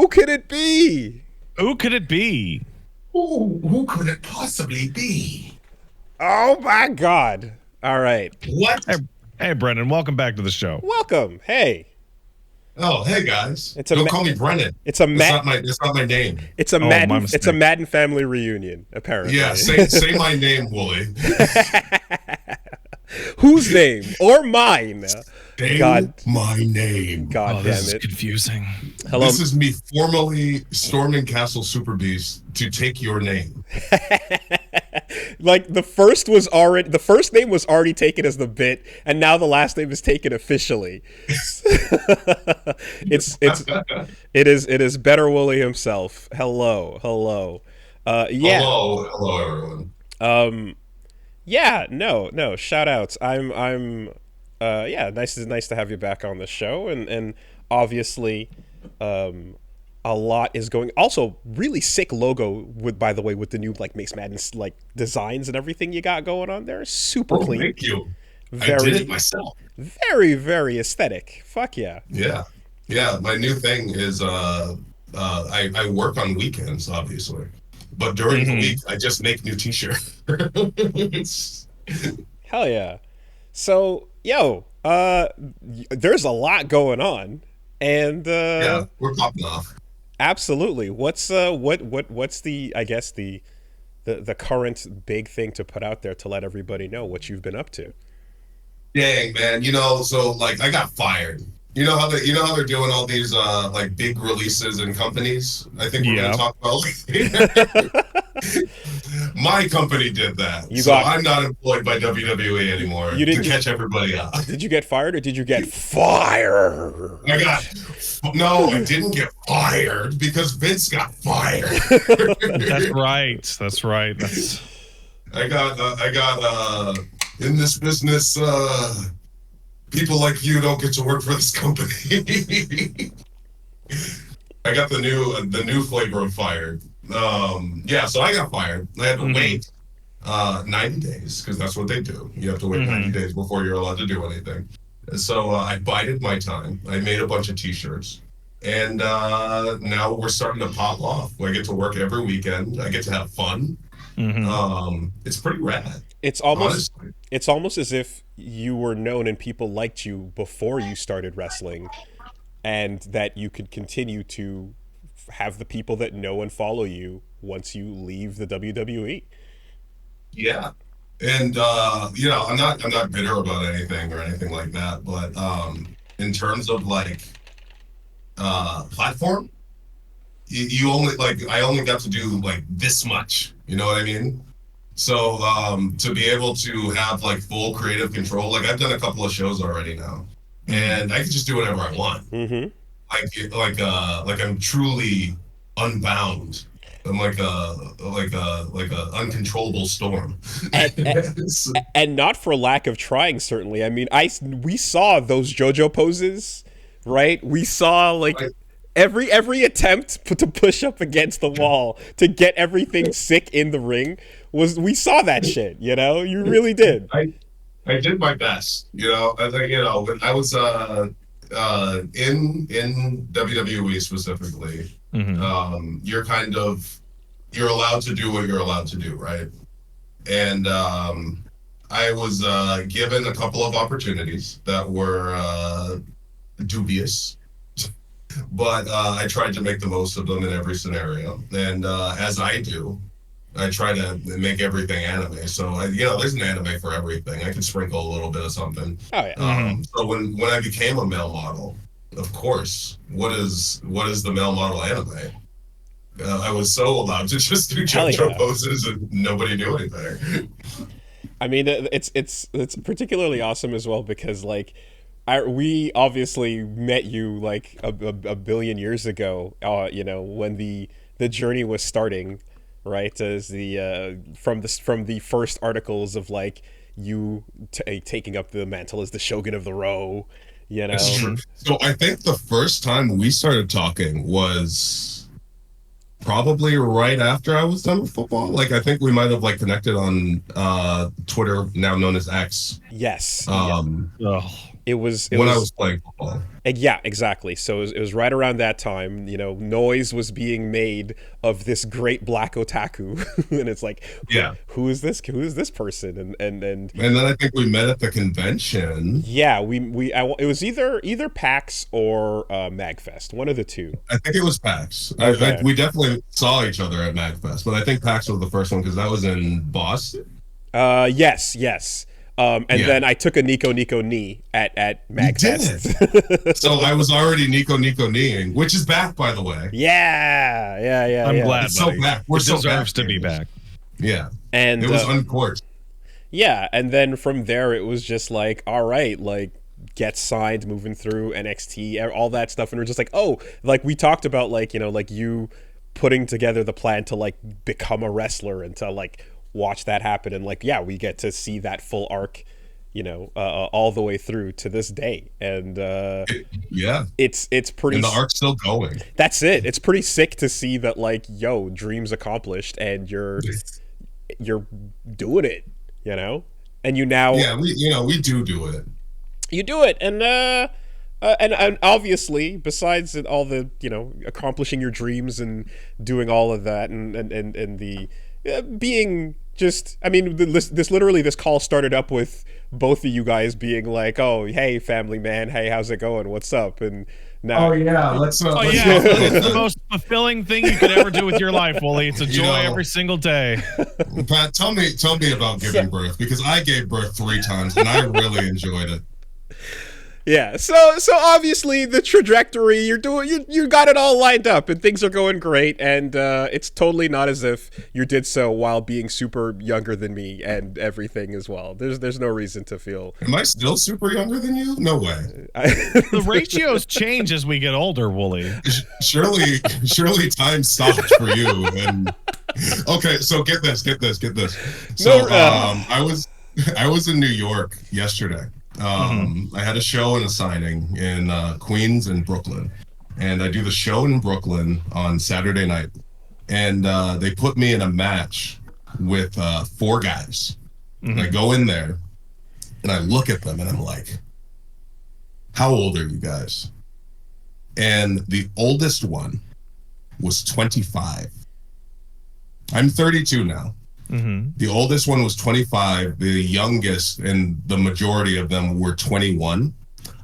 Who could it be? Who could it be? Who could it possibly be? Oh my God. All right. What? Hey, Brennan, welcome back to the show. Welcome. Hey. Oh, hey guys. It's a Don't call me Brennan. It's not my name. It's a Madden. It's a Madden family reunion, apparently. Yeah, say my name, Wooly. Whose name or mine? God, my name. God damn this it! Is confusing. Hello. This is me formally storming Castle Super Beast to take your name. Like the first name was already taken as the bit, and now the last name is taken officially. It is Better Wooly himself. Hello. Yeah. Hello, everyone. Yeah, no, shout outs. Yeah, nice to have you back on the show, and obviously, a lot is going. Also, really sick logo by the way, with the new like Makes Madden like designs and everything you got going on there. Super clean. Thank you. I did it myself. Very, very aesthetic. Fuck yeah. Yeah. My new thing is I work on weekends, obviously, but during the week I just make new t-shirts. Hell yeah. So, there's a lot going on, and yeah, we're popping off. Absolutely. What's the I guess the current big thing to put out there to let everybody know what you've been up to? Dang, man. So like I got fired. You know how they're doing all these like big releases in companies? I think we're gonna talk about later. My company did that. I'm not employed by WWE anymore to catch everybody up. Did you get fired or did you get fired? No, I didn't get fired because Vince got fired. That's right. I got in this business, people like you don't get to work for this company. I got the new flavor of fired. So I got fired. I had to wait 90 days because that's what they do. You have to wait 90 days before you're allowed to do anything. So I bided my time. I made a bunch of t-shirts, and now we're starting to pop off. I get to work every weekend. I get to have fun. It's pretty rad. It's almost as if you were known and people liked you before you started wrestling, and that you could continue to have the people that know and follow you once you leave the WWE. Yeah. And I'm not bitter about anything or anything like that, but in terms of like platform, you only I only got to do like this much, you know what I mean? So to be able to have like full creative control, like I've done a couple of shows already now, and I can just do whatever I want. Like I'm truly unbound. I'm like a uncontrollable storm. And not for lack of trying, certainly. I mean, we saw those JoJo poses, right? We saw like every attempt to push up against the wall to get everything sick in the ring we saw that shit, you really did. I did my best, I think, when I was in WWE specifically, you're allowed to do what you're allowed to do, right? And I was given a couple of opportunities that were dubious, but I tried to make the most of them in every scenario. And as I do, I try to make everything anime. So there's an anime for everything. I can sprinkle a little bit of something. Oh yeah. So when I became a male model, of course, what is the male model anime? I was so allowed to just do JoJo poses and nobody knew anything. I mean, it's particularly awesome as well because like we obviously met you like a billion years ago. When the journey was starting. Right, as from the first articles of like you taking up the mantle as the Shogun of the Row, That's true. So I think the first time we started talking was probably right after I was done with football. Like I think we might have like connected on Twitter, now known as X. Yes. when I was playing football. Yeah, exactly. So it was right around that time, you know, noise was being made of this great black otaku, and it's like, who is this person? And then I think we met at the convention. Yeah, it was either PAX or MagFest, one of the two. I think it was PAX. Okay. We definitely saw each other at MagFest, but I think PAX was the first one because that was in Boston. Yes. Then I took a Nico knee at MagFest. So I was already Nico kneeing, which is back, by the way. Yeah. I'm glad. It's so back. It deserves to be back. Yeah, and it was uncorked. Yeah, and then from there it was just like, all right, like get signed, moving through NXT, all that stuff, and we're just like, oh, like we talked about, like, you know, like you putting together the plan to like become a wrestler and to like watch that happen, and like, yeah, we get to see that full arc, you know, all the way through to this day, and it's pretty. And the arc's still going. That's it. It's pretty sick to see that, like, yo, dreams accomplished, and you're doing it, you know, and you now. Yeah, we do it. You do it, and obviously, besides all the, you know, accomplishing your dreams and doing all of that, and the being just, I mean, this call started up with both of you guys being like, oh, hey, family man, hey, how's it going? What's up? And now, it's the most fulfilling thing you could ever do with your life, Wooly. It's a joy every single day. Pat, tell me about giving birth, because I gave birth 3 times and I really enjoyed it. Yeah, so obviously the trajectory you got it all lined up and things are going great, and it's totally not as if you did so while being super younger than me and everything as well. There's no reason to feel. Am I still super younger than you? No way. The ratios change as we get older, Wooly. Surely time stops for you. And okay, so get this. So I was in New York yesterday. I had a show and a signing in Queens and Brooklyn, and I do the show in Brooklyn on Saturday night, and they put me in a match with 4 guys. And I go in there and I look at them and I'm like, how old are you guys? And the oldest one was 25. I'm 32 now. The oldest one was 25. The youngest, and the majority of them were 21.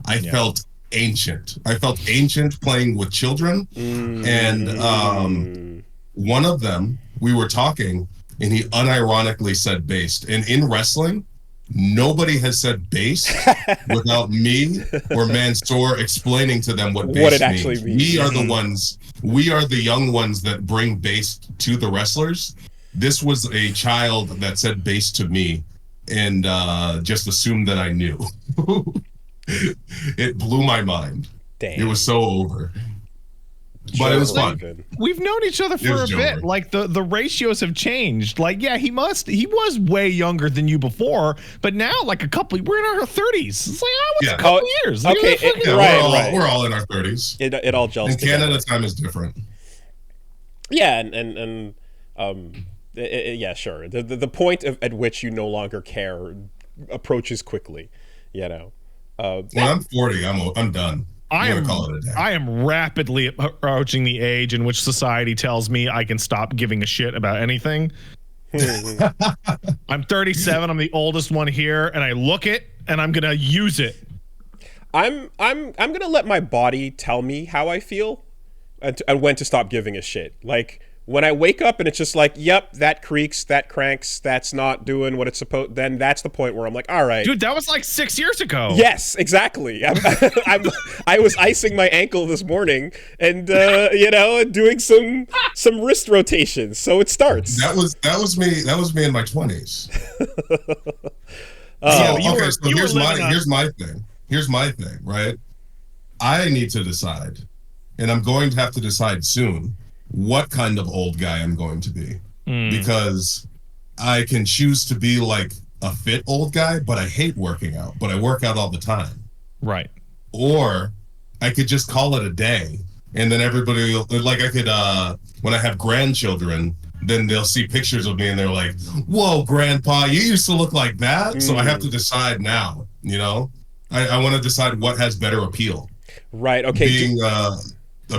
I felt ancient. I felt ancient playing with children. And one of them, we were talking, and he unironically said based. And in wrestling, nobody has said based without me or Mansoor explaining to them what based actually means. We are the young ones that bring based to the wrestlers. This was a child that said base to me and just assumed that I knew. It blew my mind. Damn. It was so over. But it was fun. We've known each other for a bit. Like the ratios have changed. Like, yeah, he was way younger than you before, but now like we're in our 30s. It's like, a couple years. Like, okay, right. We're all in our 30s. It all gels in together. Canada, time is different. Yeah, and yeah, sure. The point at which you no longer care approaches quickly, you know. When I'm 40, I'm done. I am rapidly approaching the age in which society tells me I can stop giving a shit about anything. I'm 37. I'm the oldest one here, and I look it, and I'm gonna use it. I'm gonna let my body tell me how I feel, and when to stop giving a shit. Like, when I wake up and it's just like, yep, that creaks, that cranks, that's not doing what it's supposed, then that's the point where I'm like, all right. Dude, that was like 6 years ago. Yes, exactly. I was icing my ankle this morning and, you know, doing some wrist rotations. So it starts. That was me in my 20s. Here's my thing, right? I need to decide, and I'm going to have to decide soon, what kind of old guy I'm going to be. Because I can choose to be like a fit old guy, but I hate working out, but I work out all the time. Right. Or I could just call it a day, and then everybody, like, I could, when I have grandchildren, then they'll see pictures of me and they're like, whoa, grandpa, you used to look like that. So I have to decide now, you know? I want to decide what has better appeal. Right. Okay. Being a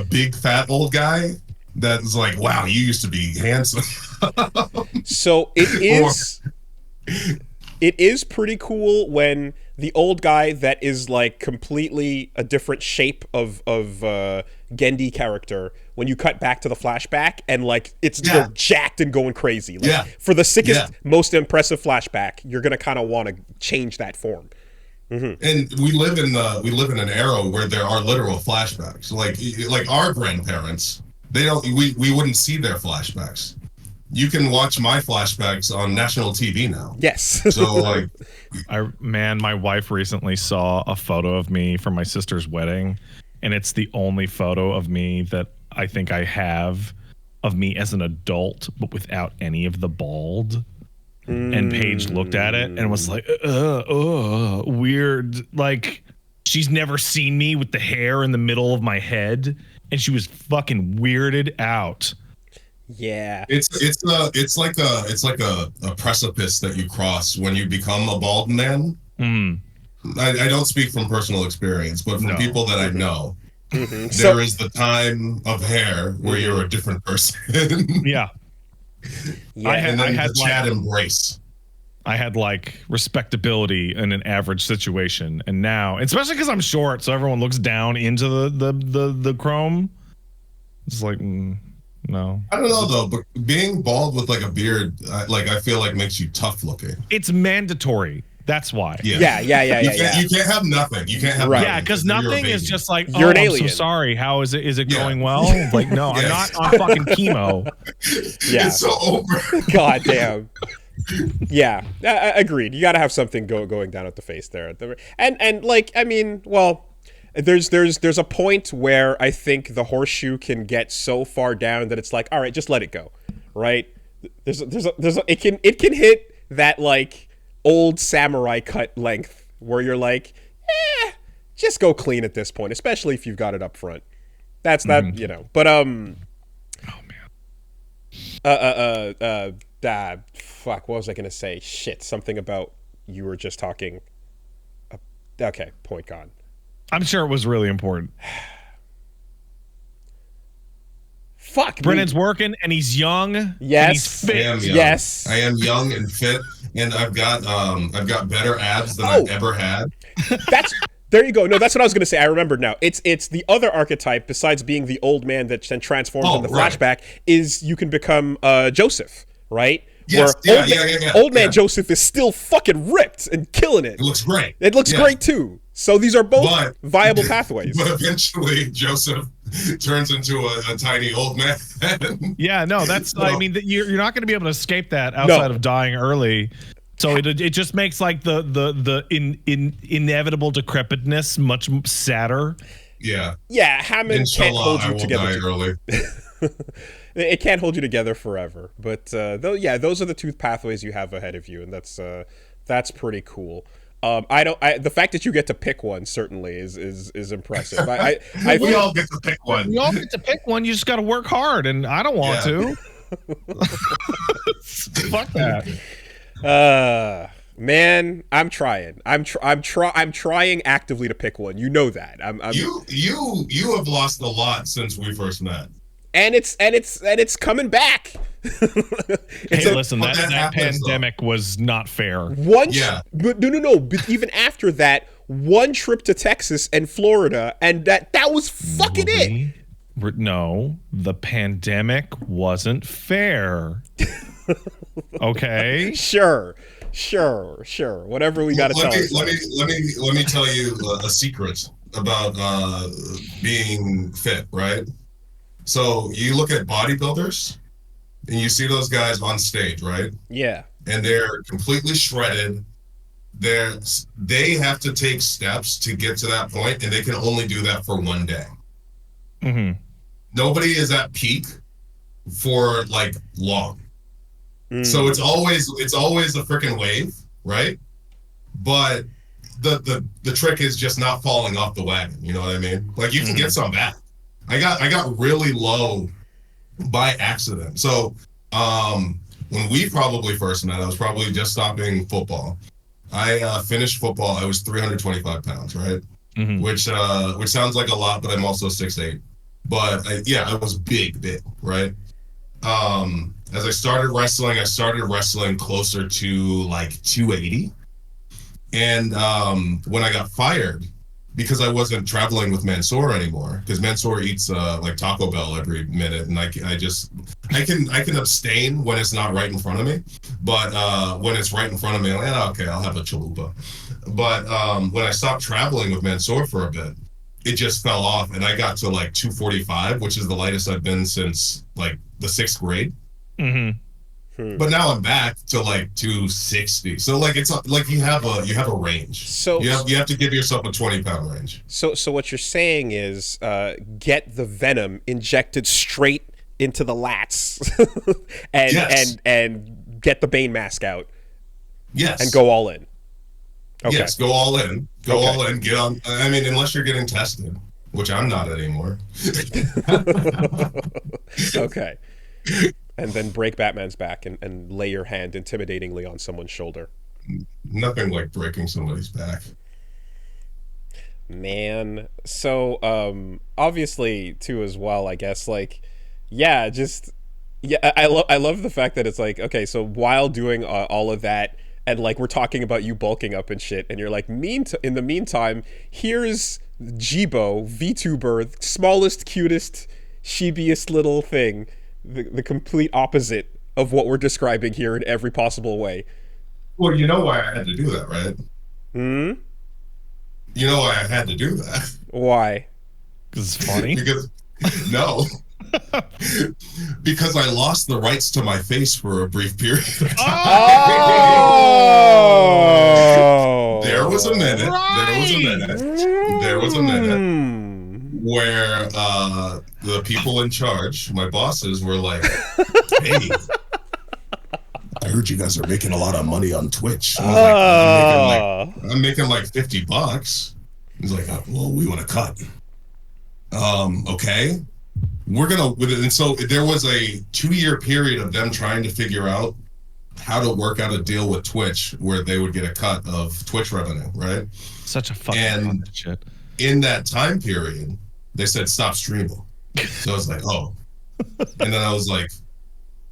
big fat old guy that's like, wow, you used to be handsome. So it is pretty cool when the old guy that is like completely a different shape of Gendy character, when you cut back to the flashback and like it's still jacked and going crazy. Like, for the sickest, most impressive flashback, you're gonna kind of want to change that form. Mm-hmm. And we live in an era where there are literal flashbacks. Like our grandparents, we wouldn't see their flashbacks. You can watch my flashbacks on national TV now. Yes. So like, my wife recently saw a photo of me from my sister's wedding, and it's the only photo of me that I think I have of me as an adult, but without any of the bald. And Paige looked at it and was like, weird. Like, she's never seen me with the hair in the middle of my head, and she was fucking weirded out. Yeah. It's like a precipice that you cross when you become a bald man. I don't speak from personal experience, but from people that I know, there is the time of hair where you're a different person. Yeah. Yeah. I had the Chad embrace. I had like respectability in an average situation, and now, especially because I'm short, so everyone looks down into the chrome. It's like, no. I don't know though, but being bald with like a beard, I feel like makes you tough looking. It's mandatory. That's why. Yeah. You can't have nothing. You can't have right. Yeah, because nothing is just like, you're an alien. I'm so sorry. How is it? Is it going well? Like, no, I'm not on fucking chemo. Yeah. It's so over. God damn. Yeah, agreed. You got to have something going down at the face there. And like, I mean, well, there's a point where I think the horseshoe can get so far down that it's like, all right, just let it go, right? It can hit that like old samurai cut length where you're like, just go clean at this point, especially if you've got it up front. That's that, you know. But oh man. Fuck, what was I gonna say? Shit, something about you were just talking. Okay, point gone. I'm sure it was really important. Fuck. Brennan's working and he's young. Yes. And he's fit. Yes. I am young and fit, and I've got better abs than I've ever had. There you go. No, that's what I was going to say. I remembered now. It's the other archetype besides being the old man that then transforms in the flashback is you can become Joseph, right? Yes. Where old man Joseph is still fucking ripped and killing it. It looks great. It looks great too. So these are both viable pathways. But eventually Joseph turns into a tiny old man. Yeah, no, that's I mean you're not going to be able to escape that outside of dying early. So it just makes like the inevitable decrepitness much sadder. Yeah. Yeah, Hammond can't hold you together. Early. It can't hold you together forever. But those are the two pathways you have ahead of you, and that's pretty cool. The fact that you get to pick one certainly is impressive. We all get to pick one. We all get to pick one. You just got to work hard, and I don't want to. Fuck that. Man, I'm trying. I'm trying actively to pick one. You know that. You have lost a lot since we first met. And it's coming back. Listen, that pandemic was not fair. But no. But even after that, one trip to Texas and Florida, and that was fucking it. No, the pandemic wasn't fair. Okay. Sure. Whatever we got to tell. Let me tell you a secret about being fit, right? So you look at bodybuilders, and you see those guys on stage, right? Yeah. And they're completely shredded. They have to take steps to get to that point, and they can only do that for one day. Mm-hmm. Nobody is at peak for like long. So it's always a freaking wave, right? But the trick is just not falling off the wagon. You know what I mean? Like you can get some back. I got really low by accident. So when we probably first met, I was probably just stopping football, I finished football. I was 325 pounds, right? Mhm. Which sounds like a lot, but I'm also 6'8". But I was big, right? As I started wrestling closer to like 280. And when I got fired, because I wasn't traveling with Mansoor anymore, because Mansoor eats like Taco Bell every minute, and I can abstain when it's not right in front of me, but when it's right in front of me, I'm like, oh, okay, I'll have a chalupa. But when I stopped traveling with Mansoor for a bit, it just fell off, and I got to like 245, which is the lightest I've been since like the sixth grade. Mm-hmm. But now I'm back to like 260. So like it's like you have a range. So you have to give yourself a 20-pound range. So what you're saying is get the venom injected straight into the lats and Yes. and get the Bane mask out. Yes. And go all in. Okay. Yes, go all in. Go Okay. all in. Get on. I mean, unless you're getting tested, which I'm not anymore. Okay. And then break Batman's back and lay your hand intimidatingly on someone's shoulder. Nothing like breaking somebody's back. Man. So obviously too as well, I guess, like, yeah, just I love the fact that it's like, okay, so while doing all of that, and like we're talking about you bulking up and shit, and you're like, in the meantime, here's Jibo, VTuber, smallest, cutest, sheebiest little thing, the complete opposite of what we're describing here in every possible way. Well, you know why I had to do that, right? Hmm? You know why I had to do that? Why? Because it's funny. Because no. Because I lost the rights to my face for a brief period of time. Oh! There was a minute. There was a minute Hmm. where the people in charge, my bosses, were like, "Hey, I heard you guys are making a lot of money on Twitch." And I was like, I'm making like $50. He's like, oh, well, we want to cut. Okay. We're gonna with it, and so there was a 2-year period of them trying to figure out how to work out a deal with Twitch where they would get a cut of Twitch revenue, right? Such a fucking shit. In that time period, they said stop streaming. So I was like, oh, and then I was like,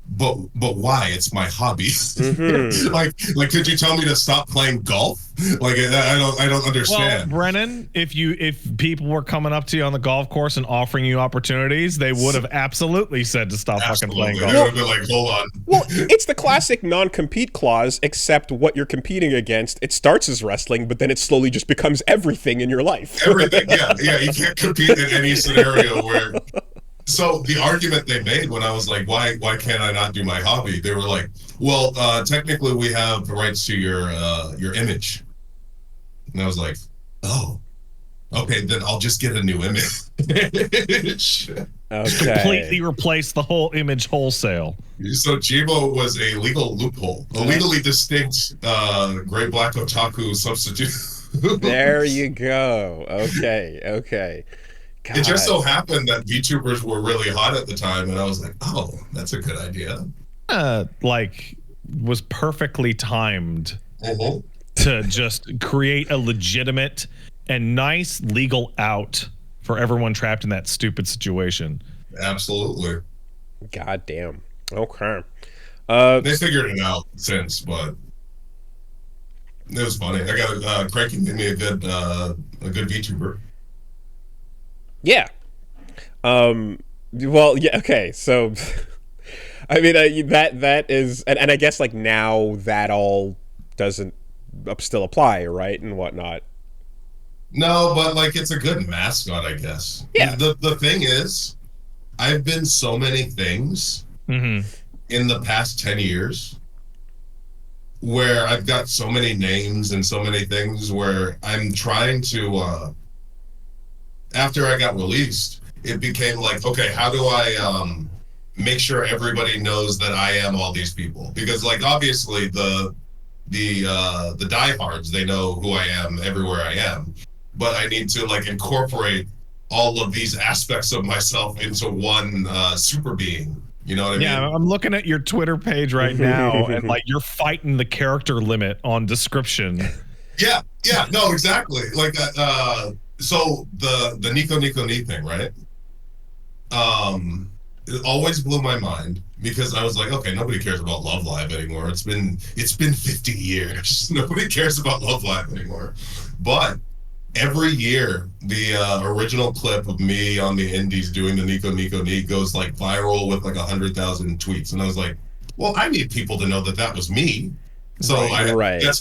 but why? It's my hobby. Mm-hmm. like, could you tell me to stop playing golf? Like, I don't understand. Well, Brennan, if people were coming up to you on the golf course and offering you opportunities, they would have absolutely said to stop fucking playing golf. They would have been like, hold on. Well, it's the classic non-compete clause, except what you're competing against, it starts as wrestling, but then it slowly just becomes everything in your life. Everything, yeah. You can't compete in any scenario where. So the argument they made when I was like, why can't I not do my hobby? They were like, well, technically we have the rights to your image. And I was like, oh, okay, then I'll just get a new image. Okay. Completely replace the whole image wholesale. So Jibo was a legal loophole, a legally distinct Great Black Otaku substitute. There you go. Okay. God. It just so happened that VTubers were really hot at the time, and I was like, oh, that's a good idea. Was perfectly timed Mm-hmm. to just create a legitimate and nice legal out for everyone trapped in that stupid situation. Absolutely. God damn. Okay. They figured it out since, but it was funny. I got Cranky made me a good VTuber. Yeah. Well, yeah. Okay. So, I mean, that is, and I guess like now that all doesn't still apply, right, and whatnot. No, but like it's a good mascot, I guess. Yeah. The thing is, I've been so many things in the past 10 years where I've got so many names and so many things where I'm trying to. After I got released, it became like, okay, how do I make sure everybody knows that I am all these people? Because like obviously the diehards, they know who I am everywhere I am, but I need to like incorporate all of these aspects of myself into one super being You know what I mean? Yeah, I'm looking at your Twitter page right now, and like you're fighting the character limit on description. Yeah, no, exactly. Like, so the Nico Nico Ni thing, right? It always blew my mind because I was like, okay, nobody cares about Love Live anymore. It's been 50 years. Nobody cares about Love Live anymore. But every year, the original clip of me on the indies doing the Nico Nico Ni goes like viral with like 100,000 tweets, and I was like, well, I need people to know that was me. So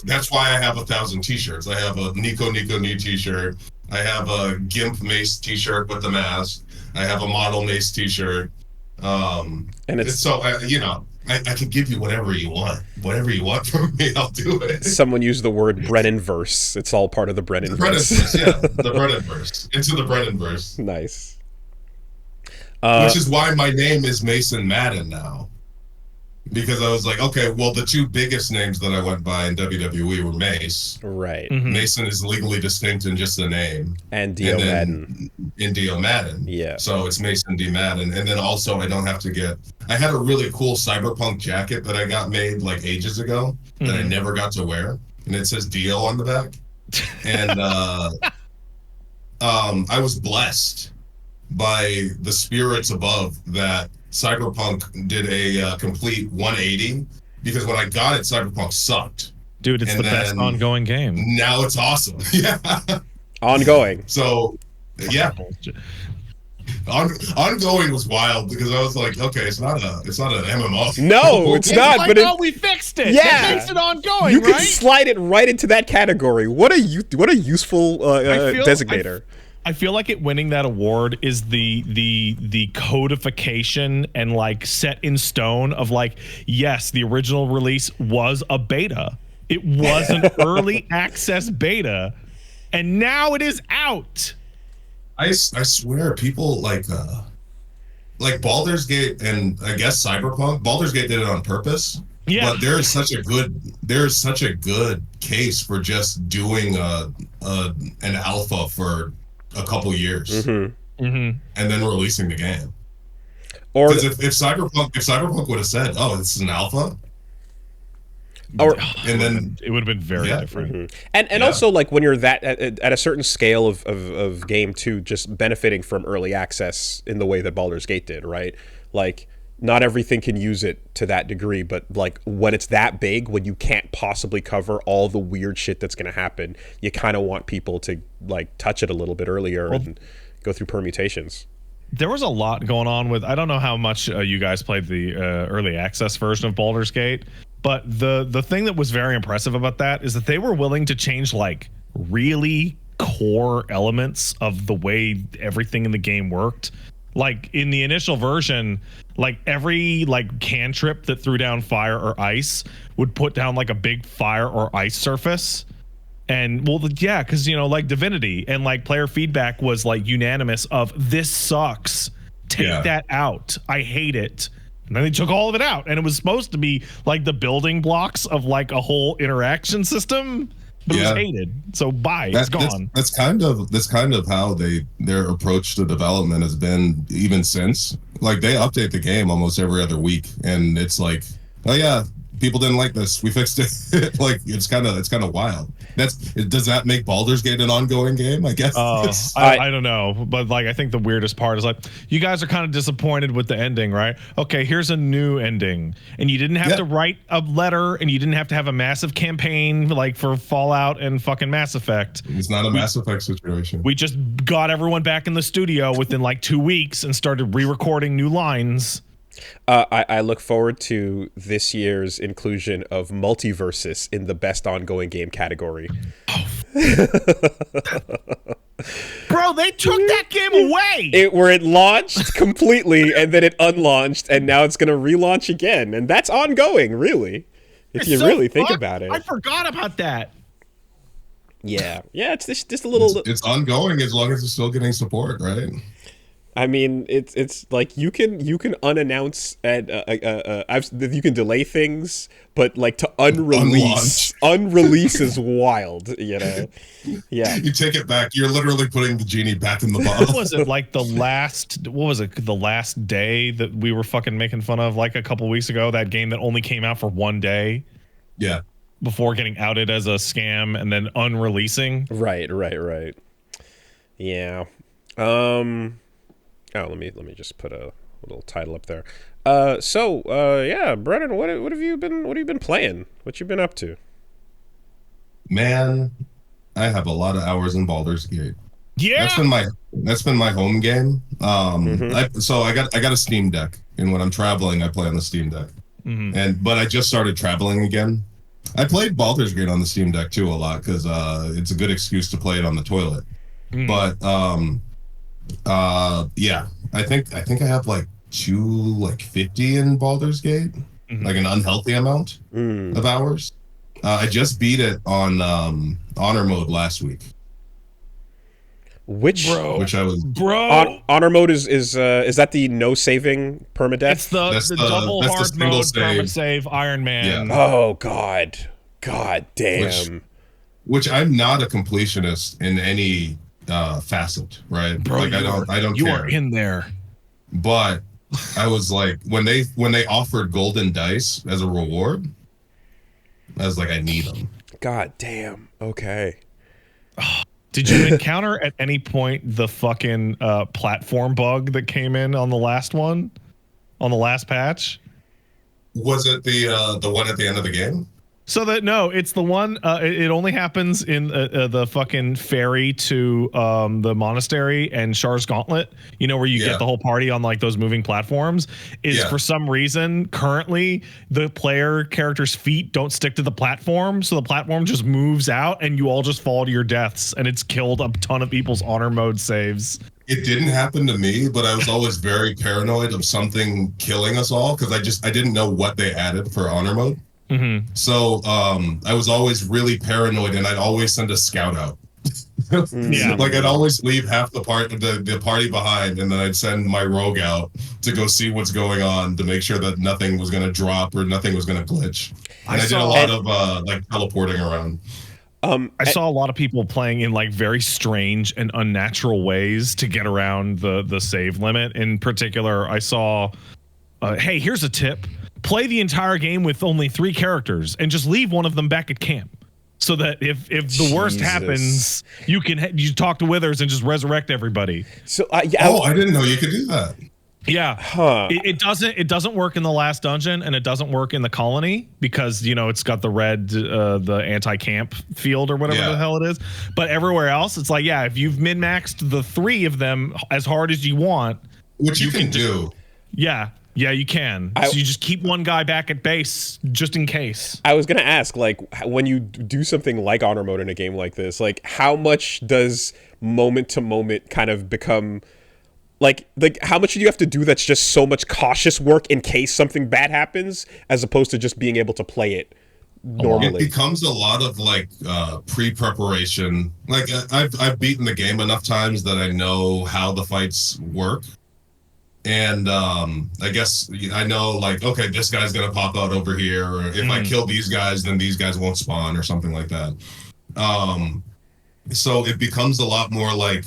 that's why I have 1,000 t-shirts. I have a Nico Nico Ni t-shirt. I have a Gimp Mace t-shirt with the mask. I have a Model Mace t-shirt. And it's so I can give you whatever you want from me. I'll do it. Someone used the word Brennan verse. It's all part of the Brennan verse. The Brennan verse. Into the Brennan verse. Nice. Which is why my name is Mason Madden now. Because I was like, okay, well, the two biggest names that I went by in WWE were Mace. Right. Mm-hmm. Mason is legally distinct in just the name. And Dio Madden. In Dio Madden. Yeah. So it's Mason D. Madden. And then also I don't have to get... I had a really cool cyberpunk jacket that I got made like ages ago that I never got to wear. And it says Dio on the back. And I was blessed by the spirits above that Cyberpunk did a complete 180, because when I got it, Cyberpunk sucked. Dude, it's the best ongoing game. Now it's awesome. Yeah. Ongoing. So, yeah. Ongoing was wild because I was like, okay, it's not an MMO. No, it's not. Like, but no, we fixed it. Yeah, that makes it ongoing. You right? can slide it right into that category. What a useful designator. I feel like it winning that award is the codification and like set in stone of like, yes, the original release was a beta. It was an early access beta, and now it is out. I swear, people like Baldur's Gate and I guess Cyberpunk. Baldur's Gate did it on purpose. Yeah. But there is such a good case for just doing an alpha for a couple years and then releasing the game. Or if Cyberpunk would have said, "Oh, this is an alpha," and then it would have been very different. And also, like, when you're that at a certain scale of game too, just benefiting from early access in the way that Baldur's Gate did, right? Like, not everything can use it to that degree, but like when it's that big, when you can't possibly cover all the weird shit that's going to happen, you kind of want people to like touch it a little bit earlier and go through permutations. There was a lot going on with, I don't know how much you guys played the early access version of Baldur's Gate, but the thing that was very impressive about that is that they were willing to change like really core elements of the way everything in the game worked. Like in the initial version, like every like cantrip that threw down fire or ice would put down like a big fire or ice surface. And well, yeah, because like Divinity and like player feedback was like unanimous of this sucks. Take that out. I hate it. And then they took all of it out, and it was supposed to be like the building blocks of like a whole interaction system. But it was hated, so it's gone. That's kind of how their approach to development has been even since. Like they update the game almost every other week, and it's like, oh yeah, people didn't like this, we fixed it. Like it's kind of wild. Does that make Baldur's Gate an ongoing game? I guess. I don't know, but like I think the weirdest part is like you guys are kind of disappointed with the ending, right? Okay, here's a new ending, and you didn't have to write a letter, and you didn't have to have a massive campaign like for Fallout and fucking Mass Effect. It's not a Mass Effect situation. We just got everyone back in the studio within like 2 weeks and started re-recording new lines. I look forward to this year's inclusion of Multiversus in the best ongoing game category. Bro, they took that game away. Where it launched completely and then it unlaunched, and now it's going to relaunch again, and that's ongoing, really, if you really think about it. I forgot about that. Yeah, it's just a little. It's ongoing as long as it's still getting support, right? I mean, it's like you can unannounce and you can delay things, but like to unrelease is wild, you know. Yeah. You take it back. You're literally putting the genie back in the bottle. What was it like the last day that we were fucking making fun of like a couple weeks ago? That game that only came out for one day. Yeah. Before getting outed as a scam and then unreleasing. Right. Yeah. Oh, let me just put a little title up there. Yeah, Brennan, what have you been playing? What you been up to? Man, I have a lot of hours in Baldur's Gate. Yeah, that's been my home game. I got a Steam Deck, and when I'm traveling, I play on the Steam Deck. But I just started traveling again. I played Baldur's Gate on the Steam Deck too a lot because it's a good excuse to play it on the toilet. But yeah, I think I have like 250 in Baldur's Gate, like an unhealthy amount of hours. I just beat it on honor mode last week. Which I was honor mode is that the no saving permadeath? It's the double hard mode perma save Iron Man. Yeah. Oh god damn. Which I'm not a completionist in any facet, right? Bro, like I don't you care. are in there. But I was like, when they offered golden dice as a reward, I was like, I need them. God damn. Okay. Did you encounter at any point the fucking platform bug that came in on the last one, on the last patch? Was it the one at the end of the game? So no, it's the one. It only happens in the fucking ferry to the monastery and Char's Gauntlet. You know, where you get the whole party on like those moving platforms. For some reason currently the player character's feet don't stick to the platform, so the platform just moves out and you all just fall to your deaths, and it's killed a ton of people's honor mode saves. It didn't happen to me, but I was always very paranoid of something killing us all because I didn't know what they added for honor mode. So I was always really paranoid, and I'd always send a scout out. Like I'd always leave half the party behind, and then I'd send my rogue out to go see what's going on to make sure that nothing was going to drop or nothing was going to glitch. And I did a lot of like teleporting around. I saw a lot of people playing in like very strange and unnatural ways to get around the save limit. In particular, I saw, hey, here's a tip. Play the entire game with only 3 characters and just leave one of them back at camp, so that if the worst happens, you talk to Withers and just resurrect everybody. So I didn't know you could do that. Yeah, it doesn't work in the last dungeon, and it doesn't work in the colony because it's got the red the anti-camp field or whatever the hell it is. But everywhere else, it's like if you've min-maxed the 3 of them as hard as you want, which you can do. Yeah, you can. So you just keep one guy back at base just in case. I was going to ask, like, when you do something like honor mode in a game like this, like, how much does moment to moment kind of become, like how much do you have to do that's just so much cautious work in case something bad happens, as opposed to just being able to play it normally? It becomes a lot of, like, pre-preparation. Like, I've beaten the game enough times that I know how the fights work. And I guess I know, like, okay, this guy's going to pop out over here, or if I kill these guys, then these guys won't spawn or something like that. So it becomes a lot more like,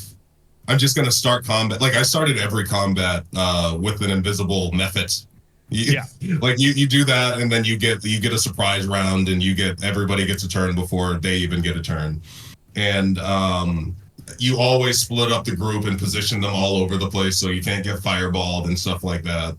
I'm just going to start combat. Like, I started every combat with an invisible method. Like, you do that, and then you get a surprise round, and everybody gets a turn before they even get a turn. And you always split up the group and position them all over the place so you can't get fireballed and stuff like that.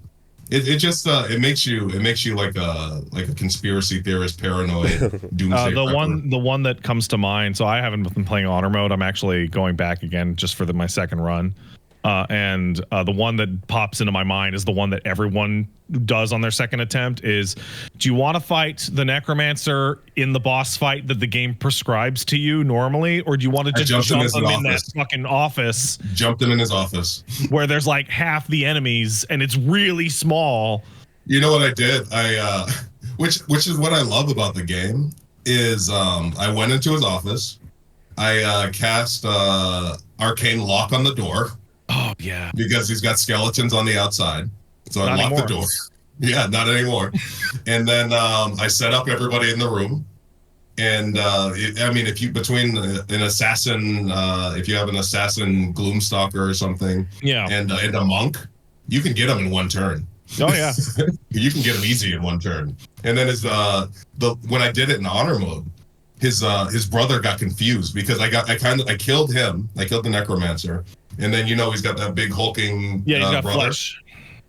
It makes you like a conspiracy theorist, paranoid doomsday. The one that comes to mind. So I haven't been playing honor mode. I'm actually going back again just for my second run. And the one that pops into my mind is the one that everyone does on their second attempt is, do you want to fight the necromancer in the boss fight that the game prescribes to you normally, or do you want to just jump him in that fucking office? Jump him in his office where there's like half the enemies and it's really small. You know what I did? Which is what I love about the game is I went into his office. I cast arcane lock on the door. Oh, Yeah. because he's got skeletons on the outside. So I Not locked anymore. the door. Yeah, not anymore. And then I set up everybody in the room. And I mean, if you between an assassin, if you have an assassin Gloomstalker or something, Yeah. and a monk, you can get them in one turn. Oh yeah. You can get him easy in one turn. And then when I did it in honor mode, his brother got confused because I killed him. I killed the necromancer, and then he's got that big hulking Yeah, he's got brother. flesh.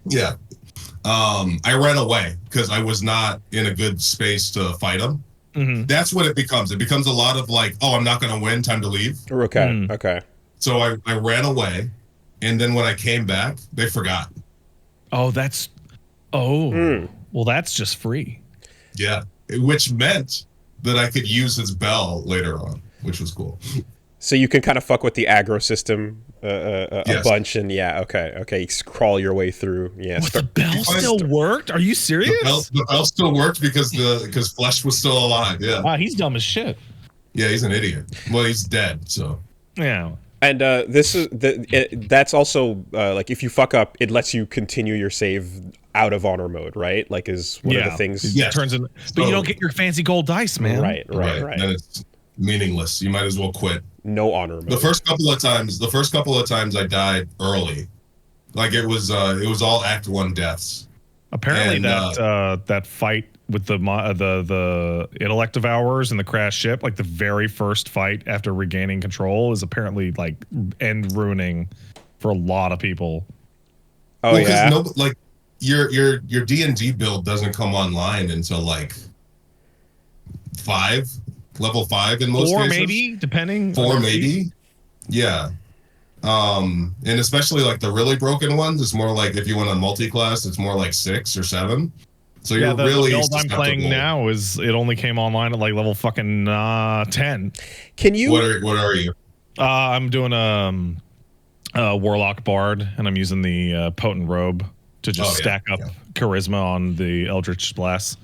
Yeah. I ran away because I was not in a good space to fight him. Mm-hmm. That's what it becomes. It becomes a lot of like, oh, I'm not going to win. Time to leave. Okay. Okay. So I ran away, and then when I came back, they forgot. Oh, well, that's just free. Yeah, which meant that I could use his bell later on, which was cool. So you can kind of fuck with the aggro system a Yes. bunch, and okay, you crawl your way through. Yeah, What, the bell still worked? Are you serious? The bell still worked because Flesh was still alive. Yeah. Wow, he's dumb as shit. Yeah, he's an idiot. Well, he's dead. So. Yeah. And that's also like if you fuck up, it lets you continue your save out of honor mode, right? Like is one of the things. Yeah. Turns in, but you don't get your fancy gold dice, man. Right. Then it's meaningless. You might as well quit. No honor mode. The first couple of times I died early. Like it was all Act 1 deaths. Apparently And, that fight with the intellect devourers and the crash ship, like the very first fight after regaining control, is apparently like end ruining for a lot of people. Oh yeah. Like your D&D build doesn't come online until like level 5 in most Or cases. maybe, depending. 4 maybe. Yeah. And especially like the really broken ones, it's more like if you want a multi-class, it's more like 6 or 7. So Yeah, you're the really build I'm playing susceptible. now it only came online at like level fucking 10. Can you? What are you? I'm doing a warlock bard, and I'm using the potent robe to just stack up charisma on the eldritch blast.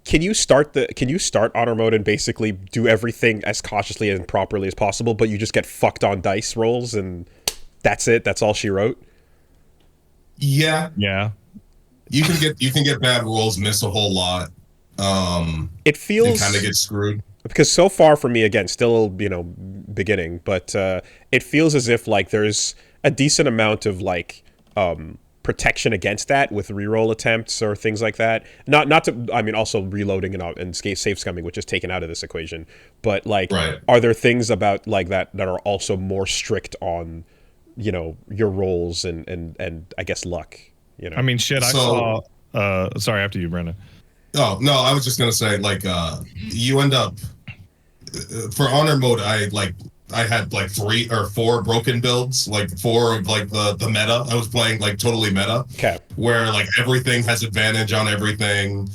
Can you start honor mode and basically do everything as cautiously and properly as possible, but you just get fucked on dice rolls and that's it? That's all she wrote? Yeah. Yeah. You can get bad rolls, miss a whole lot. It feels and kind of get screwed. Because so far for me, again, still beginning, but it feels as if like there's a decent amount of like protection against that with reroll attempts or things like that. Not to, I mean, also reloading and safe scumming, which is taken out of this equation. But like, Are there things about like that are also more strict on, your rolls and I guess luck? I mean, shit. I saw. Sorry, after you, Brennan. Oh no, I was just gonna say like you end up for honor mode. I had like 3 or 4 broken builds, like 4 of like the meta. I was playing like totally meta, where like everything has advantage on everything.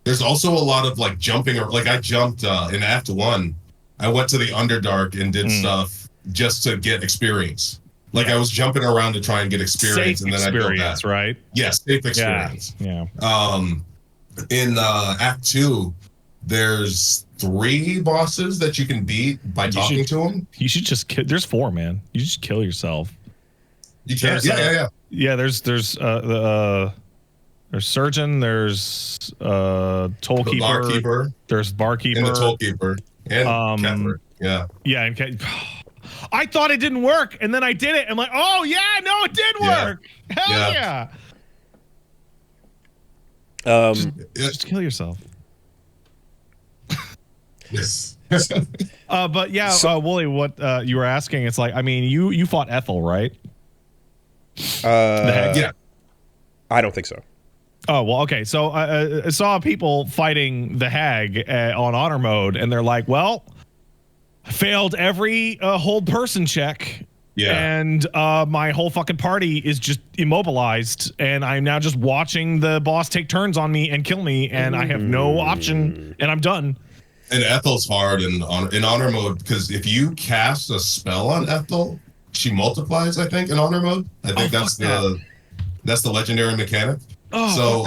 There's also a lot of like jumping, or like I jumped in Act 1. I went to the Underdark and did stuff just to get experience. Like I was jumping around to try and get experience, and then I built that. Right? Yes, safe experience. Yeah. In Act 2, there's 3 bosses that you can beat by talking to them. You should just there's 4, man. You just kill yourself. You can. Yeah. Yeah, there's surgeon, there's tollkeeper, The barkeeper, there's barkeeper, and the tollkeeper, and Catherine. Yeah. Yeah, and I thought it didn't work, and then I did it. I'm like, oh yeah, no, it did work. Hell yeah. Just kill yourself. Yes. But yeah, Wooly, what you were asking, it's like, I mean, you fought Ethel, right? Yeah. I don't think so. Oh, well, okay. So I saw people fighting the hag on honor mode, and they're like, well, failed every hold person check. Yeah. And my whole fucking party is just immobilized, and I'm now just watching the boss take turns on me and kill me, and I have no option, and I'm done. And Ethel's hard in honor mode, because if you cast a spell on Ethel, she multiplies, I think, in honor mode. I think that's the legendary mechanic. So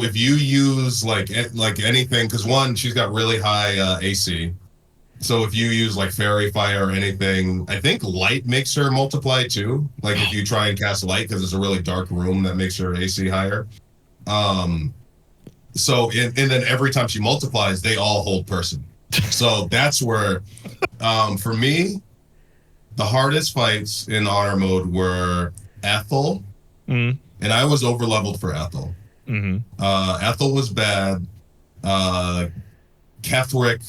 if you use like anything, because one, she's got really high AC, So if you use like fairy fire or anything, I think light makes her multiply too. Like if you try and cast light because it's a really dark room, that makes her AC higher. So and then every time she multiplies, they all hold person. So that's where, for me, the hardest fights in honor mode were Ethel, and I was over leveled for Ethel. Ethel was bad. Kethric /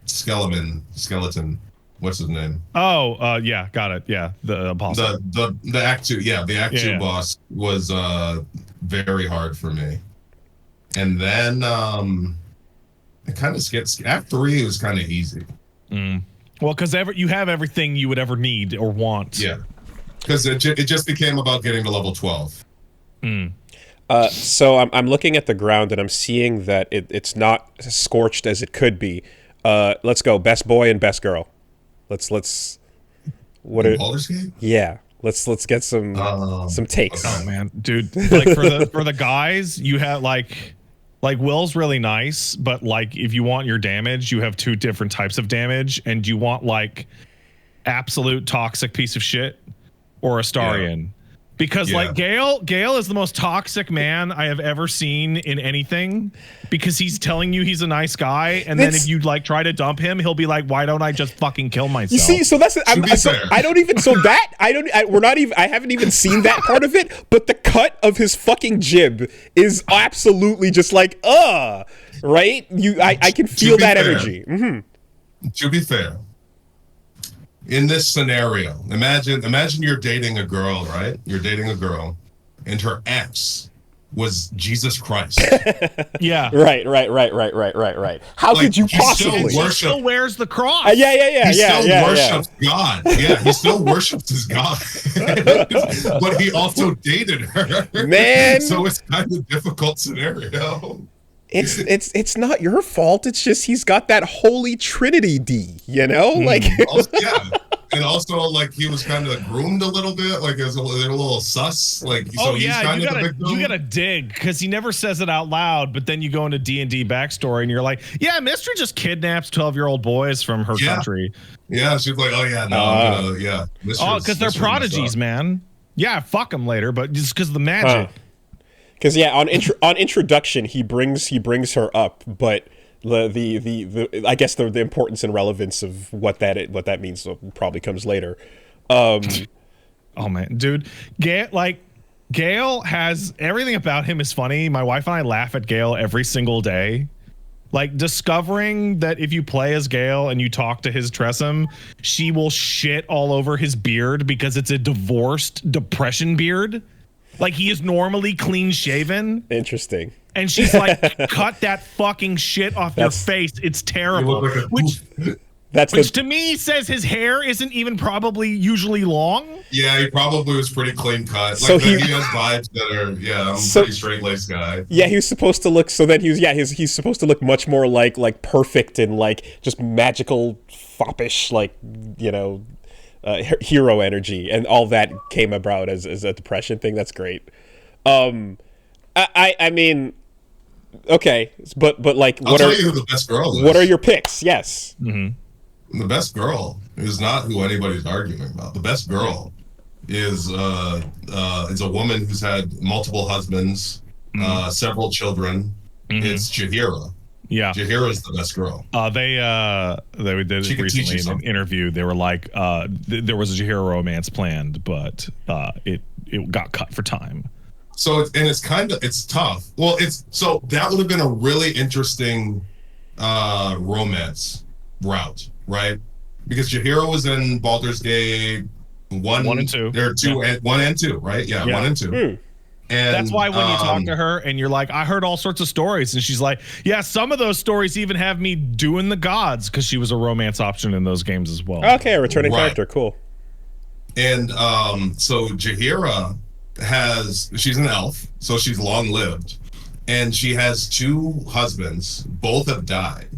skeleton. What's his name? Oh, yeah, got it. Yeah, the apostle. The Act 2, the Act 2 boss was very hard for me. And then it kind of skips. Act 3 was kind of easy. Well, because you have everything you would ever need or want. Yeah, because it just became about getting to level 12. So I'm looking at the ground and I'm seeing that it's not as scorched as it could be. Let's go best boy and best girl. Let's what are Baldur's Gate? Yeah. Let's get some takes. Oh man, dude, like for the guys, you have like Will's really nice, but like if you want your damage, you have 2 different types of damage, and you want like absolute toxic piece of shit or Astarion. Because like Gale is the most toxic man I have ever seen in anything, because he's telling you he's a nice guy, and then if you like try to dump him, he'll be like, why don't I just fucking kill myself? You see, so that's I haven't even seen that part of it, but the cut of his fucking jib is absolutely just like right? I can feel that energy. To be fair, in this scenario, imagine you're dating a girl, right? You're dating a girl, and her ex was Jesus Christ. Yeah. Right. How could you possibly? He still wears the cross. He still worships God. Yeah, he still worships his God. But he also dated her. Man. So it's kind of a difficult scenario. It's not your fault. It's just he's got that holy trinity D, like and also like he was kind of groomed a little bit, like it was a little sus, like you gotta dig, because he never says it out loud, but then you go into D&D backstory and you're like, yeah, Mystery just kidnaps 12-year-old boys from her country. Yeah, she's like, because they're prodigies, man. Yeah, fuck them later, but just because of the magic. Because on introduction he brings her up, but the I guess the importance and relevance of what that means probably comes later. Oh man, dude, Gale has everything about him is funny. My wife and I laugh at Gale every single day. Like discovering that if you play as Gale and you talk to his Tressum, she will shit all over his beard because it's a divorced depression beard. Like he is normally clean shaven. Interesting. And she's like, cut that fucking shit off your face. It's terrible. Which to me says his hair isn't even probably usually long. Yeah, he probably was pretty clean cut. Like he has vibes that are, I'm a pretty straight laced guy. Yeah, he was supposed to look. So then he's supposed to look much more like perfect and like just magical, foppish, like hero energy, and all that came about as a depression thing. That's great. I mean, okay, but like, I'll tell you who the best girl is. What are your picks? Yes. The best girl is not who anybody's arguing about. The best girl is a woman who's had multiple husbands, several children. It's Jaheira. Yeah, Jaheira is the best girl. They did it recently in an interview. They were like, there was a Jaheira romance planned, but it got cut for time. So it's tough. Well, that would have been a really interesting romance route, right? Because Jaheira was in Baldur's Gate 1 and 2. There are 1 and 2, right? Yeah, 1 and 2. And that's why when you talk to her and you're like, I heard all sorts of stories, and she's like, yeah, some of those stories even have me doing the gods, because she was a romance option in those games as well. Okay, a returning character, cool. And so Jaheira she's an elf, so she's long lived, and she has 2 husbands. Both have died.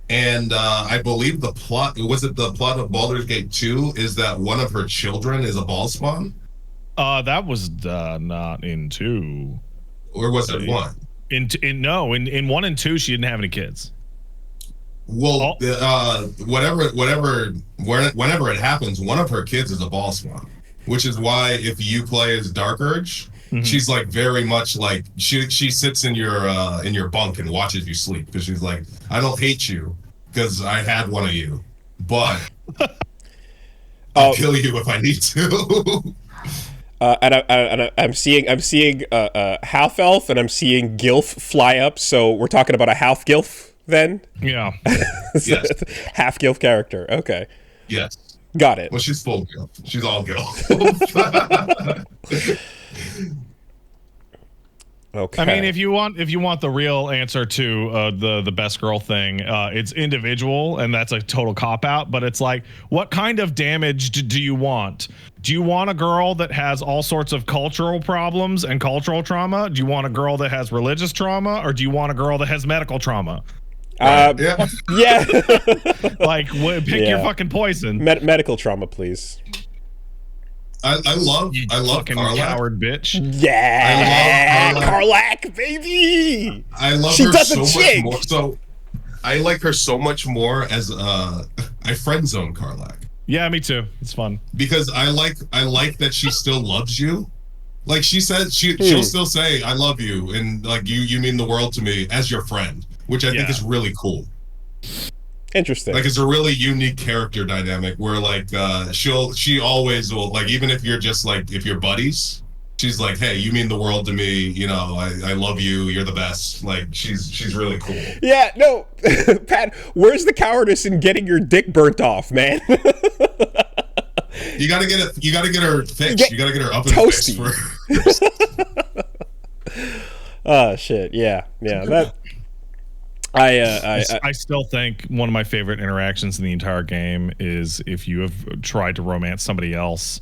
And I believe the plot of Baldur's Gate 2 is that one of her children is a ball spawn. That was not in 2. Or was it 1? In 1 and 2, she didn't have any kids. Well, whenever it happens, one of her kids is a ball spawn, which is why if you play as Dark Urge, she's like very much like she sits in your bunk and watches you sleep because she's like, I don't hate you because I had one of you, but I'll kill you if I need to. I'm seeing half elf and I'm seeing gilf fly up. So we're talking about a half gilf then. Yeah. Yes. Half gilf character. Okay. Yes. Got it. Well, she's full gilf. She's all gilf. Okay. I mean, if you want the real answer to the best girl thing, it's individual, and that's a total cop out. But it's like, what kind of damage do you want? Do you want a girl that has all sorts of cultural problems and cultural trauma? Do you want a girl that has religious trauma, or do you want a girl that has medical trauma? Yeah. Like, pick your fucking poison. Medical trauma, please. I love fucking Karlach. Coward bitch. Yeah, Karlach, baby. I love she her does so a much jig. more. So I like her so much more as I friend zone Karlach Yeah, me too. It's fun because I like that she still loves you. Like she says, she'll still say I love you and like you mean the world to me as your friend, which I think is really cool. Interesting. Like it's a really unique character dynamic where like she always will, like, even if you're just like, if you're buddies, she's like, hey, you mean the world to me, you know, I love you, you're the best. Like she's really cool. Yeah, no, Pat, where's the cowardice in getting your dick burnt off, man? You gotta get her fixed. You gotta get her up and toasty. fixed Oh shit, yeah, that I still think one of my favorite interactions in the entire game is if you have tried to romance somebody else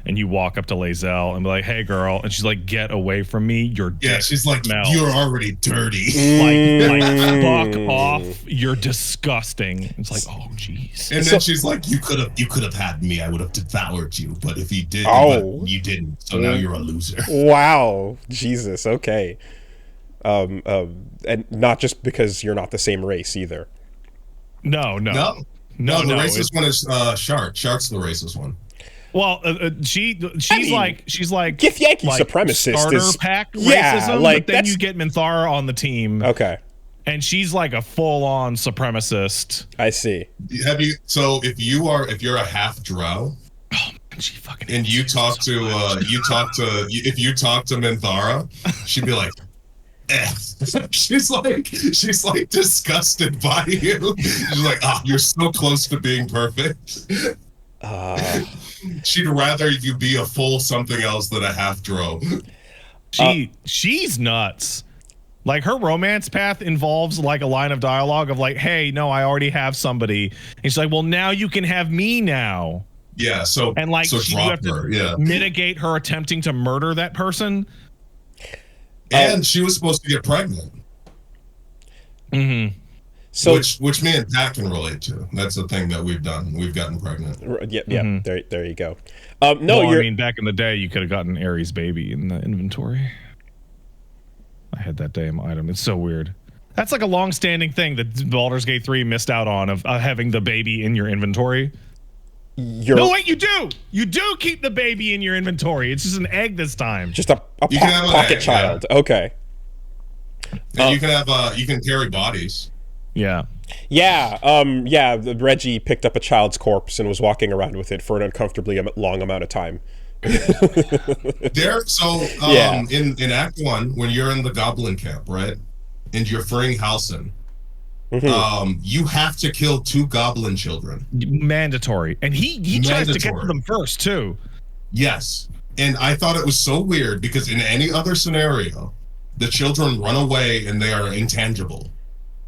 and you walk up to Lae'zel and be like, hey girl, and she's like, get away from me, you're yeah, she's like, smells. You're already dirty. Like fuck off, you're disgusting. It's like, oh jeez. And then she's like, you could have had me, I would have devoured you, but if you did, but you didn't, so now you're a loser. Wow, Jesus, okay. And not just because you're not the same race either. No. The racist one is Shark. Shark's the racist one. Well, she's like Gif Yankee like supremacist starter is pack yeah, racism, like but then you get Minthara on the team. Okay. And she's like a full-on supremacist. I see. If you're a half drow, she fucking and you talk to Minthara, she'd be like, she's like disgusted by you. She's like, oh, you're so close to being perfect. She'd rather you be a full something else than a half drow. She's nuts. Like her romance path involves like a line of dialogue of like, hey, no, I already have somebody. And she's like, well, now you can have me now. Yeah, so and like so you have to mitigate her attempting to murder that person. And she was supposed to get pregnant. Mm-hmm. So which me and Pat can relate to. That's the thing that we've done. We've gotten pregnant. Yeah. Mm-hmm. There you go. I mean, back in the day, you could have gotten Ares' baby in the inventory. I had that damn item. It's so weird. That's like a long-standing thing that Baldur's Gate 3 missed out on of having the baby in your inventory. No, wait, you do. You do keep the baby in your inventory. It's just an egg this time. Just a pocket child. Yeah. Okay. And you can carry bodies. Yeah. Yeah. Reggie picked up a child's corpse and was walking around with it for an uncomfortably long amount of time. In Act 1, when you're in the Goblin camp, right, and you're freeing Halsin, you have to kill 2 goblin children. Mandatory. And he tries to get to them first, too. Yes. And I thought it was so weird because in any other scenario, the children run away and they are intangible.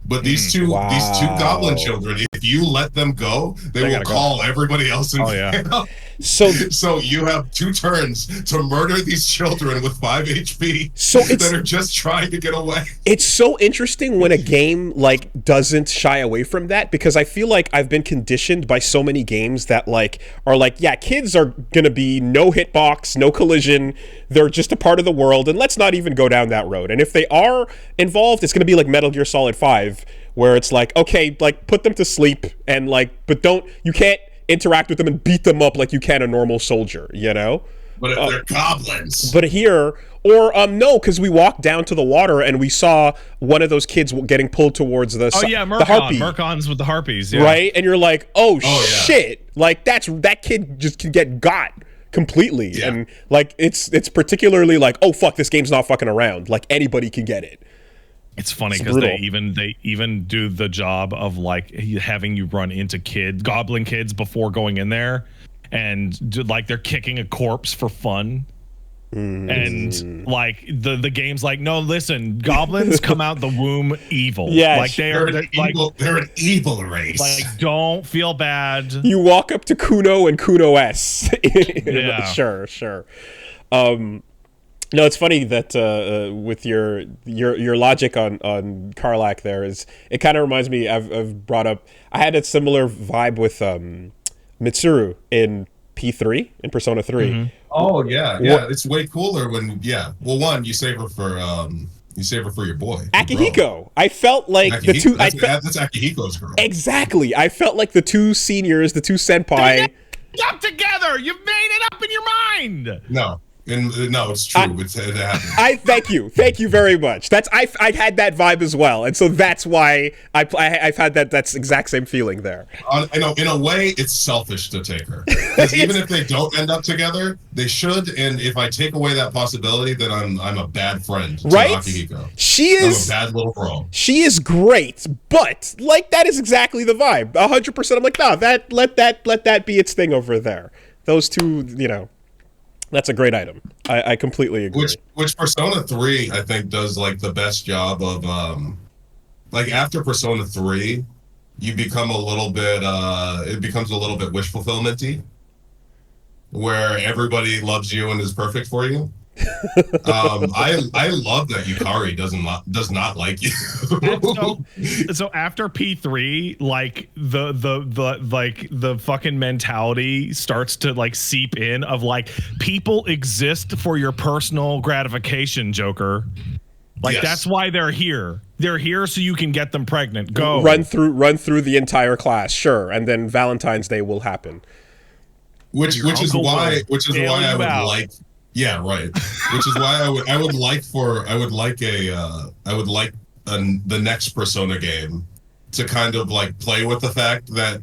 But these two goblin children, if you let them go, they will call everybody else in camp. So you have 2 turns to murder these children with 5 HP that are just trying to get away. It's so interesting when a game like doesn't shy away from that, because I feel like I've been conditioned by so many games that like are like, yeah, kids are gonna be no hitbox, no collision, they're just a part of the world, and let's not even go down that road. And if they are involved, it's gonna be like Metal Gear Solid 5, where it's like, okay, like put them to sleep and like, but you can't interact with them and beat them up like you can a normal soldier, you know? But if they're goblins. But here, or no, because we walked down to the water and we saw one of those kids getting pulled towards the Mercon. the harpy. Mercons with the harpies, yeah. Right? And you're like, oh yeah. shit. Like that kid just can get got completely. Yeah. And like it's particularly like, oh fuck, this game's not fucking around. Like anybody can get it. It's funny because they even do the job of like having you run into goblin kids before going in there, and like they're kicking a corpse for fun. And like the game's like, no, listen, goblins come out the womb evil. Yeah, like they're an evil race. Like, don't feel bad. You walk up to Kuno and Kuno S. Yeah. Sure. No, it's funny that with your logic on Karlach there is, it kind of reminds me, I've brought up, I had a similar vibe with Mitsuru in P3, in Persona 3. Mm-hmm. Oh yeah. It's way cooler when Well, one, you save her for your boy Akihiko. I felt like Akihiko. the two. That's Akihiko's girl. Exactly. I felt like the two seniors, the two senpai. Up together. You've made it up in your mind. No, it's true. It happened. Thank you very much. I had that vibe as well, and so that's why I've had that's exact same feeling there. In a way, it's selfish to take her, because even if they don't end up together, they should. And if I take away that possibility, then I'm a bad friend to right? Akihiko. I'm a bad little girl. She is great, but like that is exactly the vibe. 100%. I'm like, no, let that be its thing over there. Those two, you know. That's a great item. I completely agree. Which Persona 3 I think does like the best job of like after Persona 3, you become a little bit it becomes a little bit wish fulfillment-y, where everybody loves you and is perfect for you. I love that Yukari does not like you. so after P3, like the fucking mentality starts to like seep in of like, people exist for your personal gratification, Joker. Like, yes. That's why they're here. They're here so you can get them pregnant. Go run through the entire class, sure, and then Valentine's Day will happen. Which is why I would like. Yeah, right. Which is why I would like the next Persona game to kind of like play with the fact that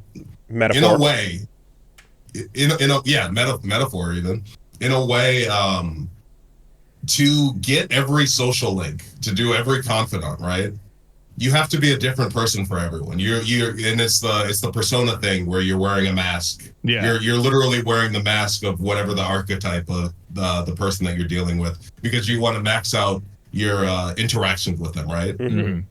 metaphor. In a way, metaphor even, in a way, to get every social link, to do every confidant, right? You have to be a different person for everyone. You're and it's the Persona thing where you're wearing a mask. Yeah. You're literally wearing the mask of whatever the archetype of the person that you're dealing with, because you want to max out your interactions with them, right? Mm-hmm.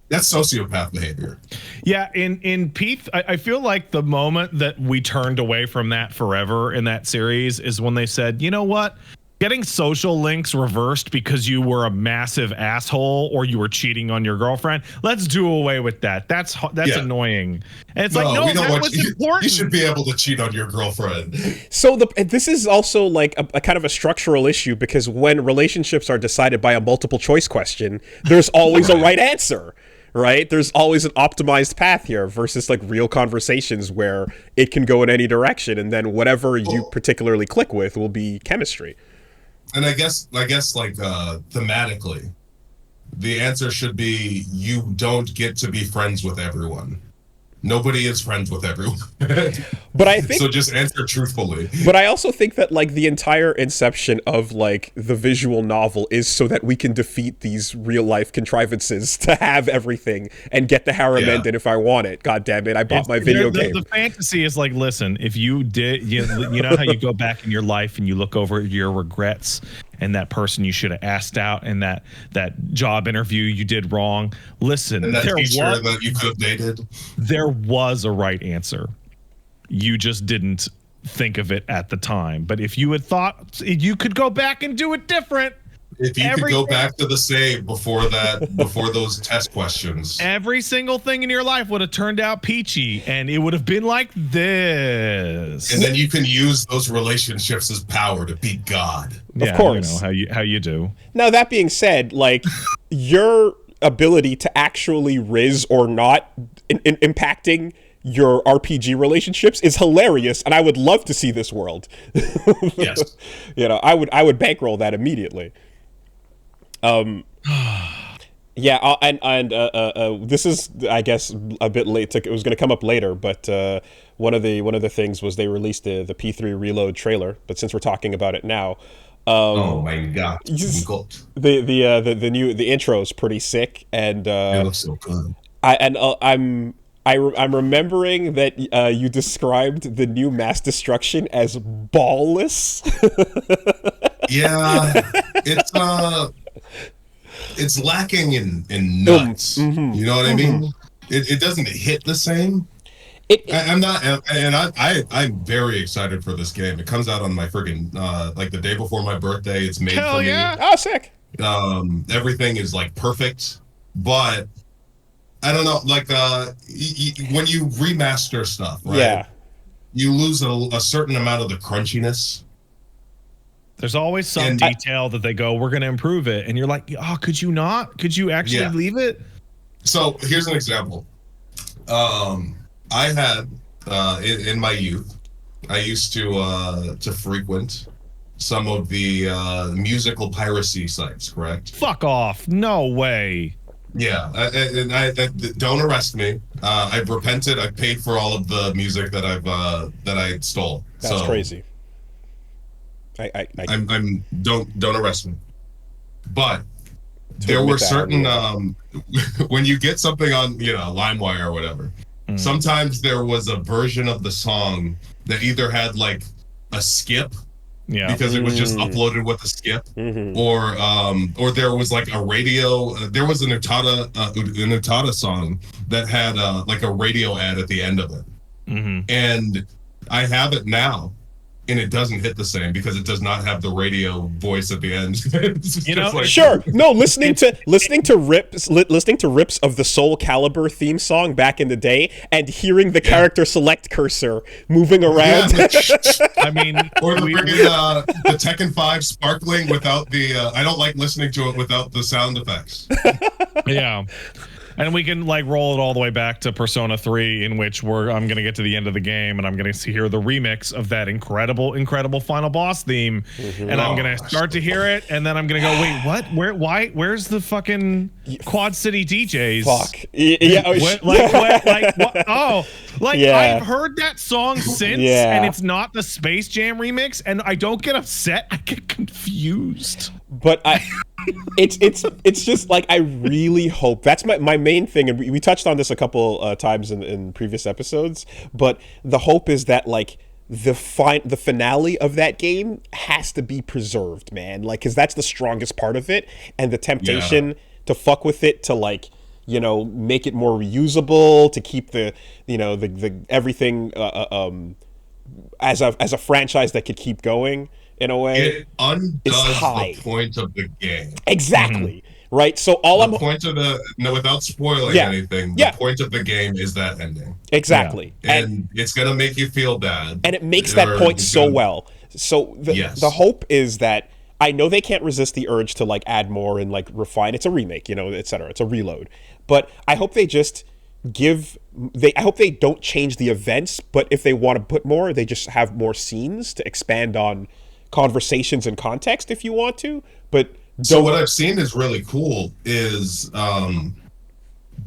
That's sociopath behavior. Yeah, in Peath, I feel like the moment that we turned away from that forever in that series is when they said, you know what? Getting social links reversed because you were a massive asshole or you were cheating on your girlfriend. Let's do away with that. That's annoying. And it's like, no, that was important. You should be able to cheat on your girlfriend. So this is also like a kind of a structural issue, because when relationships are decided by a multiple choice question, there's always a right answer. Right? There's always an optimized path here versus like real conversations where it can go in any direction, and then whatever you particularly click with will be chemistry. And I guess like thematically, the answer should be, you don't get to be friends with everyone. Nobody is friends with everyone. But I think so. Just answer truthfully. But I also think that like the entire inception of like the visual novel is so that we can defeat these real life contrivances to have everything and get the harem ended if I want it. God damn it! I bought my video game. The fantasy is like, listen, if you did, you know how you go back in your life and you look over your regrets and that person you should have asked out and that job interview you did wrong. Listen, and that teacher that you could have dated. There was a right answer. You just didn't think of it at the time. But if you had thought you could go back and do it different. If you could go back to the save before those test questions. Every single thing in your life would have turned out peachy, and it would have been like this. And then you can use those relationships as power to beat God. Of course. You know how you do. Now, that being said, like, ability to actually riz or not impacting your RPG relationships is hilarious, and I would love to see this world. Yes. You know, I would bankroll that immediately. Yeah, and this is, I guess, a bit late. It was going to come up later, but one of the things was they released the P3 Reload trailer. But since we're talking about it now, Oh my god! the intro is pretty sick, and It looks so good. I'm remembering that you described the new mass destruction as ballless. Yeah, it's lacking in nuts. You know what I mean? It doesn't hit the same. I'm very excited for this game. It comes out on my freaking like the day before my birthday. It's made Hell for yeah. me. Oh, sick. Everything is like perfect, but I don't know. Like when you remaster stuff, right? Yeah. You lose a certain amount of the crunchiness. There's always some detail that they go, we're going to improve it. And you're like, oh, could you not? Could you actually leave it? So here's an example. I had in my youth, I used to frequent some of the musical piracy sites, correct? Fuck off. No way. Yeah, and I don't arrest me. I've repented. I've paid for all of the music that I stole. That's crazy. I'm don't arrest me. But there were certain when you get something on LimeWire or whatever, sometimes there was a version of the song that either had like a skip, because it was just uploaded with a skip, or there was like a radio. There was an Utada song that had like a radio ad at the end of it, and I have it now. And it doesn't hit the same because it does not have the radio voice at the end. Sure. No, listening to rips of the Soul Calibur theme song back in the day, and hearing the character select cursor moving around. I mean, or the Tekken 5 sparkling without the. I don't like listening to it without the sound effects. Yeah. And we can like roll it all the way back to Persona 3, in which I'm going to get to the end of the game and I'm going to hear the remix of that incredible final boss theme, and I'm going to start to hear it, and then I'm going to go, wait, what? Where's the fucking Quad City DJs? Fuck. Yeah. What? Oh, I've heard that song since, and it's not the Space Jam remix, and I don't get upset. I get confused. But it's just like, I really hope that's my main thing, and we touched on this a couple times in previous episodes, but the hope is that like the finale of that game has to be preserved, man, like, because that's the strongest part of it, and the temptation to fuck with it, to like, make it more reusable, to keep the everything as a franchise that could keep going in a way. It undoes the point of the game. Exactly. Right. So without spoiling anything, the point of the game is that ending. Exactly. Yeah. And it's gonna make you feel bad. And it makes that point so well. So the hope is that, I know they can't resist the urge to like add more and like refine. It's a remake, etc. It's a reload. But I hope they just I hope they don't change the events, but if they want to put more, they just have more scenes to expand on conversations and context if you want to. But so what I've seen is really cool is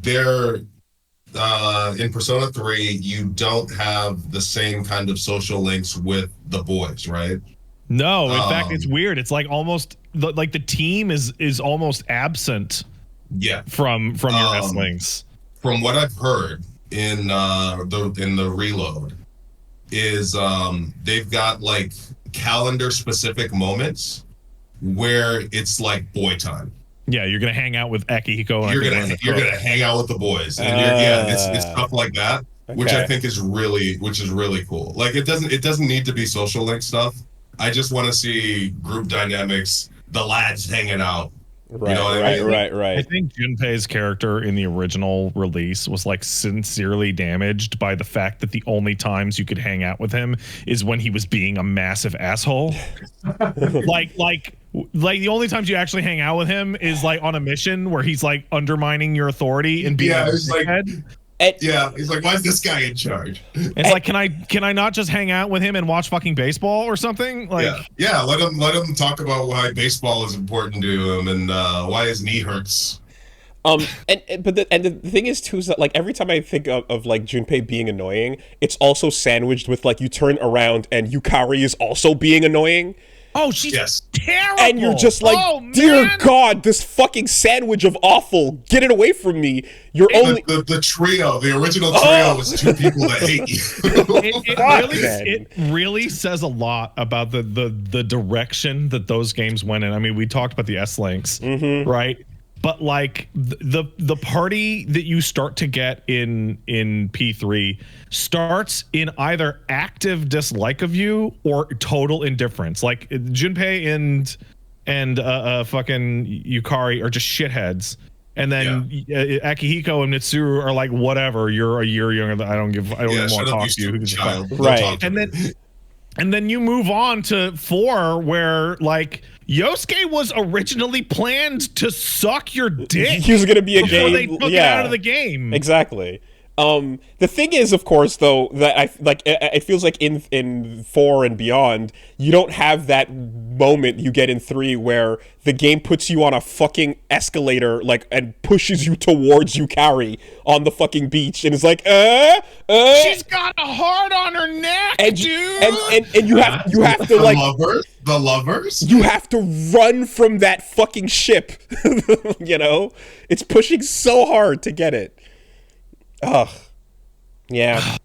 they're in Persona 3, you don't have the same kind of social links with the boys, right? No, in fact, it's weird. It's like almost like the team is almost absent. Yeah, from your S-Links. From what I've heard in the reload is they've got like calendar specific moments where it's like boy time. Yeah, you're gonna hang out with Akihiko. And you're gonna hang out with the boys, and it's stuff like that, which I think is really cool. Like it doesn't need to be social link stuff. I just want to see group dynamics, the lads hanging out. Right. I think Junpei's character in the original release was like sincerely damaged by the fact that the only times you could hang out with him is when he was being a massive asshole. like Like the only times you actually hang out with him is like on a mission where he's like undermining your authority and being it's like, And, he's like, why is this guy in charge? It's like, can I not just hang out with him and watch fucking baseball or something? Like, let him talk about why baseball is important to him and why his knee hurts. But the thing is too is that like every time I think of like Junpei being annoying, it's also sandwiched with like you turn around and Yukari is also being annoying. Oh, she's terrible. And you're just like, dear God, this fucking sandwich of awful. Get it away from me. You're only the trio. The original trio was two people that hate you. It really says a lot about the direction that those games went in. I mean, we talked about the S-Links, right? But like the party that you start to get in P3 starts in either active dislike of you or total indifference. Like Junpei and fucking Yukari are just shitheads, and then Akihiko and Mitsuru are like, whatever. You're a year younger than I don't even want to talk to you. Who gives a fuck? Right. And then you move on to 4 where like Yosuke was originally planned to suck your dick. He was going to be a gay. They took it out of the game. Exactly. The thing is, of course, though, that it feels like in 4 and beyond, you don't have that moment you get in 3 where the game puts you on a fucking escalator, like, and pushes you towards Yukari on the fucking beach, and it's like, she's got a heart on her neck, dude. And you have to like the lovers. You have to run from that fucking ship. You know, it's pushing so hard to get it. Ugh. Yeah.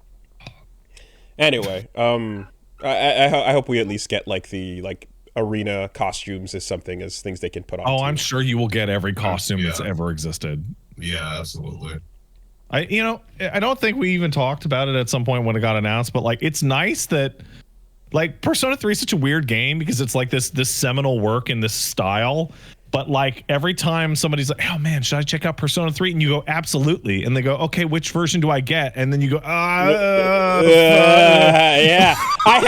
Anyway, I hope we at least get like the arena costumes as something as things they can put on. Oh, I'm sure you will get every costume that's ever existed. Yeah, absolutely. I don't think we even talked about it at some point when it got announced, but like it's nice that like Persona 3 is such a weird game because it's like this seminal work in this style. But like every time somebody's like, oh man, should I check out Persona 3? And you go, absolutely. And they go, okay, which version do I get? And then you go, yeah. I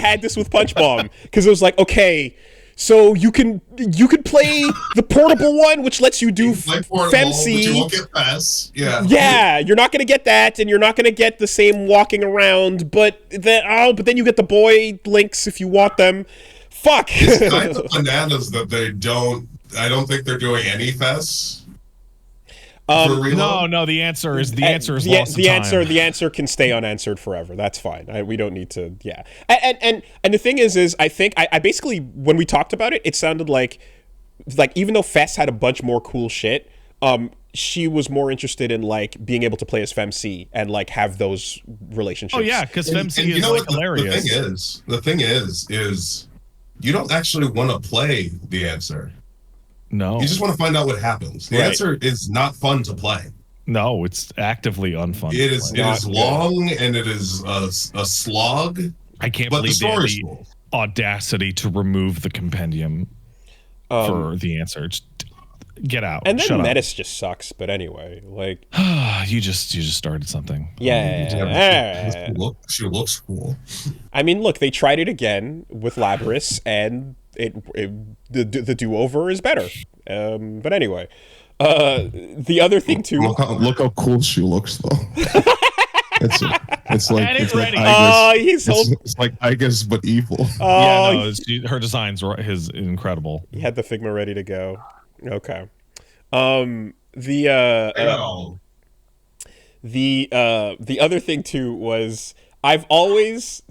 had this with Punch Bomb because it was like, okay, so you can play the portable one, which lets you do FemC. You won't get pass. Yeah, you're not gonna get that, and you're not gonna get the same walking around. But then you get the boy links if you want them. Fuck. It's kind of bananas that they don't. I don't think they're doing any fests. No. The answer is the answer can stay unanswered forever. That's fine. We don't need to. Yeah. And the thing is I think I basically when we talked about it, it sounded like even though Fest had a bunch more cool shit, she was more interested in like being able to play as FemC and like have those relationships. Oh yeah, because FemC is like hilarious. The thing is you don't actually want to play the answer. No. You just want to find out what happens. The answer is not fun to play. No, it's actively unfun. It is long and it is a slog. I can't believe they had the audacity to remove the compendium for the answer. Just get out. And then Metis just sucks, but anyway, like you just started something. Yeah. She looks cool. I mean, look, they tried it again with Labris, and the do-over is better. But anyway, the other thing too. Look how cool she looks, though. It's like it's like Igus but evil. Her designs is incredible. He had the Figma ready to go. Okay. The other thing too was I've always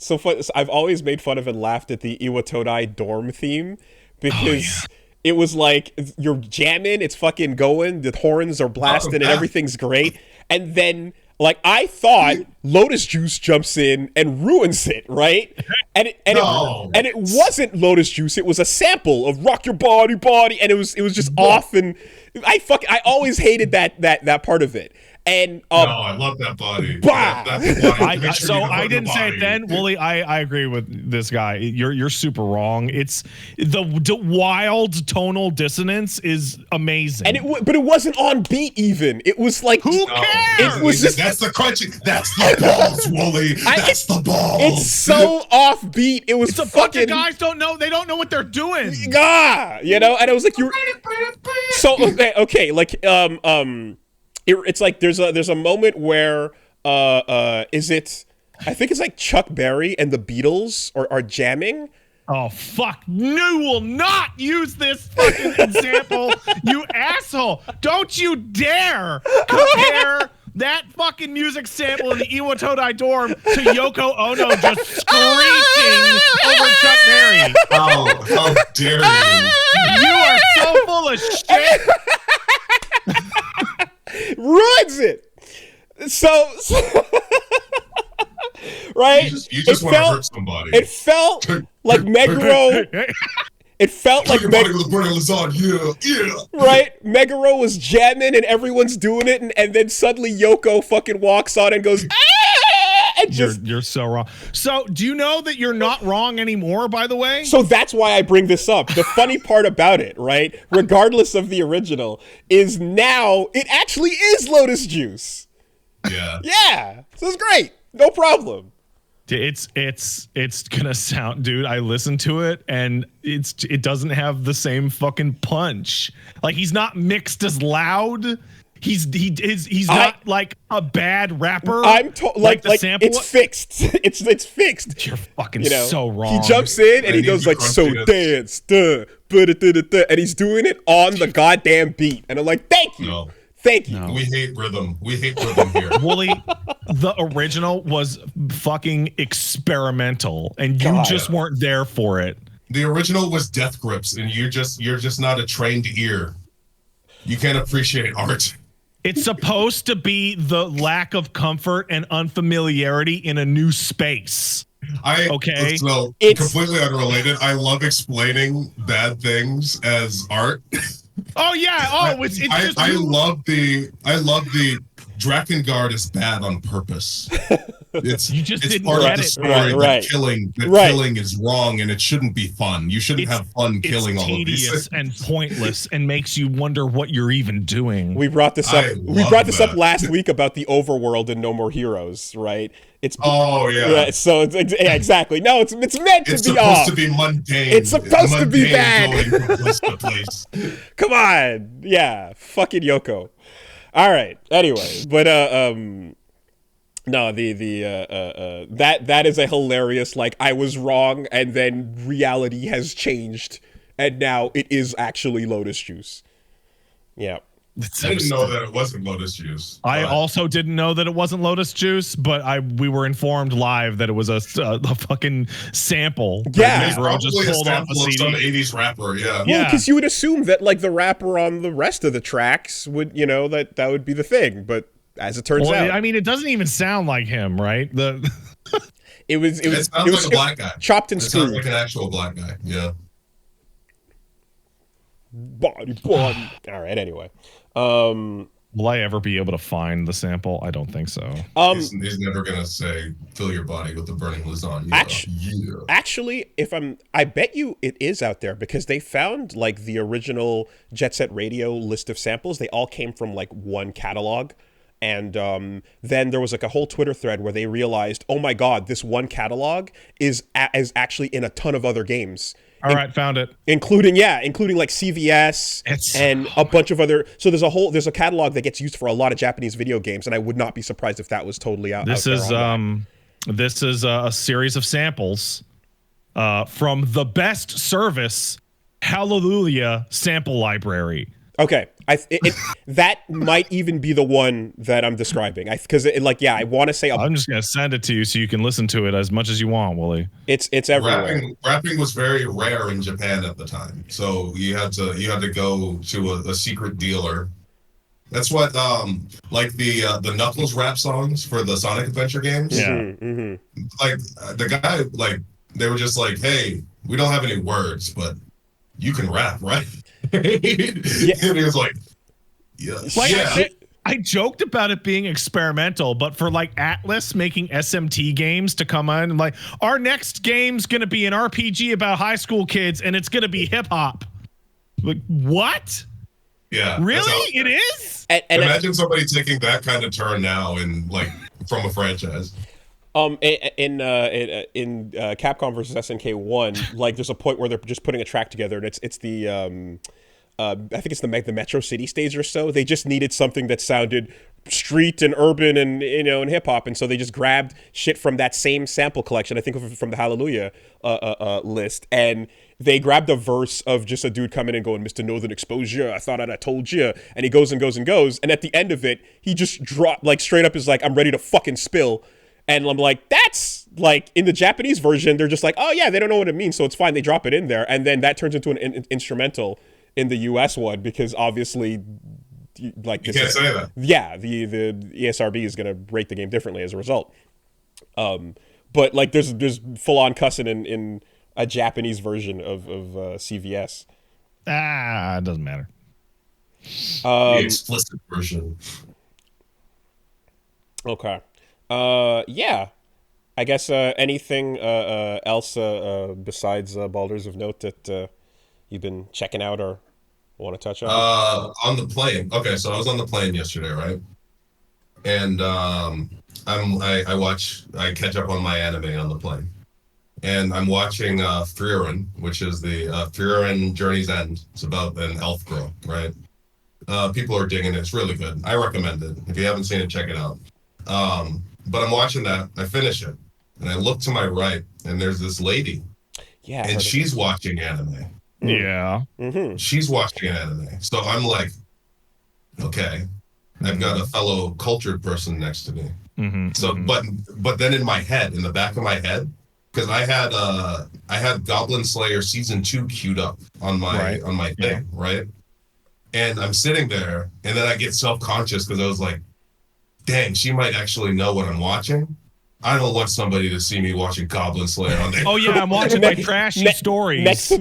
made fun of and laughed at the Iwatodai dorm theme because it was like you're jamming, it's fucking going, the horns are blasting and everything's great, and then like I thought Lotus Juice jumps in and ruins it, right? And it wasn't Lotus Juice, it was a sample of Rock Your Body, and it was just off, and I always hated that part of it. And No, I love that body. Bah! That's the body. Make sure So you don't I hurt the didn't say it body. then, Wooly. I agree with this guy. You're super wrong. It's the wild tonal dissonance is amazing. and but it wasn't on beat even. It was like Who No, cares? It was just- that's the crunching. That's the balls, Wooly. That's the balls. it's so off beat. It was it's a bunch fucking of guys don't know. They don't know what they're doing. you know. And I was like, you. So okay, like it's like there's a moment where is it? I think it's like Chuck Berry and the Beatles are jamming. Oh fuck! You will not use this fucking example, you asshole! Don't you dare compare that fucking music sample in the Iwatodai dorm to Yoko Ono just screeching over Chuck Berry. Oh, how dare you? You are so full of shit. Ruins it. So right? You just want to felt, hurt somebody. It felt like Meguro. It felt like Your body with a Brennan lasagna. Yeah. right? Meguro was jamming and everyone's doing it, and then suddenly Yoko fucking walks on and goes, "Ah!" and just. You're so wrong. So, do you know that you're not wrong anymore? By the way, So that's why I bring this up. The funny part about it, right? Regardless of the original, is now it actually is Lotus Juice. Yeah. Yeah, so it's great. No problem. it's gonna sound, dude. I listened to it and it doesn't have the same fucking punch. Like he's not mixed as loud. He's not like a bad rapper. I'm like the sample. it's fixed. It's fixed. You're fucking You know, so wrong. He jumps in and I he need goes the like, "So crunchiness." dance, and he's doing it on the goddamn beat." And I'm like, "Thank you, No. thank you." No. We hate rhythm. We hate rhythm here. Wooly, the original was fucking experimental, and you God. just weren't there for it. The original was Death Grips, and you're just not a trained ear. You can't appreciate art. It's supposed to be the lack of comfort and unfamiliarity in a new space. Okay. So It's- completely unrelated. I love explaining bad things as art. Oh yeah. Oh, it's just I love the Drakengard is bad on purpose. It's You just it's didn't part get of the it. story Right. that Right. killing is wrong and it shouldn't be fun. You shouldn't have fun killing it's all of these tedious things. and pointless and makes you wonder what you're even doing. We brought this up. I We love brought this up that. last week about the overworld in No More Heroes, right? It's Oh yeah. So yeah, exactly. No, it's meant It's to be supposed off. to be mundane. It's supposed to be Mundane bad. Going from place to place. Come on, yeah, fucking Yoko. All right. Anyway, but no, that is a hilarious, like, I was wrong and then reality has changed and now it is actually Lotus Juice. Yeah. I didn't know that it wasn't Lotus Juice. I but- also didn't know that it wasn't Lotus Juice, but we were informed live that it was a fucking sample. Yeah. It's That Negro just probably a pulled off sample a of some CD. 80s rapper, yeah. Yeah. Well, because you would assume that, like, the rapper on the rest of the tracks would, you know, that would be the thing. But as it turns Well, out, I mean, it doesn't even sound like him, right? it was It sounds like a black guy. chopped and It sounds screwed. like an actual black guy, yeah. Body. All right. Anyway, Will I ever be able to find the sample? I don't think so. He's never gonna say, fill your body with the burning lasagna. Actually, I bet you it is out there because they found like the original Jet Set Radio list of samples. They all came from like one catalog. And then there was like a whole Twitter thread where they realized, oh my God, this one catalog is actually in a ton of other games. All right, found it. Including like CVS and a bunch of other. So there's a catalog that gets used for a lot of Japanese video games, and I would not be surprised if that was totally out. This is a series of samples from the best service, Hallelujah Sample Library. Okay, that might even be the one that I'm describing. Because I want to say I'm just gonna send it to you so you can listen to it as much as you want, Wooly. it's everywhere. Rapping was very rare in Japan at the time, so you had to go to a secret dealer. That's what like the Knuckles rap songs for the Sonic Adventure games. Yeah. Mm-hmm. Like the guy, like they were just like, hey, we don't have any words, but you can rap, right? And he was like, yeah, Like, yeah. I joked about it being experimental, but for like Atlas making SMT games to come on and like, our next game's going to be an RPG about high school kids and it's going to be hip hop. Like, what? Yeah. Really? It is? And imagine somebody taking that kind of turn now in like from a franchise. In Capcom versus SNK1, like there's a point where they're just putting a track together, and it's the I think it's the Metro City stage or so. They just needed something that sounded street and urban and and hip hop, and so they just grabbed shit from that same sample collection. I think from the Hallelujah list, and they grabbed a verse of just a dude coming and going, "Mr. Northern Exposure, I thought I told you," and he goes and goes and goes, and at the end of it, he just dropped like straight up is like, "I'm ready to fucking spill." And I'm like, that's like in the Japanese version, they're just like, oh yeah, they don't know what it means, so it's fine. They drop it in there, and then that turns into an instrumental in the US one because obviously, like you can't say that. Yeah, the ESRB is gonna rate the game differently as a result. But like, there's full on cussing in a Japanese version of CVS. It doesn't matter. The explicit version. Okay. Yeah, I guess anything else besides Baldur's of note that you've been checking out or want to touch on? On the plane. Okay, so I was on the plane yesterday, right? And I catch up on my anime on the plane, and I'm watching Frieren, which is the Frieren Journey's End. It's about an elf girl, right? People are digging it. It's really good. I recommend it. If you haven't seen it, check it out. But I'm watching that. I finish it, and I look to my right, and there's this lady. Yeah, and she's watching anime. Yeah. Mm-hmm. She's watching anime. So I'm like, okay, I've got a fellow cultured person next to me. Mm-hmm. So, but then in my head, in the back of my head, because I had Goblin Slayer season 2 queued up on my thing, right? And I'm sitting there, and then I get self-conscious because I was like, dang, she might actually know what I'm watching. I don't want somebody to see me watching Goblin Slayer on there. Oh yeah, I'm watching like trashy stories next to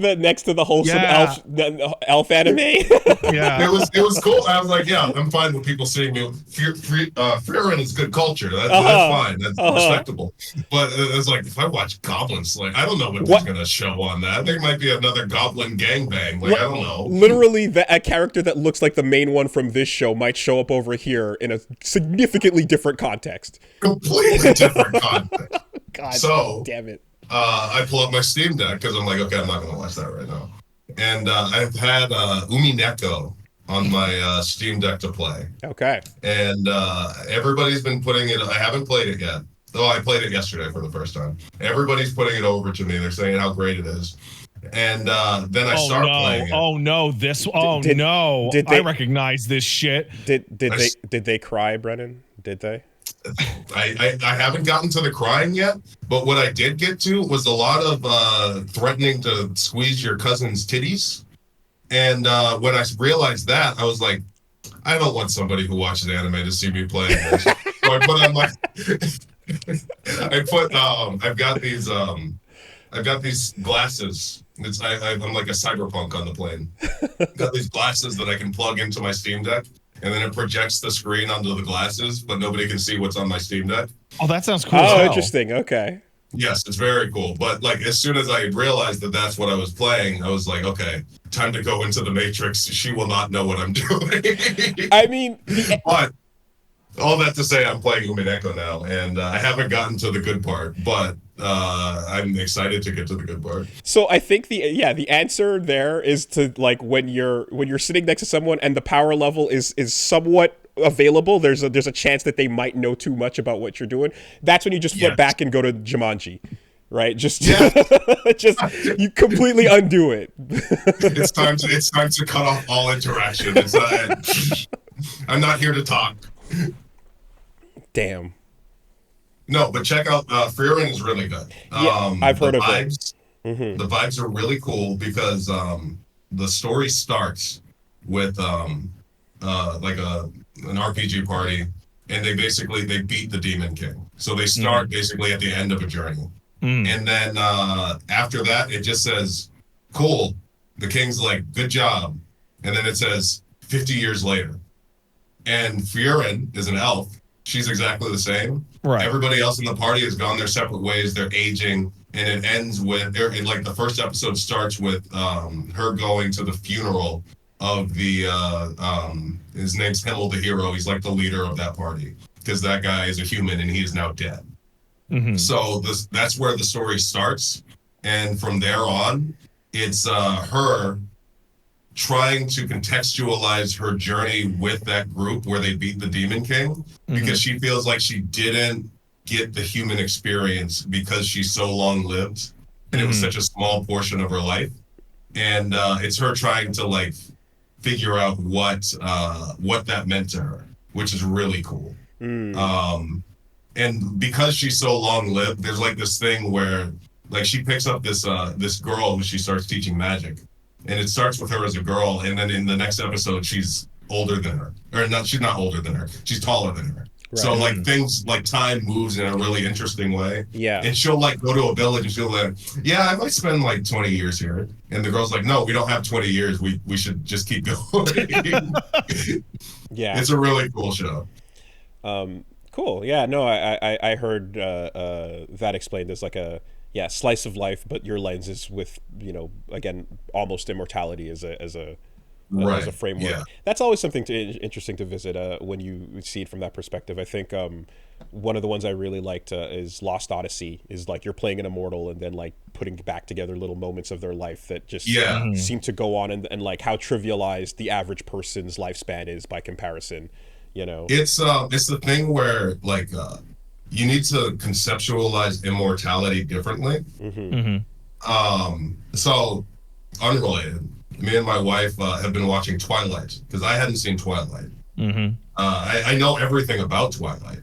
the wholesome elf anime. Yeah, it was cool. I was like, yeah, I'm fine with people seeing me. Frieren is good culture. That's fine. That's respectable. But it's like if I watch Goblin Slayer, I don't know what they're gonna show on that. There might be another Goblin gangbang. Like I don't know. Literally, a character that looks like the main one from this show might show up over here in a significantly different context. Completely different context. God, so damn it. I pull up my Steam Deck because I'm like, okay, I'm not going to watch that right now. And I've had Umineko on my Steam Deck to play. Okay. And everybody's been putting it. I haven't played it yet. Though I played it yesterday for the first time. Everybody's putting it over to me. They're saying how great it is. And then I start playing it. Oh no! I recognize this shit. Did they cry, Brennan? Did they? I haven't gotten to the crying yet, but what I did get to was a lot of threatening to squeeze your cousin's titties. And when I realized that, I was like, I don't want somebody who watches anime to see me playing this. So I put on my I've got these glasses. I'm like a cyberpunk on the plane. I've got these glasses that I can plug into my Steam Deck, and then it projects the screen onto the glasses, but nobody can see what's on my Steam Deck. Oh, that sounds cool. Oh, interesting. Okay. Yes, it's very cool. But like as soon as I realized that that's what I was playing, I was like, okay, time to go into the Matrix. She will not know what I'm doing. I mean, but all that to say, I'm playing Umineko now, and I haven't gotten to the good part, but I'm excited to get to the good part. So I think the answer there is to like when you're sitting next to someone and the power level is somewhat available, there's a chance that they might know too much about what you're doing. That's when you just flip back and go to Jumanji. Right? Just you completely undo it. It's time to cut off all interaction. I'm not here to talk. Damn. No, but check out Frieren is really good. I've heard of it. Mm-hmm. The vibes are really cool because the story starts with like an RPG party, and they beat the Demon King. So they start basically at the end of a journey. And then after that, it just says, cool. The king's like, good job. And then it says 50 years later. and Fiorin is an elf. She's exactly the same. Right. Everybody else in the party has gone their separate ways. They're aging, and it ends with like the first episode starts with her going to the funeral of the his name's Himmel the hero. He's like the leader of that party because that guy is a human and he is now dead. Mm-hmm. So that's where the story starts, and from there on, it's her trying to contextualize her journey with that group where they beat the Demon King, because she feels like she didn't get the human experience because she's so long lived and it was such a small portion of her life. And it's her trying to like figure out what that meant to her, which is really cool. And because she's so long lived, there's like this thing where like she picks up this girl who she starts teaching magic. And it starts with her as a girl, and then in the next episode, she's older than her. Or not, she's not older than her. She's taller than her. Right. So like things, like time moves in a really interesting way. Yeah. And she'll like go to a village and she'll like, yeah, I might spend like 20 years here. And the girl's like, no, we don't have 20 years. We should just keep going. Yeah. It's a really cool show. Cool. Yeah, no, I heard that explained as like a slice of life, but your lens is with, again, almost immortality as a framework. Yeah. That's always something interesting to visit when you see it from that perspective. I think one of the ones I really liked is Lost Odyssey, is like you're playing an immortal and then like putting back together little moments of their life that just seem to go on, and like how trivialized the average person's lifespan is by comparison. It's the thing where like you need to conceptualize immortality differently. So unrelated, me and my wife have been watching Twilight because I hadn't seen Twilight. I know everything about Twilight,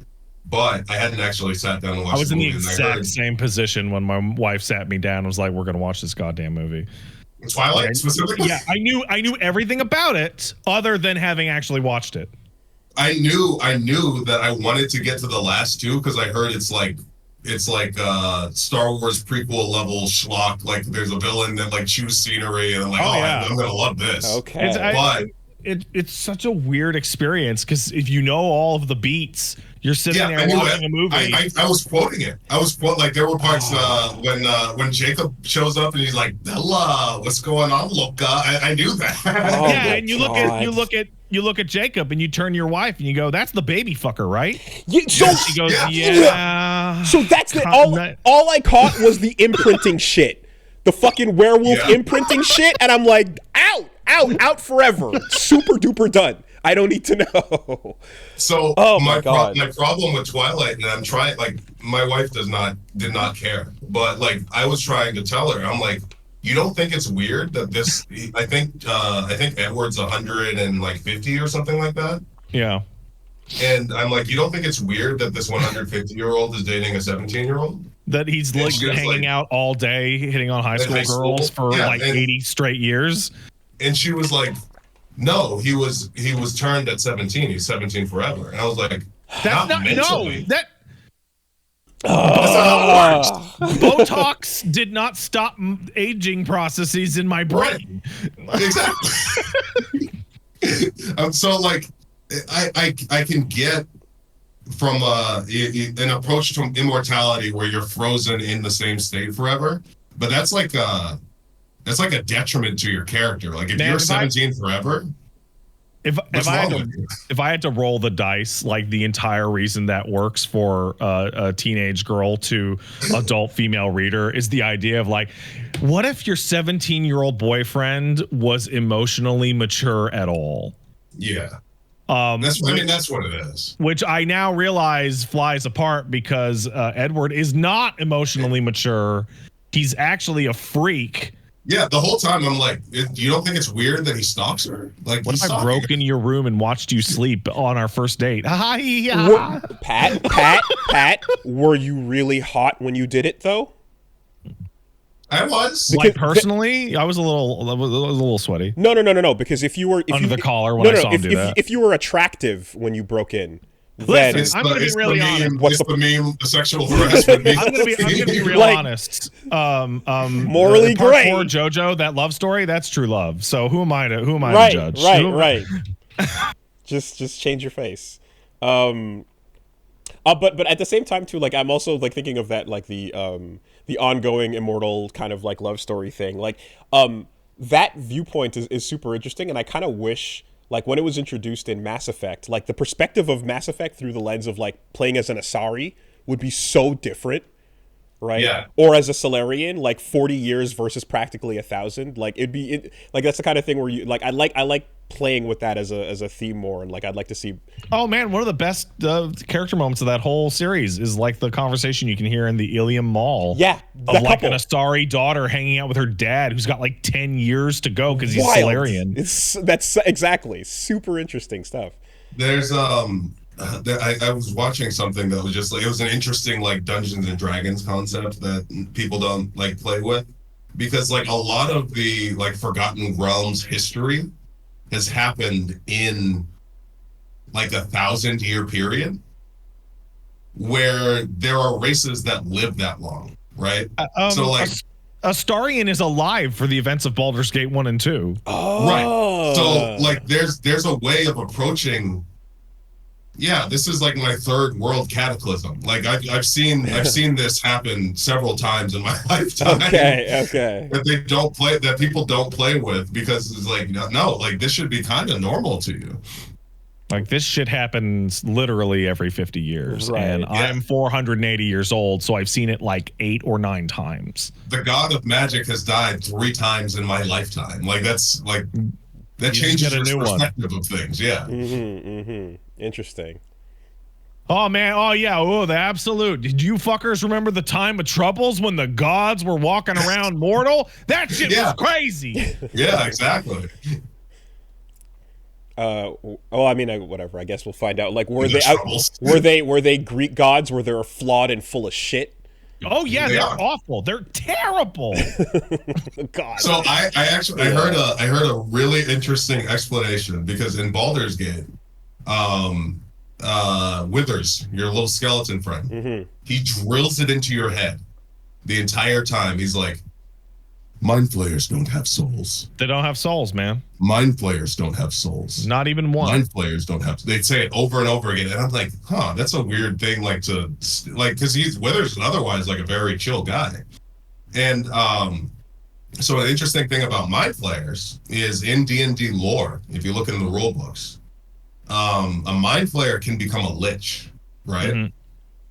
but I hadn't actually sat down and watched. I was in the exact same position when my wife sat me down and was like, "We're going to watch this goddamn movie." Twilight specifically? Yeah, I knew everything about it other than having actually watched it. I knew that I wanted to get to the last two because I heard it's like Star Wars prequel level schlock. Like there's a villain that like chews scenery, and I'm like, I'm gonna love this. Okay, it's such a weird experience because if you know all of the beats, you're sitting there watching a movie. I was quoting it. Like there were parts when Jacob shows up and he's like, "Bella, what's going on, Luca?" I knew that. And you look at Jacob and you turn to your wife and you go, "That's the baby fucker, right?" Yeah, so she goes, "Yeah." So that's it. All I caught was the imprinting shit, the fucking werewolf imprinting shit, and I'm like, out forever, super duper done. I don't need to know. So my problem with Twilight, and I'm trying, like, my wife did not care, but like I was trying to tell her, I'm like, you don't think it's weird that this? I think Edward's 150 or something like that. Yeah. And I'm like, you don't think it's weird that this 150-year-old is dating a 17-year-old? That he's like hanging out all day, hitting on high school girls for 80 straight years. And she was like, no, he was turned at 17. He's 17 forever. And I was like, that's not mentally. No, that's not how it works. Botox did not stop aging processes in my brain. Right. Exactly. So like, I can get from an approach to immortality where you're frozen in the same state forever, but that's like a detriment to your character. Like if you're 17 forever, if I had to roll the dice, like the entire reason that works for a teenage girl to adult female reader is the idea of like, what if your 17-year-old boyfriend was emotionally mature at all? Yeah. That's what it is. Which I now realize flies apart because Edward is not emotionally mature. He's actually a freak. Yeah, the whole time I'm like, you don't think it's weird that he stalks her? Like, what if I broke into your room and watched you sleep on our first date? Pat, were you really hot when you did it though? I was. Like personally, I was a little sweaty. No. Because if you were under the collar when I saw him do that. If you were attractive when you broke in, listen, I'm going to be really honest. What's the meme? The sexual harassment meme. I'm going to be real honest. Morally great. Poor JoJo, that love story, that's true love. So who am I to judge? Right. Just change your face. But at the same time too, like I'm also like thinking of that like the ongoing immortal kind of like love story thing. Like that viewpoint is super interesting, and I kind of wish like when it was introduced in Mass Effect, like the perspective of Mass Effect through the lens of like playing as an Asari would be so different, right? Yeah. Or as a Solarian, like 40 years versus practically 1,000. Like like that's the kind of thing where you like I like playing with that as a theme more, and like I'd like to see. Oh man, one of the best character moments of that whole series is like the conversation you can hear in the Ilium Mall. Yeah, of like an Astari daughter hanging out with her dad, who's got like 10 years to go because he's Solarian. That's exactly super interesting stuff. There's I was watching something that was just like, it was an interesting like Dungeons and Dragons concept that people don't like play with, because like a lot of the like Forgotten Realms history has happened in like 1,000-year period where there are races that live that long, right? So like Astarian is alive for the events of Baldur's Gate 1 and 2. Oh. Right. So like there's a way of approaching. Yeah, this is like my third world cataclysm. Like I've seen this happen several times in my lifetime. Okay. That people don't play with, because it's like no, like this should be kind of normal to you. Like this shit happens literally every 50 years, right, and I'm 480 years old, so I've seen it like 8 or 9 times. The god of magic has died 3 times in my lifetime. Like that's like that changes your perspective of things. Yeah. Interesting. Oh man, oh yeah, oh the absolute. Did you fuckers remember the time of troubles when the gods were walking around mortal? That shit was crazy. Yeah, exactly. Well, I mean, whatever. I guess we'll find out. Like, were they Greek gods? Where they're flawed and full of shit? Oh yeah, they're awful. They're terrible. God. So I heard a really interesting explanation, because in Baldur's Gate, Withers, your little skeleton friend, he drills it into your head the entire time. He's like, mind flayers don't have souls. They don't have souls, man. Mind flayers don't have souls. Not even one. Mind flayers don't have. They say it over and over again, and I'm like, huh, that's a weird thing, like to like, because Withers is otherwise like a very chill guy, and so an interesting thing about mind flayers is in D&D lore, if you look in the rule books, a mind flayer can become a lich, right?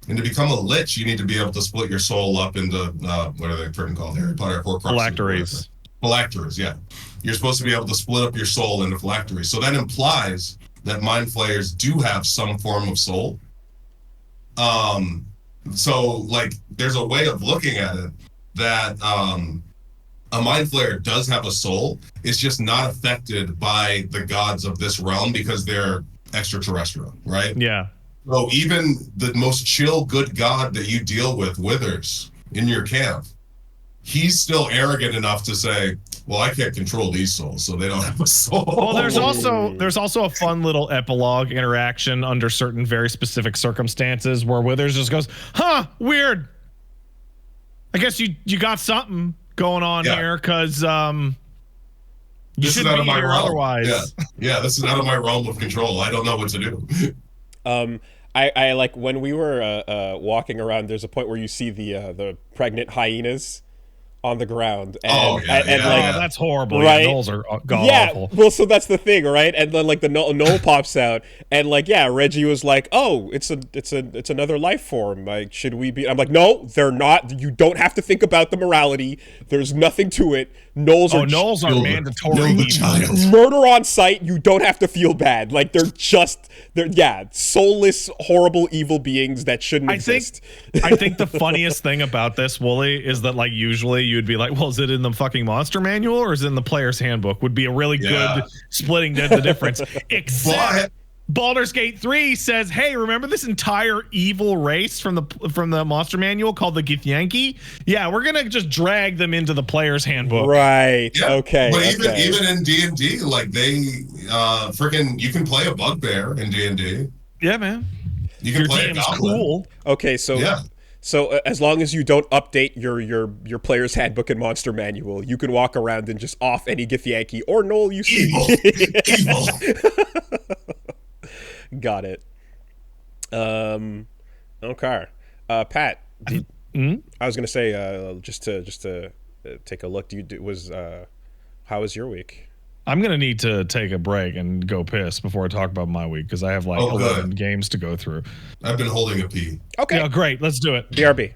And to become a lich, you need to be able to split your soul up into what are they freaking called? Harry Potter, phylacteries. Phylacteries, yeah. You're supposed to be able to split up your soul into phylacteries. So that implies that mind flayers do have some form of soul. So like, there's a way of looking at it that a mind flayer does have a soul. It's just not affected by the gods of this realm because they're extraterrestrial, right? Yeah. So even the most chill good god that you deal with, Withers, in your camp, he's still arrogant enough to say, well, I can't control these souls, so they don't have a soul. Well, there's also a fun little epilogue interaction under certain very specific circumstances where Withers just goes, huh, weird. I guess you got something going on here, because you this is out of my realm. Otherwise. Yeah, this is out of my realm of control. I don't know what to do. I like when we were walking around, there's a point where you see the pregnant hyenas on the ground, and that's horrible. Right? Gnolls are awful. Well, so that's the thing, right? And then like the Gnoll pops out, and like Reggie was like, "Oh, it's another life form. Like, should we be?" I'm like, "No, they're not. You don't have to think about the morality. There's nothing to it. Gnolls are mandatory evil. Murder on sight. You don't have to feel bad. Like they're soulless, horrible, evil beings that shouldn't exist." I think the funniest thing about this, Wooly, is that like usually you'd be like, well, is it in the fucking monster manual or is it in the player's handbook? Would be a really good splitting the difference. Except Baldur's Gate 3 says, hey, remember this entire evil race from the monster manual called the Githyanki? Yeah, we're gonna just drag them into the player's handbook. Right. Yeah. Okay. But even in D&D, like they freaking, you can play a bugbear in D&D. Yeah, man. You can play a goblin. Cool. Okay, so So as long as you don't update your player's handbook and monster manual, you can walk around and just off any Githyanki or Gnoll you see. Evil. Got it. Okay. Pat, I was gonna say just to take a look. How was your week? I'm going to need to take a break and go piss before I talk about my week because I have like 11 games to go through. I've been holding a pee. Okay. Yeah, great. Let's do it. BRB.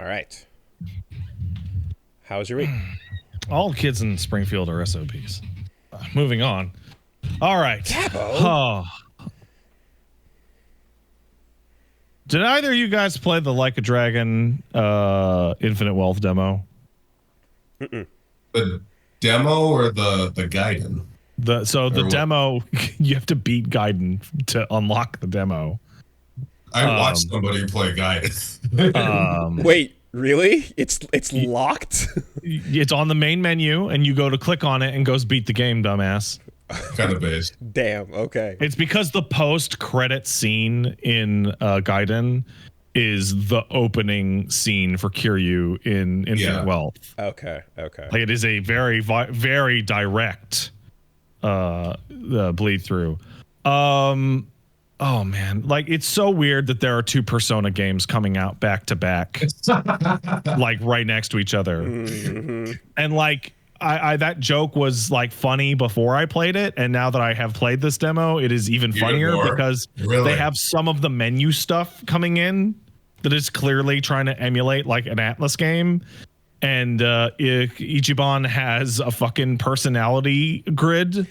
All right. How was your week? All kids in Springfield are SOBs. Moving on. All right. Oh. Did either of you guys play the Like a Dragon Infinite Wealth demo? The demo or the Gaiden? The demo, you have to beat Gaiden to unlock the demo. I watched somebody play Gaiden. Wait, really? It's locked? It's on the main menu, and you go to click on it and goes beat the game, dumbass. Kind of based. Damn, okay. It's because the post-credit scene in Gaiden is the opening scene for Kiryu in Infinite Wealth. Okay. Like, it is a very, very direct bleed through. Oh man, like it's so weird that there are 2 Persona games coming out back to back, like right next to each other. Mm-hmm. And like I that joke was like funny before I played it, and now that I have played this demo, it is even funnier because they have some of the menu stuff coming in that is clearly trying to emulate like an Atlas game. And Ichiban has a fucking personality grid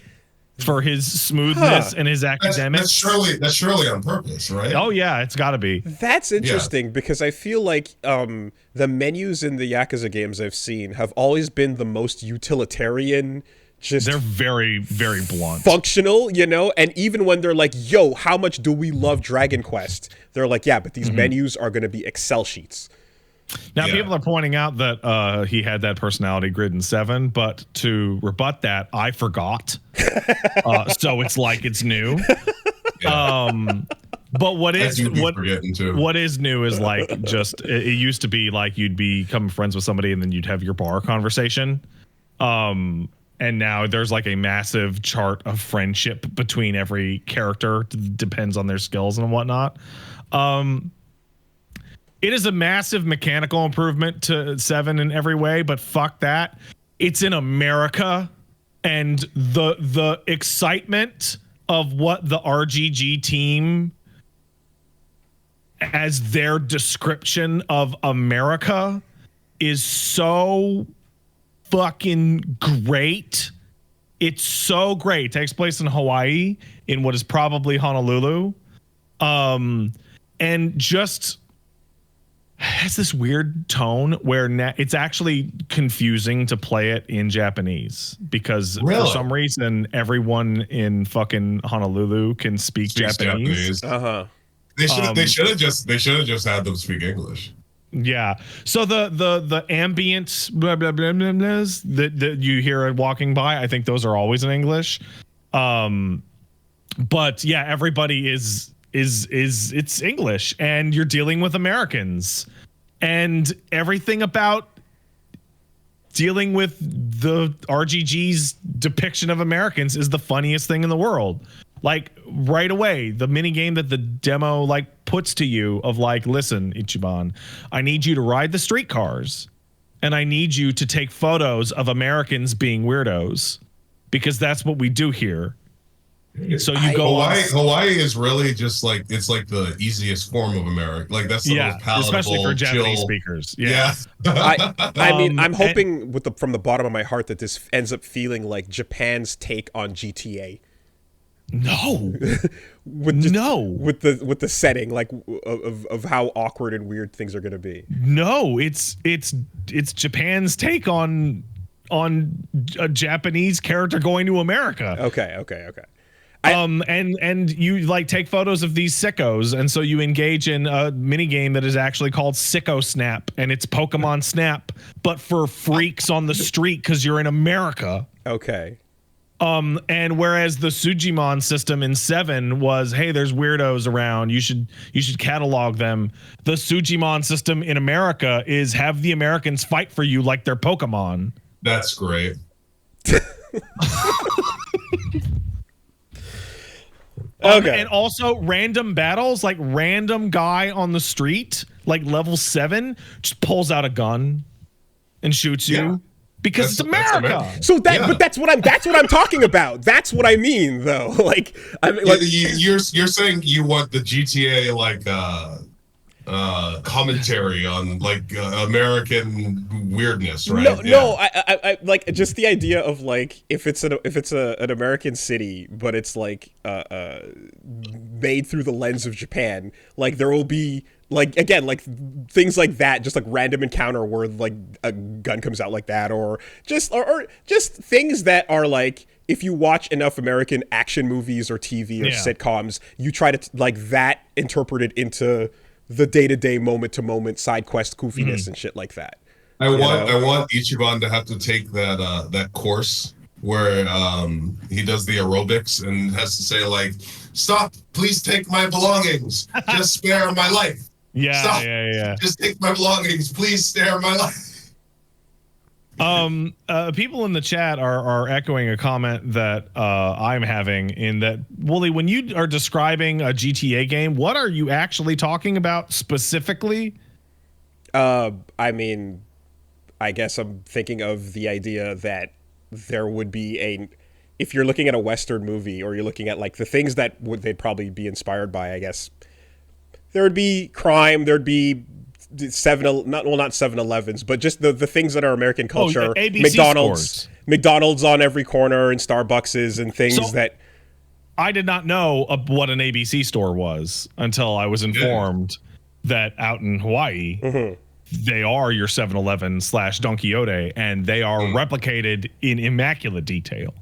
for his smoothness and his academics. That's surely on purpose, right? Oh yeah, it's got to be. That's interesting because I feel like the menus in the Yakuza games I've seen have always been the most utilitarian. They're very, very blunt, functional, you know. And even when they're like, "Yo, how much do we love Dragon Quest?" They're like, "Yeah, but these menus are going to be Excel sheets." Now, people are pointing out that he had that personality grid in 7, but to rebut that, I forgot. So it's like it's new. But what is new is like just it used to be like you'd become friends with somebody and then you'd have your bar conversation. And now there's like a massive chart of friendship between every character. Depends on their skills and whatnot. It is a massive mechanical improvement to 7 in every way, but fuck that. It's in America, and the excitement of what the RGG team as their description of America is so fucking great. It's so great. It takes place in Hawaii, in what is probably Honolulu. And just has this weird tone where it's actually confusing to play it in Japanese because for some reason everyone in fucking Honolulu can speak Japanese. They should have just had them speak English. Yeah. So the ambient blah blah blah blah blahs that you hear walking by, I think those are always in English. But yeah, everybody is it's English, and you're dealing with Americans, and everything about dealing with the RGG's depiction of Americans is the funniest thing in the world. Like right away, the mini game that the demo like puts to you of like, listen, Ichiban, I need you to ride the streetcars, and I need you to take photos of Americans being weirdos, because that's what we do here. So you go. Hawaii is really just like, it's like the easiest form of America. Like that's the most palatable, especially for Japanese chill speakers. I mean, I'm hoping from the bottom of my heart that this ends up feeling like Japan's take on GTA. No, with the setting, like of how awkward and weird things are going to be. No, it's Japan's take on a Japanese character going to America. Okay. And you like take photos of these sickos, and so you engage in a mini game that is actually called Sicko Snap, and it's Pokemon Snap, but for freaks on the street because you're in America. Okay. And whereas the Sujimon system in 7 was, hey, there's weirdos around, you should catalog them. The Sujimon system in America is have the Americans fight for you like they're Pokemon. That's great. Okay. And also random battles, like random guy on the street, like level 7, just pulls out a gun and shoots you because it's America. So but that's what I'm talking about. That's what I mean, though. Like, I mean, like you're saying you want the GTA like commentary on like American weirdness, right? No, I like just the idea of like if it's an American city, but it's like made through the lens of Japan. Like there will be like again like things like that, just like random encounter where like a gun comes out like that, or just things that are like, if you watch enough American action movies or TV or sitcoms, you try to like that interpreted into the day-to-day, moment-to-moment side quest goofiness and shit like that. I want Ichiban to have to take that course where he does the aerobics and has to say like, "Stop! Please take my belongings. Just spare my life. Stop! Yeah. Just take my belongings. Please spare my life." People in the chat are echoing a comment that I'm having in that, Wooly, when you are describing a GTA game, what are you actually talking about specifically? I mean, I guess I'm thinking of the idea that there would be if you're looking at a Western movie, or you're looking at like the things that they'd probably be inspired by, I guess there would be crime, there'd be not 7-Elevens, but just the things that are American culture. ABC McDonald's on every corner, and Starbuckses and things that. I did not know what an ABC store was until I was informed that out in Hawaii, they are your 7-Eleven / Don Quixote, and they are replicated in immaculate detail.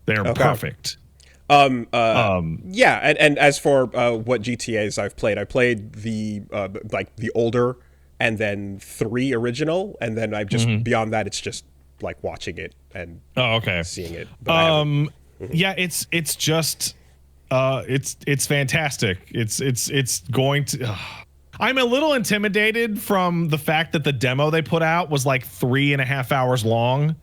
They're perfect. Yeah, and as for what GTAs I've played the the older, and then 3 original, and then I've just beyond that it's just like watching it and seeing it. But yeah, it's just it's fantastic. It's going to. I'm a little intimidated from the fact that the demo they put out was like 3.5 hours long.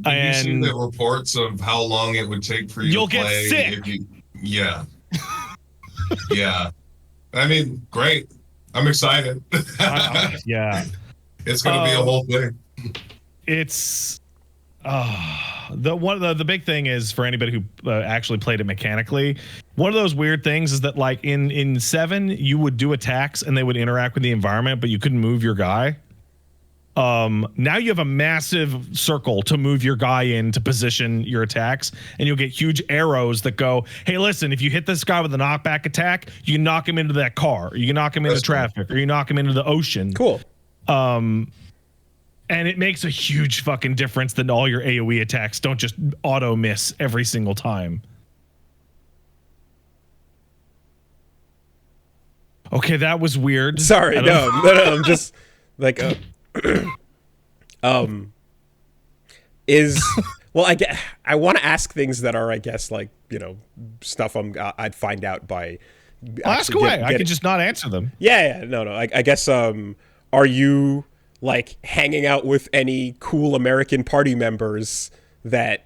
Have you seen the reports of how long it would take for you to play? You'll get sick. Yeah. Yeah. I mean, great. I'm excited. Yeah. It's going to be a whole thing. It's the big thing is, for anybody who actually played it mechanically, one of those weird things is that like in 7 you would do attacks and they would interact with the environment, but you couldn't move your guy. Now you have a massive circle to move your guy in to position your attacks, and you'll get huge arrows that go, hey, listen, if you hit this guy with a knockback attack, you can knock him into that car, or you can knock him into traffic, or you knock him into the ocean. Cool. And it makes a huge fucking difference that all your AoE attacks don't just auto miss every single time. Okay, that was weird. Sorry, no, I'm just like I want to ask things that are, I guess, like, you know, stuff I'd find out by. Ask away. I could just not answer them. Yeah, no. I guess are you like hanging out with any cool American party members that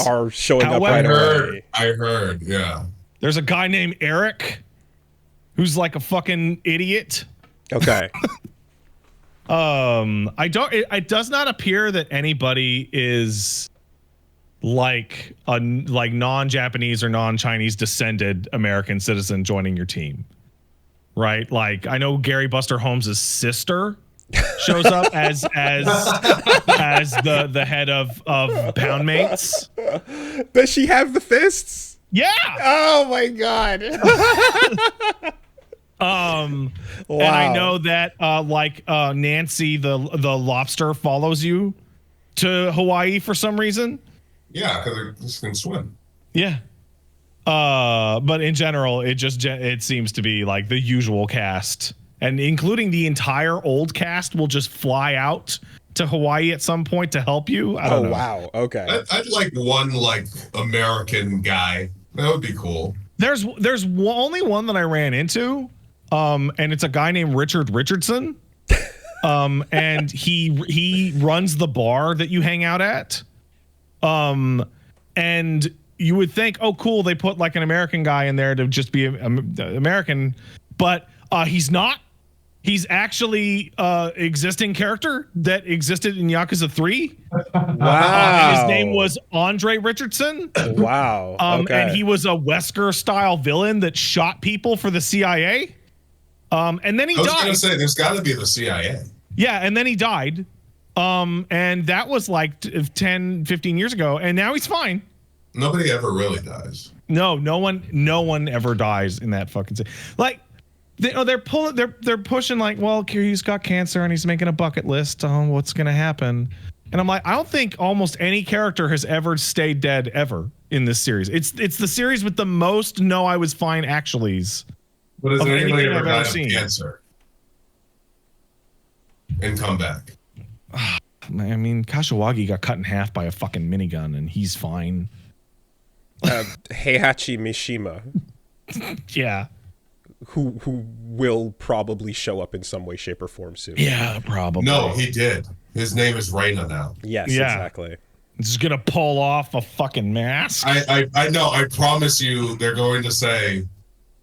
are showing up right away? I heard, yeah. There's a guy named Eric who's like a fucking idiot. Okay. It does not appear that anybody is like a non-Japanese or non-Chinese descended American citizen joining your team, right? Like, I know Gary Buster Holmes' sister shows up as the head of Pound Mates. Does she have the fists? Yeah. Oh my god. Wow. And I know that Nancy the lobster follows you to Hawaii for some reason. Yeah, because they can swim. Yeah. But in general, it seems to be like the usual cast, and including the entire old cast will just fly out to Hawaii at some point to help you. I don't know. Wow. Okay. I'd like one like American guy. That would be cool. There's only one that I ran into. And it's a guy named Richard Richardson. And he runs the bar that you hang out at. And you would think, oh, cool, they put like an American guy in there to just be American, but he's not. He's actually existing character that existed in Yakuza 3. Wow. His name was Andre Richardson. Wow. Okay. And he was a Wesker style villain that shot people for the CIA. And then he died. I was going to say, there's got to be the CIA. Yeah, and then he died. And that was like 10, 15 years ago, and now he's fine. Nobody ever really dies. No one ever dies in that fucking thing. Like, they're pushing like, well, he's got cancer and he's making a bucket list on what's going to happen. And I'm like, I don't think almost any character has ever stayed dead ever in this series. It's the series with the most "no, I was fine" actuallys. But has anybody ever died of cancer and come back? I mean, Kashiwagi got cut in half by a fucking minigun, and he's fine. Heihachi Mishima. Yeah. who will probably show up in some way, shape, or form soon. Yeah, probably. No, he did. His name is Reina now. Yes, exactly. Just gonna pull off a fucking mask. I know. I promise you, they're going to say,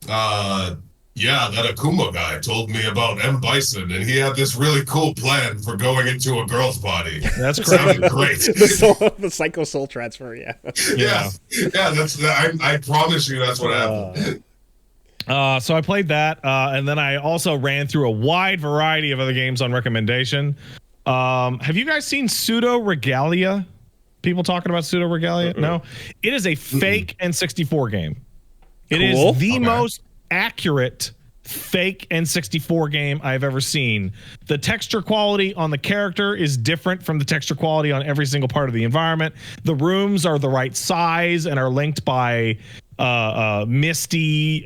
yeah, that Akuma guy told me about M. Bison, and he had this really cool plan for going into a girl's body. That's Sounded great. The psycho soul transfer, yeah. Yeah. That's. I promise you, that's what happened. So I played that, and then I also ran through a wide variety of other games on recommendation. Have you guys seen Pseudo Regalia? People talking about Pseudo Regalia? No, it is a fake N64 game. It is the most accurate fake N64 game I've ever seen. The texture quality on the character is different from the texture quality on every single part of the environment. The rooms are the right size and are linked by misty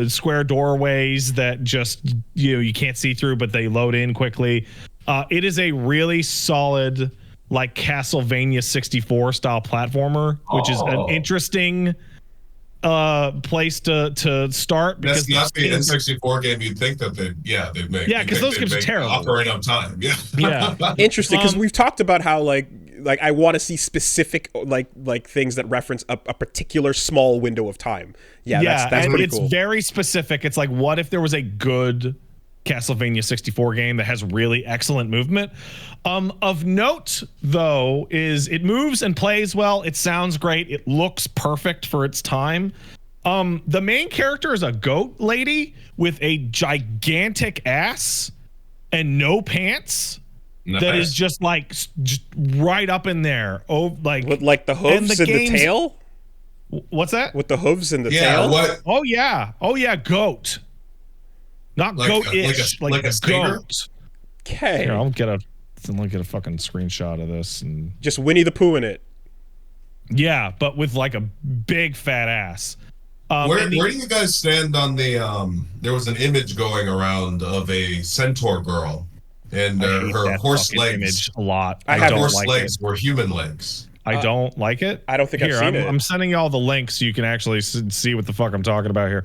square doorways that just you can't see through, but they load in quickly. It is a really solid, like, Castlevania 64 style platformer, which is an interesting place to start, because that's the N64 game you'd think that they'd make. Yeah, because those games are terrible. Ocarina of Time. Yeah. Interesting, because we've talked about how like I want to see specific like things that reference a particular small window of time. Yeah, that's pretty cool. It's very specific. It's like, what if there was a good Castlevania 64 game that has really excellent movement? Of note, though, is it moves and plays well. It sounds great. It looks perfect for its time. The main character is a goat lady with a gigantic ass and no pants. Nice. That is just right up in there. Oh, like with like the hooves and the tail. What's that? With the hooves and the tail. What? Oh yeah, goat. Not like goat-ish, like a goat. Okay. Here, I'll get a fucking screenshot of this and just Winnie the Pooh in it. Yeah, but with like a big fat ass. Where do you guys stand on the? There was an image going around of a centaur girl, and her horse legs. Image a lot. Her horse legs were human legs. I don't like it. I don't think I've seen it. I'm sending y'all the link so you can actually see what the fuck I'm talking about here.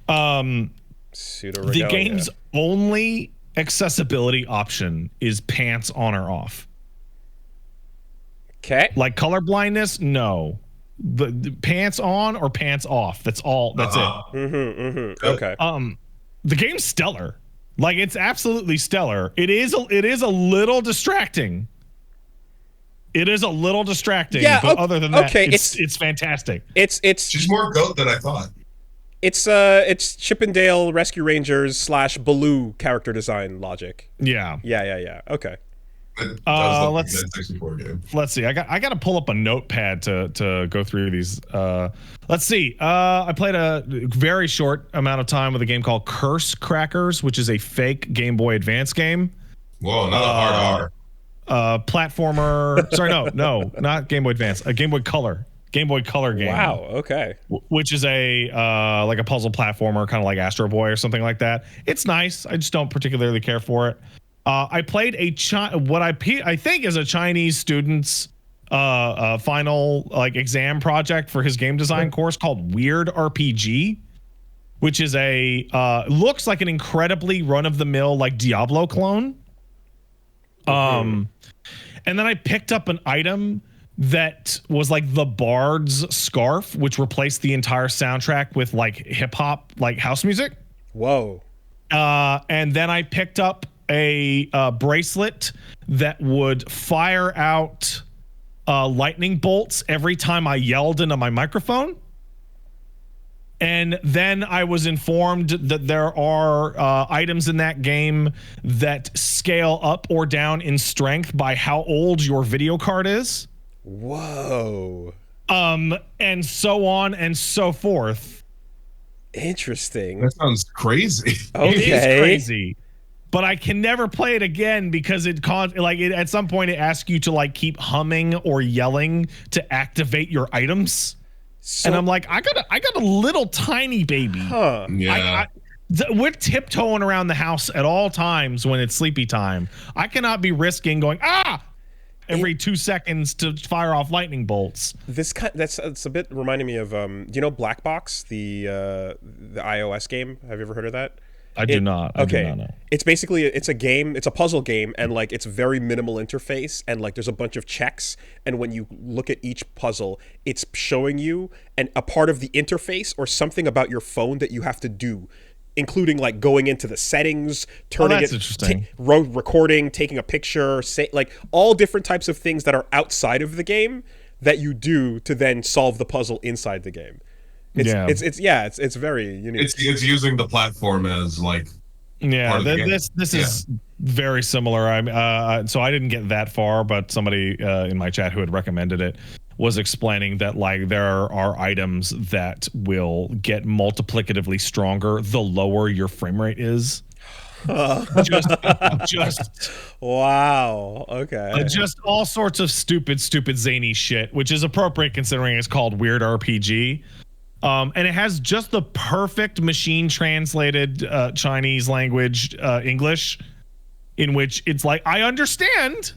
The game's only accessibility option is pants on or off. Okay. Like color blindness, no. The pants on or pants off. That's all. That's it. Okay. The game's stellar. Like, it's absolutely stellar. It is a little distracting. Yeah, but other than that, it's fantastic. She's more goat than I thought. It's Chippendale Rescue Rangers / Baloo character design logic. Yeah. Okay. Let's see. I got to pull up a notepad to go through these. Let's see. I played a very short amount of time with a game called Curse Crackers, which is a fake Game Boy Advance game. Whoa, not a hard R. Platformer. Sorry, no, not Game Boy Advance. A Game Boy Color game. Wow. Okay. Which is a like a puzzle platformer, kind of like Astro Boy or something like that. It's nice. I just don't particularly care for it. I played what I think is a Chinese student's final exam project for his game design course called Weird RPG, which is looks like an incredibly run-of-the-mill like Diablo clone. And then I picked up an item that was like the Bard's scarf, which replaced the entire soundtrack with like hip hop, like house music. Whoa. And then I picked up a bracelet that would fire out lightning bolts every time I yelled into my microphone. And then I was informed that there are items in that game that scale up or down in strength by how old your video card is. Whoa. And so on and so forth. Interesting. That sounds crazy. Okay. It is crazy. But I can never play it again because at some point it asks you to like keep humming or yelling to activate your items. So, and I'm like, I got a little tiny baby. Huh. Yeah. We're tiptoeing around the house at all times when it's sleepy time. I cannot be risking going, every 2 seconds to fire off lightning bolts. That's a bit reminding me of you know Black Box, the iOS game. Have you ever heard of that? I do not know. It's basically it's a game. It's a puzzle game, and like it's very minimal interface, and like there's a bunch of checks, and when you look at each puzzle, it's showing you a part of the interface or something about your phone that you have to do, including like going into the settings, turning that's interesting. Recording, taking a picture, like all different types of things that are outside of the game that you do to then solve the puzzle inside the game. It's very unique. It's using the platform as like this is very similar. So I didn't get that far, but somebody in my chat who had recommended it was explaining that like there are items that will get multiplicatively stronger the lower your frame rate is. just wow. Okay. Just all sorts of stupid zany shit, which is appropriate considering it's called Weird RPG. And it has just the perfect machine translated Chinese language English, in which it's like I understand.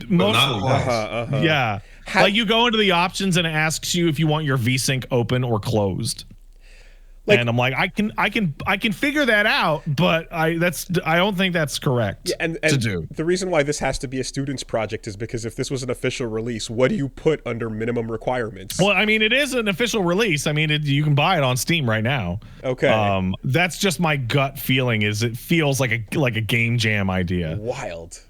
Mostly, yeah. Like you go into the options and it asks you if you want your VSync open or closed. Like, and I'm like, I can figure that out, but I don't think that's correct to do. The reason why this has to be a student's project is because if this was an official release, what do you put under minimum requirements? Well, I mean, it is an official release. I mean, you can buy it on Steam right now. Okay. That's just my gut feeling. Is it feels like a game jam idea. Wild.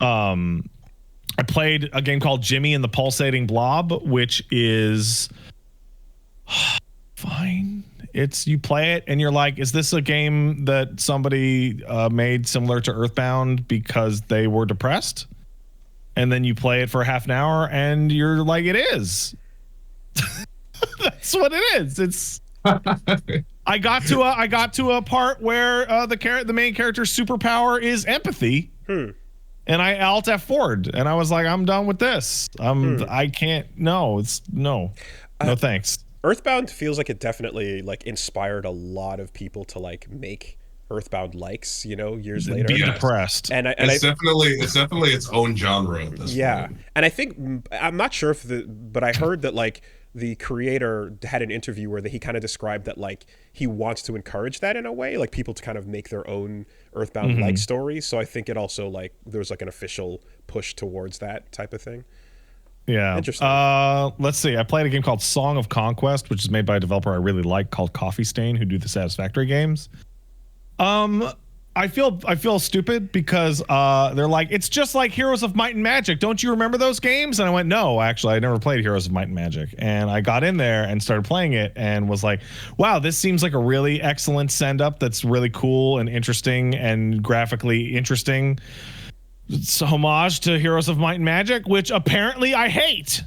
I played a game called Jimmy and the Pulsating Blob, which is fine. You play it and you're like, is this a game that somebody made similar to Earthbound because they were depressed? And then you play it for half an hour and you're like, it is. That's what it is. It's. I got to a part where the main character's superpower is empathy. And I alt F4'd and I was like, I'm done with this. I can't. No, no thanks. Earthbound feels like it definitely like inspired a lot of people to like make Earthbound likes, you know, years later. Be depressed. And it's definitely its own genre at this point. And I think I'm not sure but I heard that like the creator had an interview where he kind of described that like he wants to encourage that in a way, like people to kind of make their own Earthbound like stories. So I think it also like there's like an official push towards that type of thing. Yeah. Interesting. Let's see. I played a game called Song of Conquest, which is made by a developer I really like called Coffee Stain, who do the Satisfactory games. I feel stupid because they're like, it's just like Heroes of Might and Magic. Don't you remember those games? And I went, no, actually, I never played Heroes of Might and Magic. And I got in there and started playing it and was like, wow, this seems like a really excellent send up that's really cool and interesting and graphically interesting. It's a homage to Heroes of Might and Magic, which apparently I hate.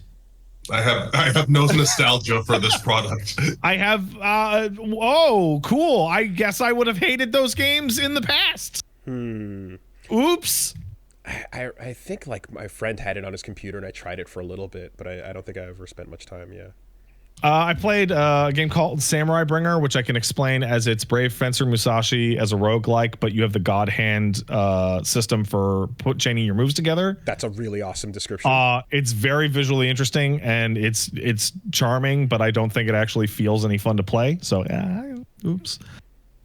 I have no nostalgia for this product. I have oh, cool. I guess I would have hated those games in the past. Oops. I think like my friend had it on his computer and I tried it for a little bit, but I don't think I ever spent much time. I played a game called Samurai Bringer, which I can explain as it's Brave Fencer Musashi as a roguelike, but you have the God Hand system for chaining your moves together. That's a really awesome description. It's very visually interesting and it's charming, but I don't think it actually feels any fun to play. So, oops.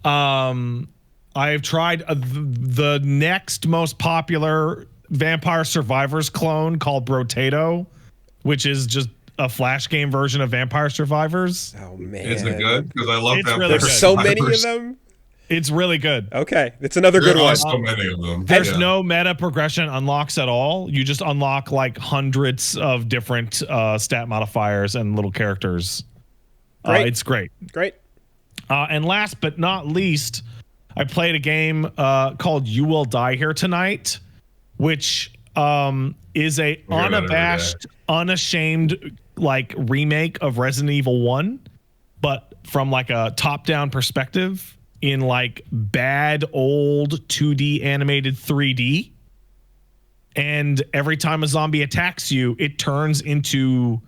I've tried the next most popular Vampire Survivors clone called Brotato, which is just a Flash game version of Vampire Survivors. Oh man, is it good? Because I love Vampire There's so many of them. It's really good. Okay, it's another good one. So many of them. There's no meta progression unlocks at all. You just unlock like hundreds of different stat modifiers and little characters. It's great. And last but not least, I played a game called You Will Die Here Tonight, which is a unabashed, unashamed like remake of Resident Evil 1, but from like a top-down perspective in like bad old 2D animated 3D. And every time a zombie attacks you, it turns into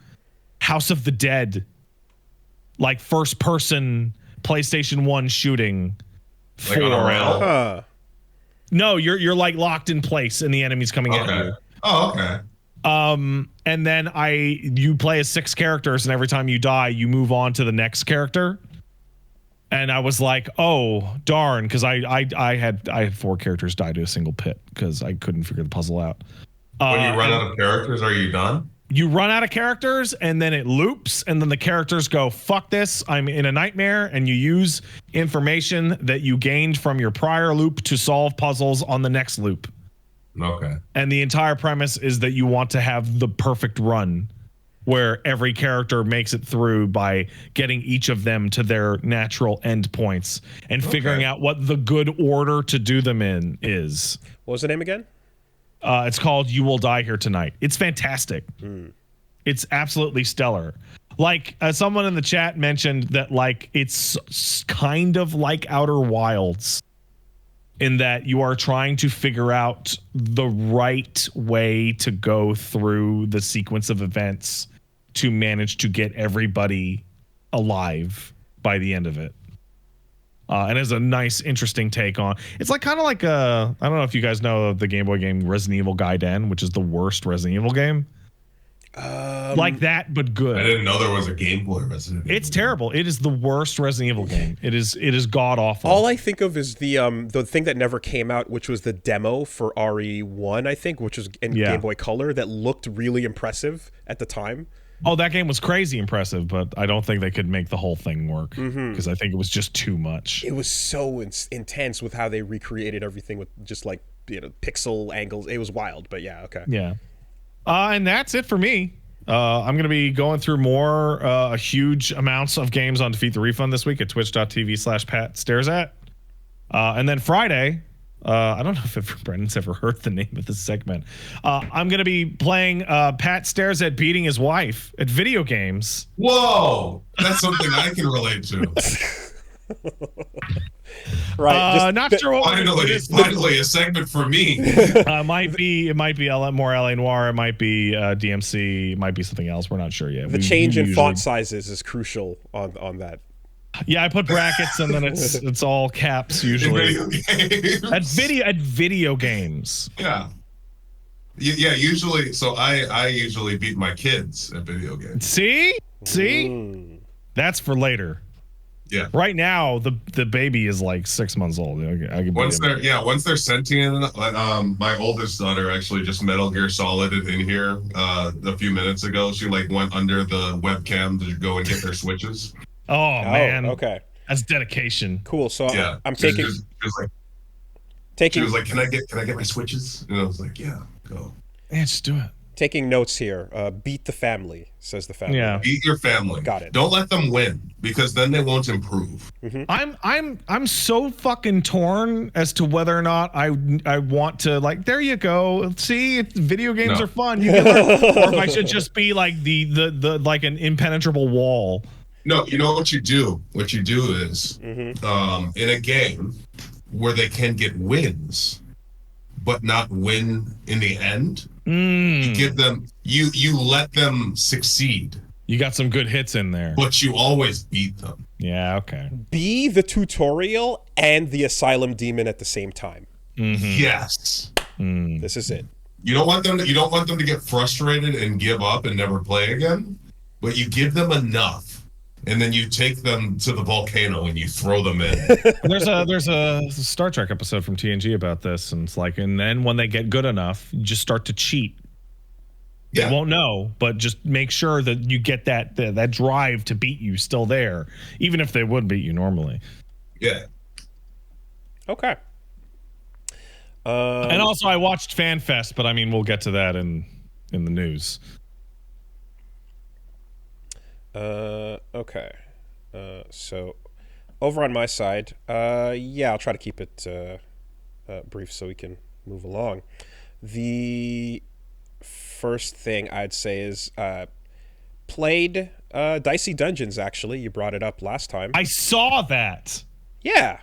House of the Dead, like first-person PlayStation 1 shooting. Like on a rail? No, you're like locked in place and the enemy's coming at you. Oh, okay. And then you play as 6 characters, and every time you die, you move on to the next character. And I was like, oh darn, because I had 4 characters die to a single pit because I couldn't figure the puzzle out. When you run out of characters, are you done? You run out of characters, and then it loops, and then the characters go, fuck this, I'm in a nightmare, and you use information that you gained from your prior loop to solve puzzles on the next loop. Okay. And the entire premise is that you want to have the perfect run where every character makes it through by getting each of them to their natural endpoints and figuring out what the good order to do them in is. What was the name again? It's called You Will Die Here Tonight. It's fantastic. It's absolutely stellar. Like someone in the chat mentioned that like it's kind of like Outer Wilds in that you are trying to figure out the right way to go through the sequence of events to manage to get everybody alive by the end of it. And it's a nice, interesting take on. It's like kind of like I don't know if you guys know the Game Boy game Resident Evil Gaiden, which is the worst Resident Evil game. Like that, but good. I didn't know there was a Game Boy Resident Evil. It's terrible. It is the worst Resident Evil game. It is god awful. All I think of is the thing that never came out, which was the demo for RE1, I think, which was in Game Boy Color that looked really impressive at the time. Oh, that game was crazy impressive, but I don't think they could make the whole thing work because I think it was just too much. It was so intense with how they recreated everything with just like, pixel angles. It was wild, but yeah, okay. Yeah. And that's it for me. I'm going to be going through more huge amounts of games on Defeat the Refund this week at twitch.tv/PatStaresAt. And then Friday, I don't know if Brennan's ever heard the name of this segment. I'm going to be playing Pat Stares at Beating His Wife at video games. Whoa! That's something I can relate to. Right. Not sure what finally a segment for me. It might be more LA Noire. It might be DMC. It might be something else. We're not sure yet. The change in font sizes is crucial on that. Yeah, I put brackets and then it's all caps usually. At video games. Yeah. Yeah, usually. So I usually beat my kids at video games. See? That's for later. Yeah. Right now, the baby is like 6 months old. Once they're sentient, my oldest daughter actually just Metal Gear Solid in here a few minutes ago. She like went under the webcam to go and get their switches. Oh man. Okay. That's dedication. Cool. So yeah, I'm taking. She was like, "Can I get my switches?" And I was like, "Yeah, go." Yeah, just do it. Taking notes here. Beat the family, says the family. Yeah. Beat your family. Got it. Don't let them win because then they won't improve. I'm so fucking torn as to whether or not I want to like. There you go. See, video games are fun. You can learn. Or if I should just be like the like an impenetrable wall. No, you know what you do? What you do is in a game where they can get wins, but not win in the end. You give them you let them succeed. You got some good hits in there, but you always beat them. Yeah, okay. Be the tutorial and the asylum demon at the same time. Yes. This is it. You don't want them to get frustrated and give up and never play again, but you give them enough. And then you take them to the volcano and you throw them in. There's a Star Trek episode from TNG about this, and it's like, and then when they get good enough, you just start to cheat. Yeah. They won't know, but just make sure that you get that drive to beat you still there, even if they would beat you normally. Yeah. Okay. And also, I watched FanFest, but I mean, we'll get to that in the news. Okay. So over on my side, I'll try to keep it brief so we can move along. The first thing I'd say is played Dicey Dungeons, actually. You brought it up last time. I saw that. Yeah.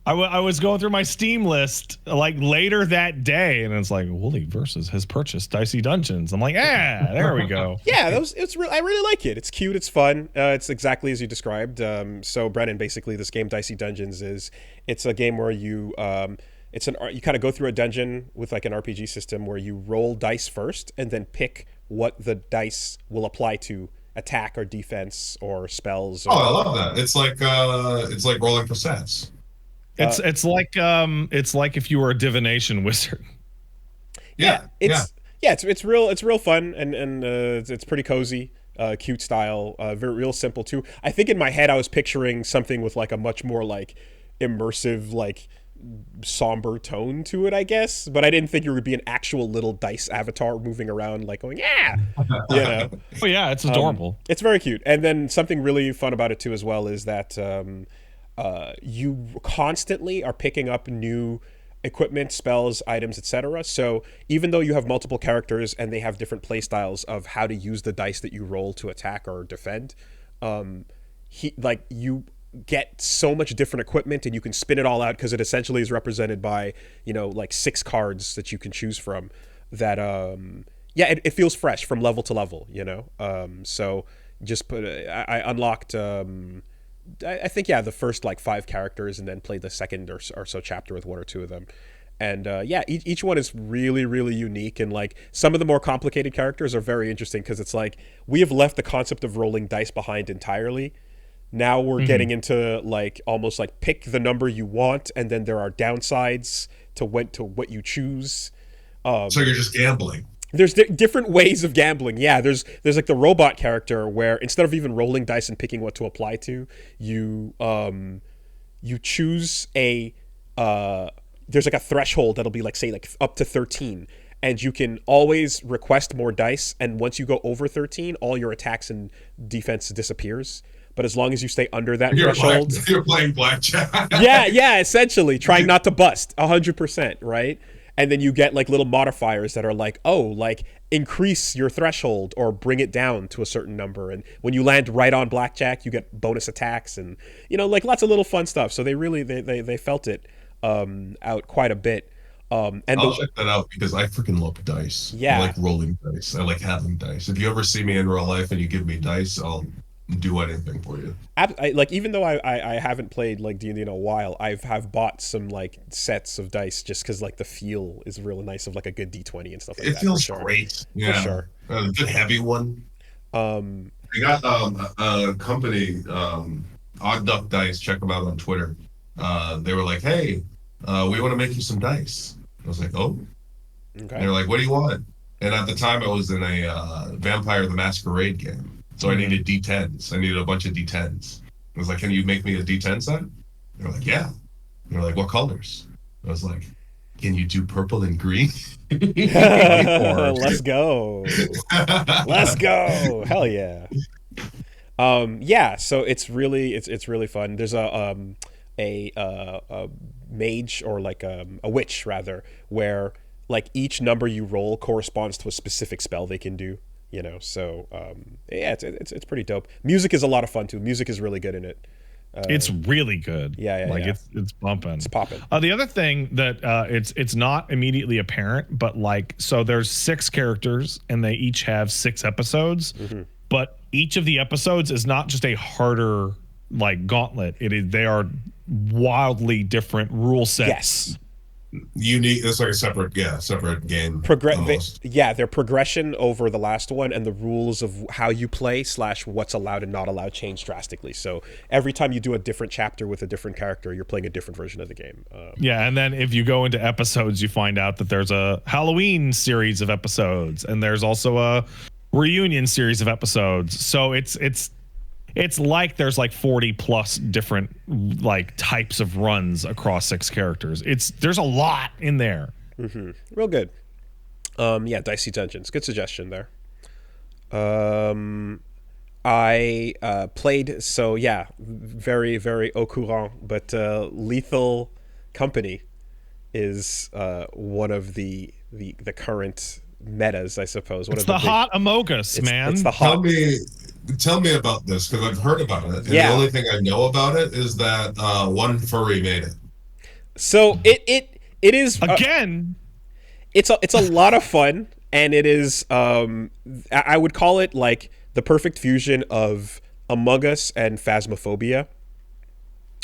I was going through my Steam list like later that day, and it's like Wooly Versus has purchased Dicey Dungeons. I'm like, there we go. Yeah, I really like it. It's cute. It's fun. It's exactly as you described. So Brennan, basically, this game Dicey Dungeons it's a game where you you kind of go through a dungeon with like an RPG system where you roll dice first and then pick what the dice will apply to attack or defense or spells. I love that. It's like rolling for stats. It's like if you were a divination wizard. It's real fun and it's pretty cozy, cute style, very real simple too. I think in my head I was picturing something with like a much more like immersive, like somber tone to it, I guess, but I didn't think it would be an actual little dice avatar moving around like going Oh yeah, it's adorable. It's very cute. And then something really fun about it too as well is that you constantly are picking up new equipment, spells, items, etc. So even though you have multiple characters and they have different play styles of how to use the dice that you roll to attack or defend, you get so much different equipment and you can spin it all out because it essentially is represented by, like 6 cards that you can choose from that, it feels fresh from level to level, so just I unlocked, I think, the first like 5 characters and then played the second or so chapter with 1 or 2 of them. And each one is really, really unique. And like some of the more complicated characters are very interesting because it's like we have left the concept of rolling dice behind entirely. Now we're getting into like almost like pick the number you want, and then there are downsides to what you choose. So you're just gambling. There's different ways of gambling. Yeah, there's like the robot character where instead of even rolling dice and picking what to apply to, you choose a there's like a threshold that'll be like say like up to 13, and you can always request more dice, and once you go over 13, all your attacks and defense disappears. But as long as you stay under that threshold, you're playing blackjack. yeah, essentially trying not to bust 100%, right? And then you get like little modifiers that are like, increase your threshold or bring it down to a certain number. And when you land right on blackjack, you get bonus attacks and, like lots of little fun stuff. So they really, they felt it out quite a bit. And I'll check that out because I freaking love dice. Yeah. I like rolling dice. I like having dice. If you ever see me in real life and you give me dice, I'll do anything for you. Even though I haven't played like D&D in a while, I've bought some like sets of dice just because like the feel is really nice of like a good D20 and stuff like that. It feels great. Yeah. For sure. A good heavy one. I got a company, Odd Duck Dice, check them out on Twitter. They were like, hey, we want to make you some dice. I was like, oh. Okay. And they're like, what do you want? And at the time I was in a Vampire the Masquerade game. So I needed D10s. I needed a bunch of D10s. I was like, can you make me a D10 set? They're like, yeah. They're like, what colors? I was like, can you do purple and green? Let's go. Let's go. Hell yeah. So it's really fun. There's a mage or like a witch rather, where like each number you roll corresponds to a specific spell they can do. So it's pretty dope. Music is a lot of fun too. Music is really good in it. It's really good. It's bumping. It's popping. The other thing that it's not immediately apparent, but like so there's 6 characters and they each have 6 episodes, but each of the episodes is not just a harder like gauntlet. They are wildly different rule sets. Yes. Unique. It's like a separate game. Their progression over the last one and the rules of how you play / what's allowed and not allowed change drastically. So every time you do a different chapter with a different character, you're playing a different version of the game. And then if you go into episodes, you find out that there's a Halloween series of episodes, and there's also a reunion series of episodes. So it's like there's like 40 plus different like types of runs across 6 characters. There's a lot in there. Real good. Dicey Dungeons. Good suggestion there. I played, very, very au courant, but Lethal Company is one of the current metas, I suppose. It's the hot Amogus, man. It's the hot. Tell me about this, because I've heard about it. And the only thing I know about it is that one furry made it. So it is again. It's a lot of fun, and it is. I would call it like the perfect fusion of Among Us and Phasmophobia.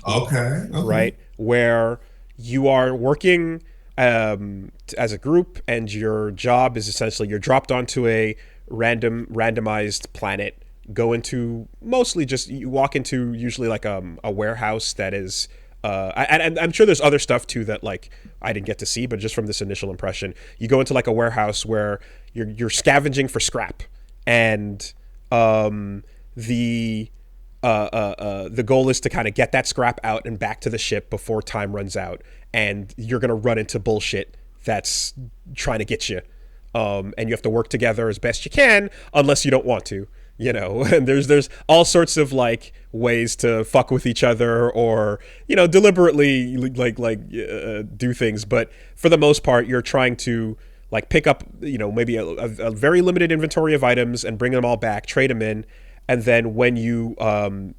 Okay. Right, where you are working as a group, and your job is essentially you're dropped onto a randomized planet, go into mostly just you walk into usually like a warehouse that is and I'm sure there's other stuff too that like I didn't get to see, but just from this initial impression, you go into like a warehouse where you're scavenging for scrap, and the goal is to kind of get that scrap out and back to the ship before time runs out, and you're gonna run into bullshit that's trying to get you, and you have to work together as best you can, unless you don't want to, you know. And there's all sorts of like ways to fuck with each other, or you know, deliberately do things, but for the most part, you're trying to like pick up, you know, maybe a very limited inventory of items and bring them all back, trade them in. And then when you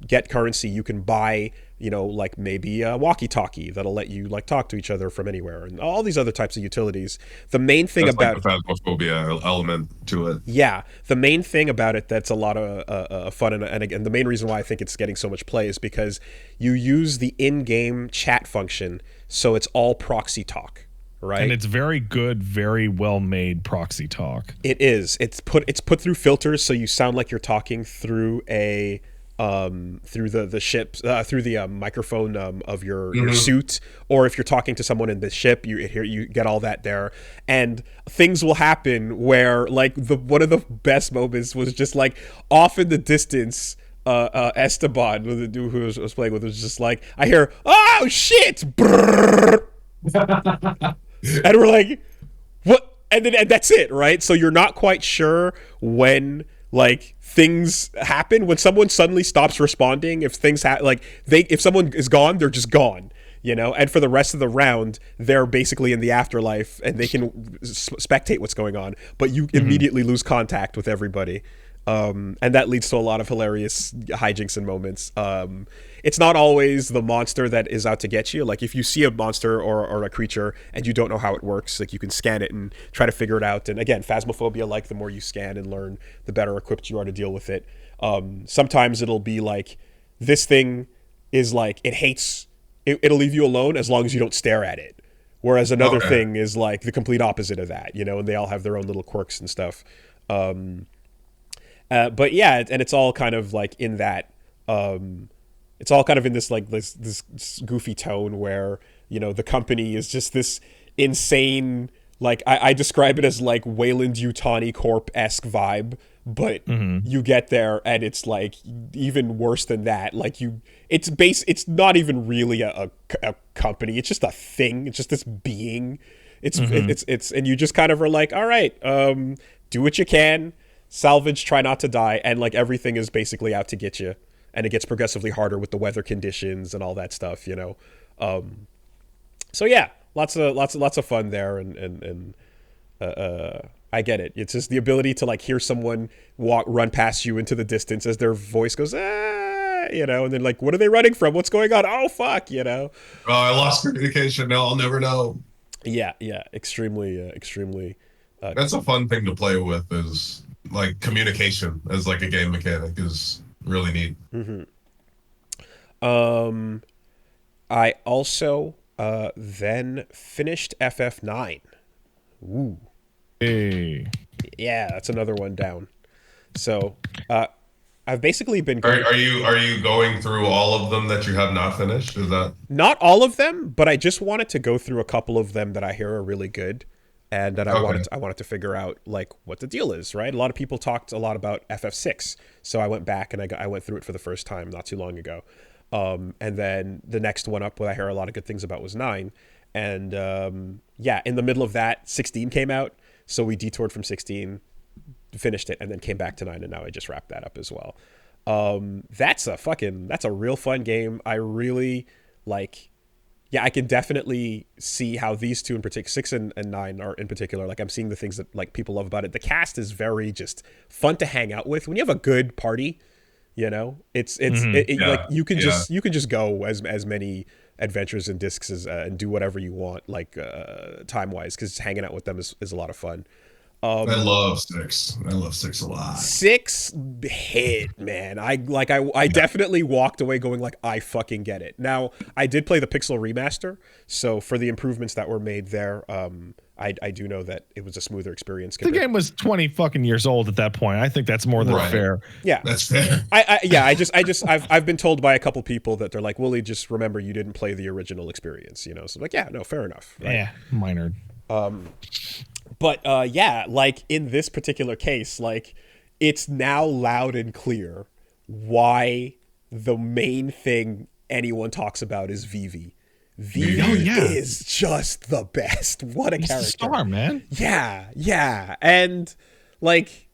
get currency, you can buy, you know, like maybe a walkie-talkie that'll let you like talk to each other from anywhere, and all these other types of utilities. The main thing about like the phasmophobia element to it. Yeah, the main thing about it that's a lot of fun, and again, the main reason why I think it's getting so much play is because you use the in-game chat function, so it's all proxy talk. Right. And it's very good, very well made proxy talk. It is. It's put through filters, so you sound like you're talking through a through the ship, through the microphone of your suit, or if you're talking to someone in the ship, you get all that there. And things will happen where like one of the best moments was just like off in the distance. Esteban, the dude who I was playing with, was just like, I hear, oh shit. And we're like, what? And that's it, right? So you're not quite sure when like things happen, when someone suddenly stops responding. If things if someone is gone, they're just gone, you know. And for the rest of the round, they're basically in the afterlife, and they can spectate what's going on. But you immediately lose contact with everybody. And that leads to a lot of hilarious hijinks and moments. It's not always the monster that is out to get you. Like if you see a monster or a creature and you don't know how it works, like you can scan it and try to figure it out. And again, phasmophobia, like the more you scan and learn, the better equipped you are to deal with it. Sometimes it'll be like, this thing is like, it'll leave you alone as long as you don't stare at it. Whereas another thing is like the complete opposite of that, you know, and they all have their own little quirks and stuff. But yeah, and it's all kind of like in that, it's all kind of in this like this goofy tone where, you know, the company is just this insane, like I describe it as like Wayland Yutani Corp-esque vibe, but you get there and it's like even worse than that. Like it's not even really a company. It's just a thing. It's just this being. It's and you just kind of are like, all right, do what you can. Salvage, try not to die, and like everything is basically out to get you, and it gets progressively harder with the weather conditions and all that stuff, you know. So yeah, lots of fun there, and I get it. It's just the ability to like hear someone run past you into the distance as their voice goes, ah, you know, and then like, what are they running from? What's going on? Oh fuck, you know. Oh, I lost communication. No, I'll never know. Yeah, extremely. That's a fun thing to play with. Is like communication as like a game mechanic is really neat. I also then finished FF9. Ooh. Hey. Yeah, that's another one down. So I've basically been Are you going through all of them that you have not finished? Is that not all of them, but I just wanted to go through a couple of them that I hear are really good. And that I wanted to figure out like what the deal is, right? A lot of people talked a lot about FF6, so I went back and I went through it for the first time not too long ago. And then the next one up, what I hear a lot of good things about, was 9. And in the middle of that, 16 came out, so we detoured from 16, finished it, and then came back to 9, and now I just wrapped that up as well. That's a real fun game. I really like. Yeah, I can definitely see how these two in particular, 6 and 9 are in particular, like I'm seeing the things that like people love about it. The cast is very just fun to hang out with. When you have a good party, you know, like you can just go as many adventures and discs and do whatever you want, like time wise, because hanging out with them is a lot of fun. I love six. I love six a lot. 6 hit, man. I definitely walked away going like, I fucking get it. Now, I did play the Pixel remaster, so for the improvements that were made there, I do know that it was a smoother experience. The game was 20 fucking years old at that point. I think that's more than fair. Yeah, that's fair. I've been told by a couple people that they're like, Willie, just remember you didn't play the original experience, you know. So I'm like, yeah, no, fair enough. Right? Yeah, minor. But yeah, like in this particular case, like it's now loud and clear why the main thing anyone talks about is Vivi. Vivi is just the best. What a character. He's the star, man. Yeah. And like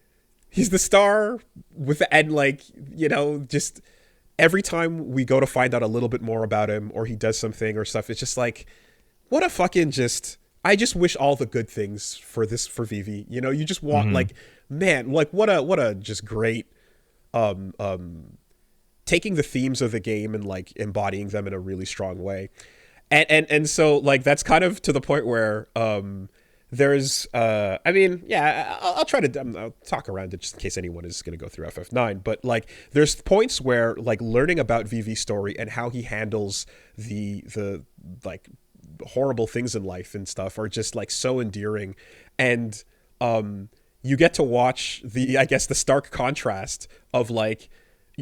he's the star and like, you know, just every time we go to find out a little bit more about him or he does something or stuff, it's just like, what a fucking I just wish all the good things for Vivi. You know, you just want like, man, like what a just great taking the themes of the game and like embodying them in a really strong way. And so like that's kind of to the point where there's I mean, yeah, I'll try to I'll talk around it just in case anyone is going to go through FF9, but like there's points where like learning about Vivi's story and how he handles the like horrible things in life and stuff are just like so endearing. And you get to watch the stark contrast of like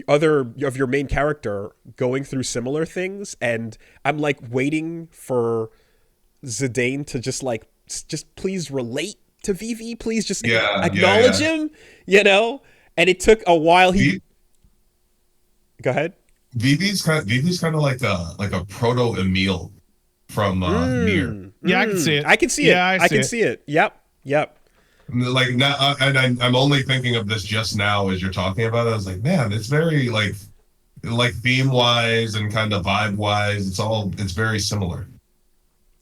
of your main character going through similar things, and I'm like waiting for Zidane to just please relate to Vivi, please just acknowledge him, you know. And it took a while. Go ahead. Vivi's kind of like a proto Emil from Nier. Yeah, I can see it. I can see it. I can see it. Yep. Like now, and I'm only thinking of this just now as you're talking about it. I was like, man, it's very like theme wise and kind of vibe wise. It's very similar.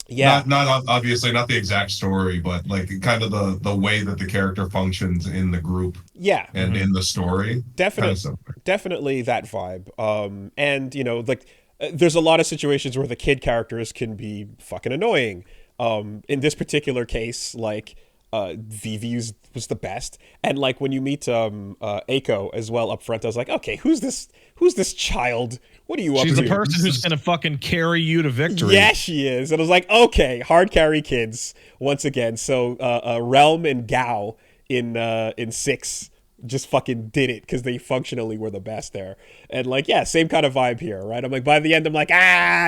Yeah. Not obviously not the exact story, but like kind of the way that the character functions in the group. Yeah. And in the story. Definitely that vibe. And you know, like there's a lot of situations where the kid characters can be fucking annoying. In this particular case, like Vivi was the best, and like when you meet Aiko as well up front, I was like, okay, who's this child? What are you up to? She's the person who's gonna fucking carry you to victory. Yeah, she is. And I was like, okay, hard carry kids once again. So Realm and Gao in 6 just fucking did it because they functionally were the best there. And like, yeah, same kind of vibe here, right? I'm like, by the end, I'm like,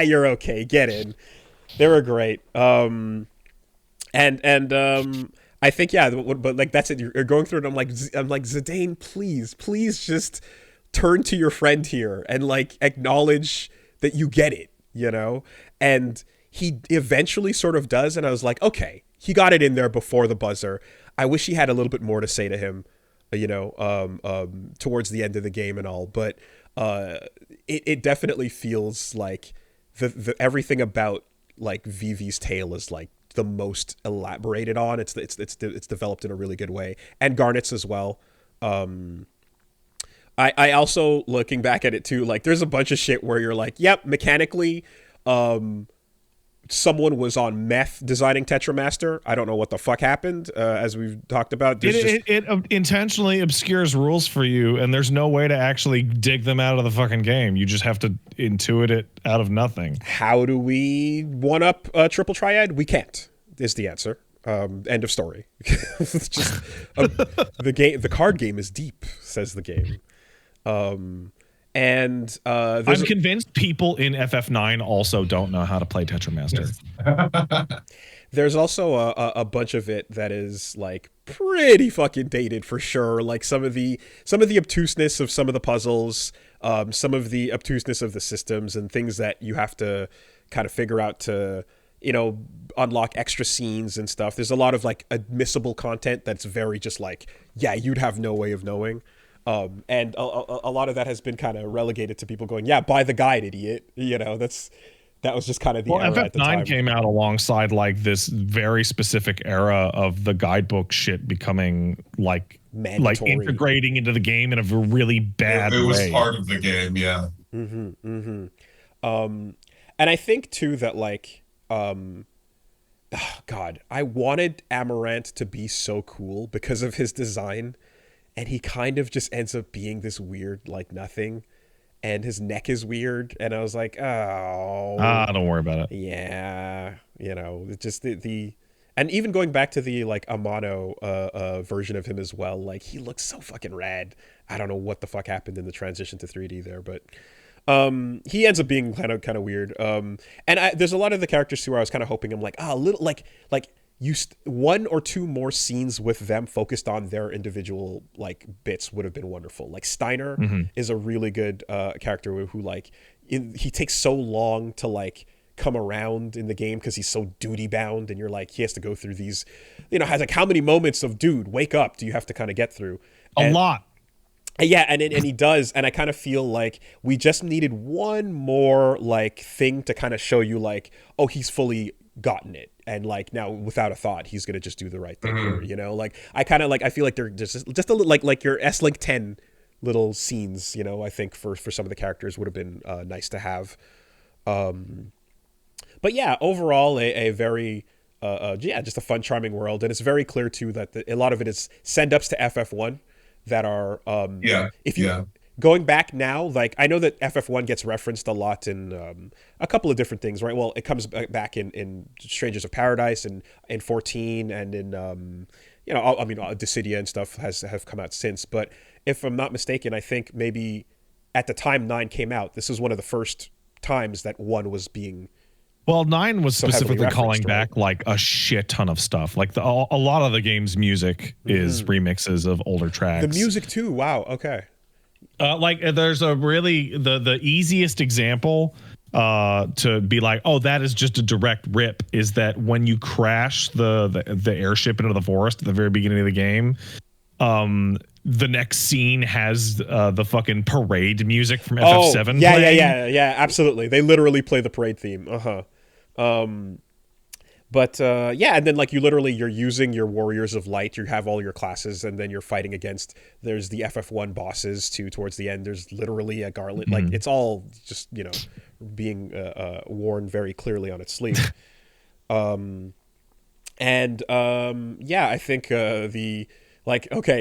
you're okay, get in. They were great. I think, yeah, but like that's it. You're going through it. I'm like, Zidane, please just turn to your friend here and like acknowledge that you get it, you know? And he eventually sort of does. And I was like, okay, he got it in there before the buzzer. I wish he had a little bit more to say to him, you know, towards the end of the game and all. But it definitely feels like the everything about like Vivi's tale is like the most elaborated on. It's developed in a really good way, and Garnet's as well. I also, looking back at it too, like there's a bunch of shit where you're like, yep, mechanically, someone was on meth designing Tetramaster. I don't know what the fuck happened, as we've talked about. It intentionally obscures rules for you, and there's no way to actually dig them out of the fucking game. You just have to intuit it out of nothing. How do we one-up Triple Triad? We can't, is the answer. End of story. It's just the card game is deep, says the game. And I'm convinced people in FF9 also don't know how to play Tetramaster. There's also a bunch of it that is like pretty fucking dated for sure. Like some of the obtuseness of some of the puzzles, some of the obtuseness of the systems and things that you have to kind of figure out to, you know, unlock extra scenes and stuff. There's a lot of like admissible content that's very just like, yeah, you'd have no way of knowing. And a lot of that has been kind of relegated to people going, yeah, buy the guide, idiot. You know, that was just kind of the era at the time. FF9 came out alongside like this very specific era of the guidebook shit becoming like mandatory, like integrating into the game in a really bad way. It was part of the game, yeah. And I think too that like God, I wanted Amaranth to be so cool because of his design, and he kind of just ends up being this weird, like, nothing, and his neck is weird, and I was like, oh, Don't worry about it. yeah, it's just the and even going back to the, like, Amano version of him as well, like, he looks so fucking rad. I don't know what the fuck happened in the transition to 3D there, but he ends up being kind of weird. And there's a lot of the characters too where I was kind of hoping I'm like, a little like one or two more scenes with them focused on their individual, like, bits would have been wonderful. Like, Steiner is a really good character who like he takes so long to, like, come around in the game because he's so duty bound, and you're like, he has to go through these, has like, how many moments of, dude, wake up, do you have to kind of get through? A lot. Yeah, and he does, and I kind of feel like we just needed one more, like, thing to kind of show you, like, oh, he's fully gotten it, and, like, now without a thought he's gonna just do the right thing here, like, I kind of, like, I feel like they're just a little like your S-Link 10 little scenes, I think for some of the characters would have been nice to have. But yeah, overall a very just a fun, charming world, and it's very clear too that a lot of it is send ups to FF1 that are going back now, like, I know that FF1 gets referenced a lot in a couple of different things, right? Well, it comes back in Strangers of Paradise and in 14, and in Dissidia and stuff have come out since. But if I'm not mistaken, I think maybe at the time 9 came out, this is one of the first times that 1 was being. Well, 9 was so specifically calling back, like, a shit ton of stuff. Like, a lot of the game's music is remixes of older tracks. The music too. Wow. Okay. Like, there's a really the easiest example to be like, oh, that is just a direct rip, is that when you crash the airship into the forest at the very beginning of the game, the next scene has the fucking parade music from FF7 playing. Yeah, absolutely. They literally play the parade theme. But and then, like, you're using your Warriors of Light, you have all your classes, and then you're fighting against, there's the FF1 bosses too towards the end, there's literally a Garland, like, it's all just, being worn very clearly on its sleeve. I think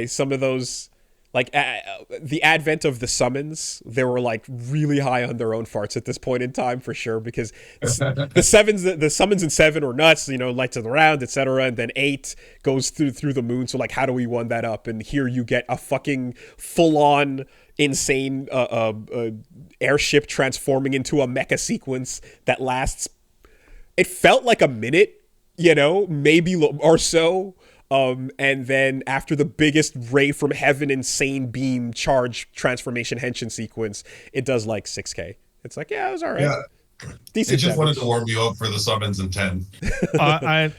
some of those, like, the advent of the summons, they were, like, really high on their own farts at this point in time, for sure, because the summons in 7 were nuts, Lights of the Round, etc., and then 8 goes through the moon, so, like, how do we one that up? And here you get a fucking full-on insane airship transforming into a mecha sequence that lasts, it felt like a minute, maybe or so. And then after the biggest ray from heaven insane beam charge transformation henshin sequence, it does like 6K. It's like, yeah, it was all right. Yeah. Decent. It just wanted to warm you up for the summons in 10. I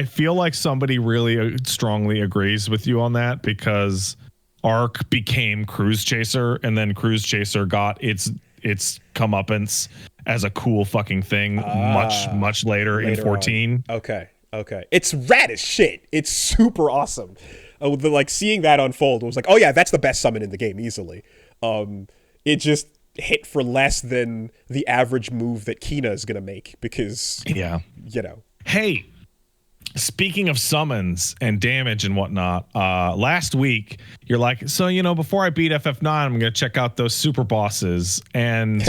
feel like somebody really strongly agrees with you on that, because Arc became Cruise Chaser, and then Cruise Chaser got its comeuppance as a cool fucking thing much later in 14. On. Okay. It's rad as shit. It's super awesome. Seeing that unfold was like, oh yeah, that's the best summon in the game, easily. It just hit for less than the average move that Kina is going to make, because, Hey, speaking of summons and damage and whatnot, last week you're like, so, before I beat FF9, I'm going to check out those super bosses. And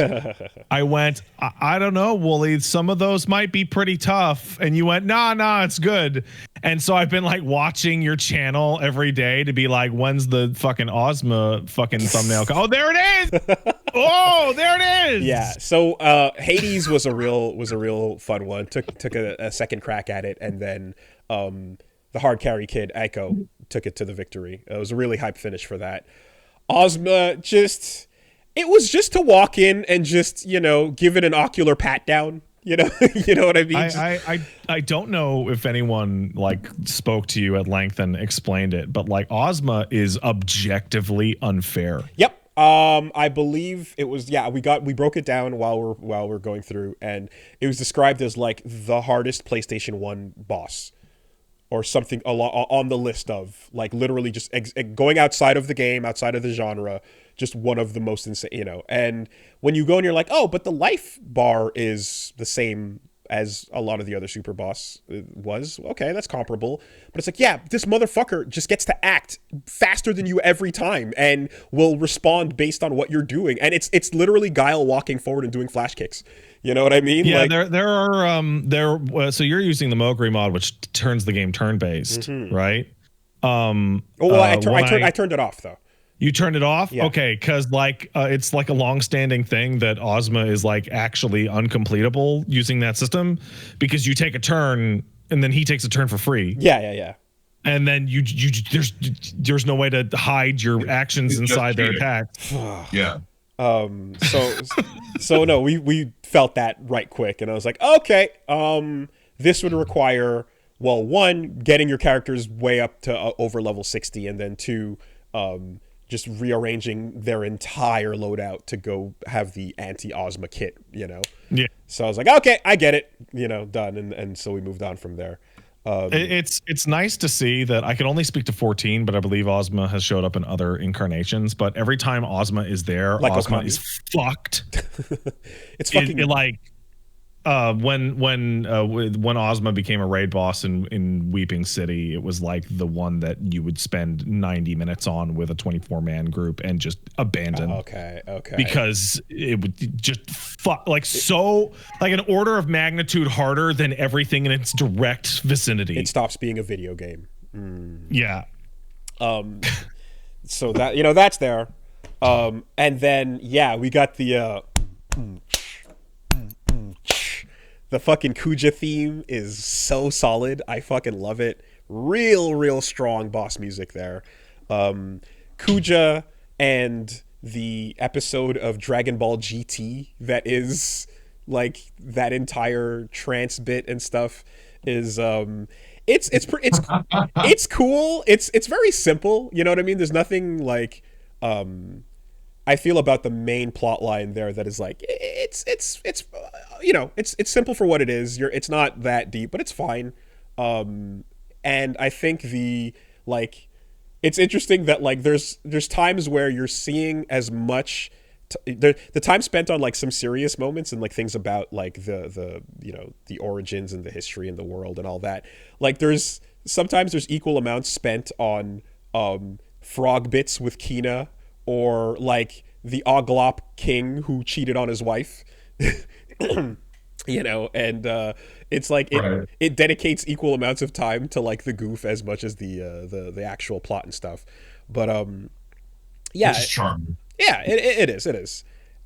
I went, I don't know, Wooly, some of those might be pretty tough. And you went, nah, it's good. And so I've been, like, watching your channel every day to be like, when's the fucking Ozma fucking thumbnail? Oh, there it is. Oh, there it is. Yeah. So Hades was a real fun one. Took a second crack at it, and then the hard carry kid Eiko took it to the victory. It was a really hype finish for that. Ozma, it was just to walk in and just, give it an ocular pat down. You know what I mean? I don't know if anyone, like, spoke to you at length and explained it, but, like, Ozma is objectively unfair. Yep. I believe it was, we broke it down while we're going through, and it was described as, like, the hardest PlayStation 1 boss, or something on the list of, like, literally just going outside of the game, outside of the genre, just one of the most insane, and when you go and you're like, oh, but the life bar is the same as a lot of the other super boss was. Okay, that's comparable. But it's like, yeah, this motherfucker just gets to act faster than you every time and will respond based on what you're doing. And it's literally Guile walking forward and doing flash kicks. You know what I mean? Yeah, there are so you're using the Mowgli mod, which turns the game turn-based, right? I turned it off though. You turned it off? Yeah. Okay, because it's like a long-standing thing that Ozma is like actually uncompletable using that system, because you take a turn and then he takes a turn for free. Yeah. And then there's no way to hide your actions inside their attacks. Yeah. So no, we felt that right quick, and I was like, okay, this would require, well, one, getting your characters way up to over level 60, and then two, just rearranging their entire loadout to go have the anti-Ozma kit, you know? Yeah. So I was like, okay, I get it, you know, done. And so we moved on from there. It's nice to see that. I can only speak to 14, but I believe Ozma has showed up in other incarnations. But every time Ozma is there, like Ozma Okami. is fucked. It's fucking... When Ozma became a raid boss in Weeping City, it was like the one that you would spend 90 minutes on with a 24-man group and just abandon. Okay. Because it would just so an order of magnitude harder than everything in its direct vicinity. It stops being a video game. Yeah. So that, you know, that's there. And then we got the fucking Kuja theme is so solid. I fucking love it. Real strong boss music there. Kuja and the episode of Dragon Ball GT that is like that entire trance bit and stuff is it's cool. It's very simple. You know what I mean? There's nothing like I feel about the main plot line there that is like it's you know, it's simple for what it is. It's not that deep, but it's fine. And I think it's interesting that like there's times where you're seeing as much the time spent on like some serious moments and like things about like the you know, the origins and the history and the world and all that. Like sometimes there's equal amounts spent on frog bits with Kina, or like the Oglop king who cheated on his wife. You know, and it's like it dedicates equal amounts of time to like the goof as much as the actual plot and stuff. But it's charming. Yeah, it is.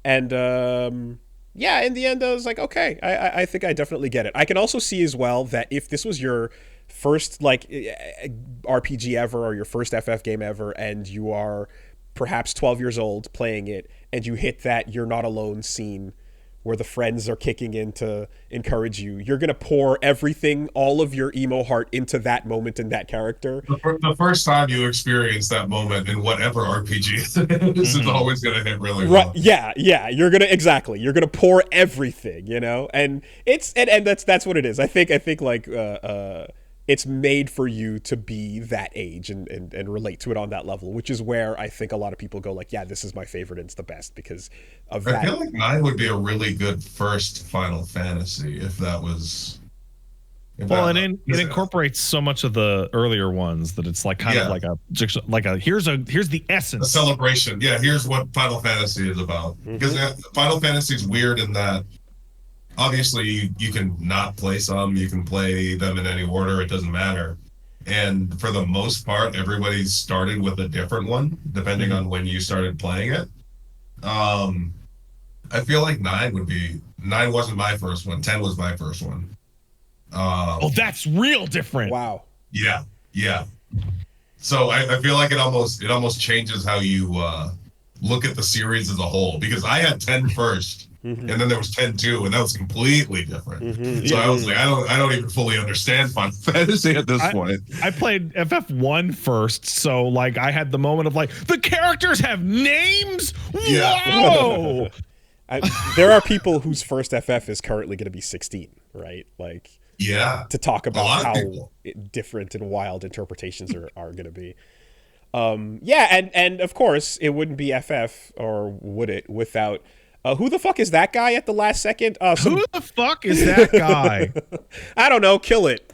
And in the end I was like, okay, I think I definitely get it. I can also see as well that if this was your first like RPG ever, or your first FF game ever, and you are perhaps 12 years old playing it, and you hit that "you're not alone" scene where the friends are kicking in to encourage you, you're going to pour everything, all of your emo heart into that moment and that character. The first time you experience that moment in whatever RPG this is always going to hit really well. Yeah. You're going to pour everything, you know? And that's what it is. I think like, it's made for you to be that age and relate to it on that level, which is where I think a lot of people go like, yeah, this is my favorite and it's the best because of that. I feel like 9 would be a really good first Final Fantasy if that was... it incorporates so much of the earlier ones that it's like kind of like a here's the essence. A celebration. Yeah, here's what Final Fantasy is about. Because Final Fantasy is weird in that obviously, you can not play some. You can play them in any order. It doesn't matter. And for the most part, everybody's started with a different one, depending on when you started playing it. I feel like 9 wasn't my first one. 10 was my first one. That's real different. Wow. Yeah. So I feel like it almost changes how you look at the series as a whole, because I had 10 first. And then there was 10-2, and that was completely different. So I was like, I don't even fully understand Final Fantasy at this point. I played FF1 first, so like I had the moment of like, the characters have names? Whoa! There are people whose first FF is currently going to be 16, right? Like, to talk about how different and wild interpretations are going to be. And of course, it wouldn't be FF, or would it, without Who the fuck is that guy at the last second? Who the fuck is that guy? I don't know. Kill it.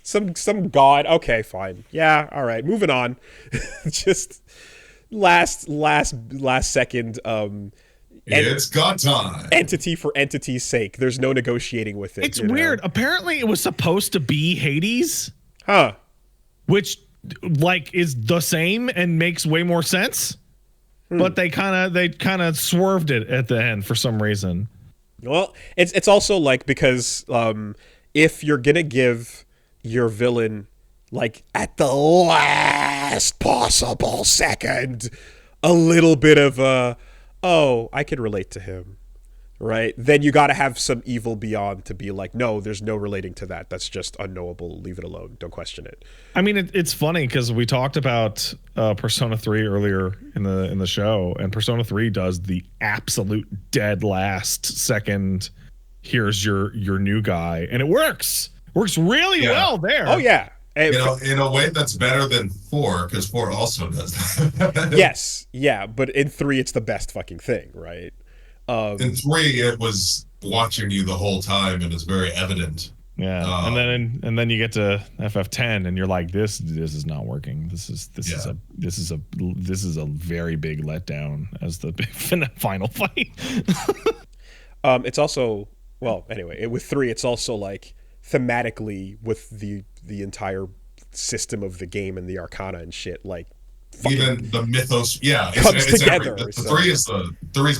Some god. Okay, fine. Yeah, all right. Moving on. Just last second. It's god time. Entity for entity's sake. There's no negotiating with it. It's weird. Know? Apparently, it was supposed to be Hades. Huh. Which, like, is the same and makes way more sense. But they kind of swerved it at the end for some reason. Well, it's also like, because if you're gonna give your villain, like, at the last possible second, a little bit of a, oh, I can relate to him, right? Then you got to have some evil beyond to be like, no, there's no relating to that. That's just unknowable. Leave it alone. Don't question it. I mean, it's funny because we talked about Persona 3 earlier in the show, and Persona 3 does the absolute dead last second. Here's your new guy, and it works. Works really well there. Oh yeah. In a way that's better than 4, because 4 also does that. Yes, yeah, but in 3 it's the best fucking thing, right? In 3 it was watching you the whole time, and it's very evident. Yeah, and then you get to FF10, and you're like, this is not working. This is a very big letdown as the final fight. It's also, well, anyway, with 3 it's also like thematically with the entire system of the game and the arcana and shit, like even the mythos, comes together. Three is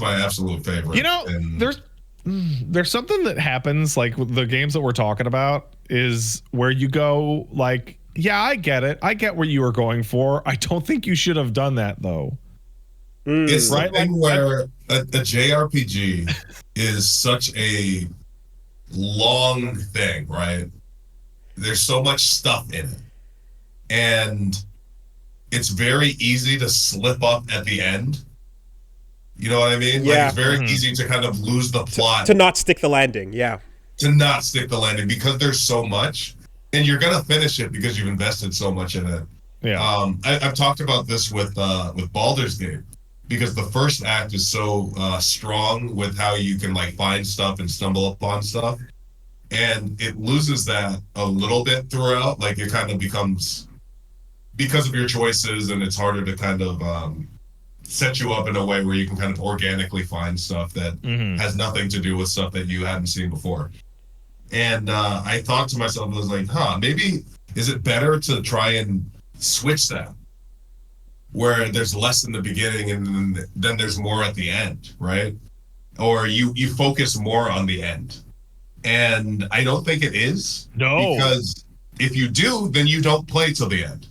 my absolute favorite. You know, there's something that happens, like with the games that we're talking about, is where you go like, yeah, I get it. I get what you were going for. I don't think you should have done that though. It's right, the thing where a JRPG is such a long thing, right? There's so much stuff in it, and it's very easy to slip up at the end. You know what I mean? Yeah. Like, it's very easy to kind of lose the plot. To not stick the landing, yeah. To not stick the landing because there's so much, and you're gonna finish it because you've invested so much in it. Yeah. I've talked about this with Baldur's Gate, because the first act is so strong with how you can like find stuff and stumble upon stuff, and it loses that a little bit throughout. Like, it kind of becomes, because of your choices, and it's harder to kind of set you up in a way where you can kind of organically find stuff that has nothing to do with stuff that you hadn't seen before. And I thought to myself, I was like, maybe is it better to try and switch that, where there's less in the beginning and then there's more at the end, right? Or you focus more on the end. And I don't think it is. No. Because if you do, then you don't play till the end.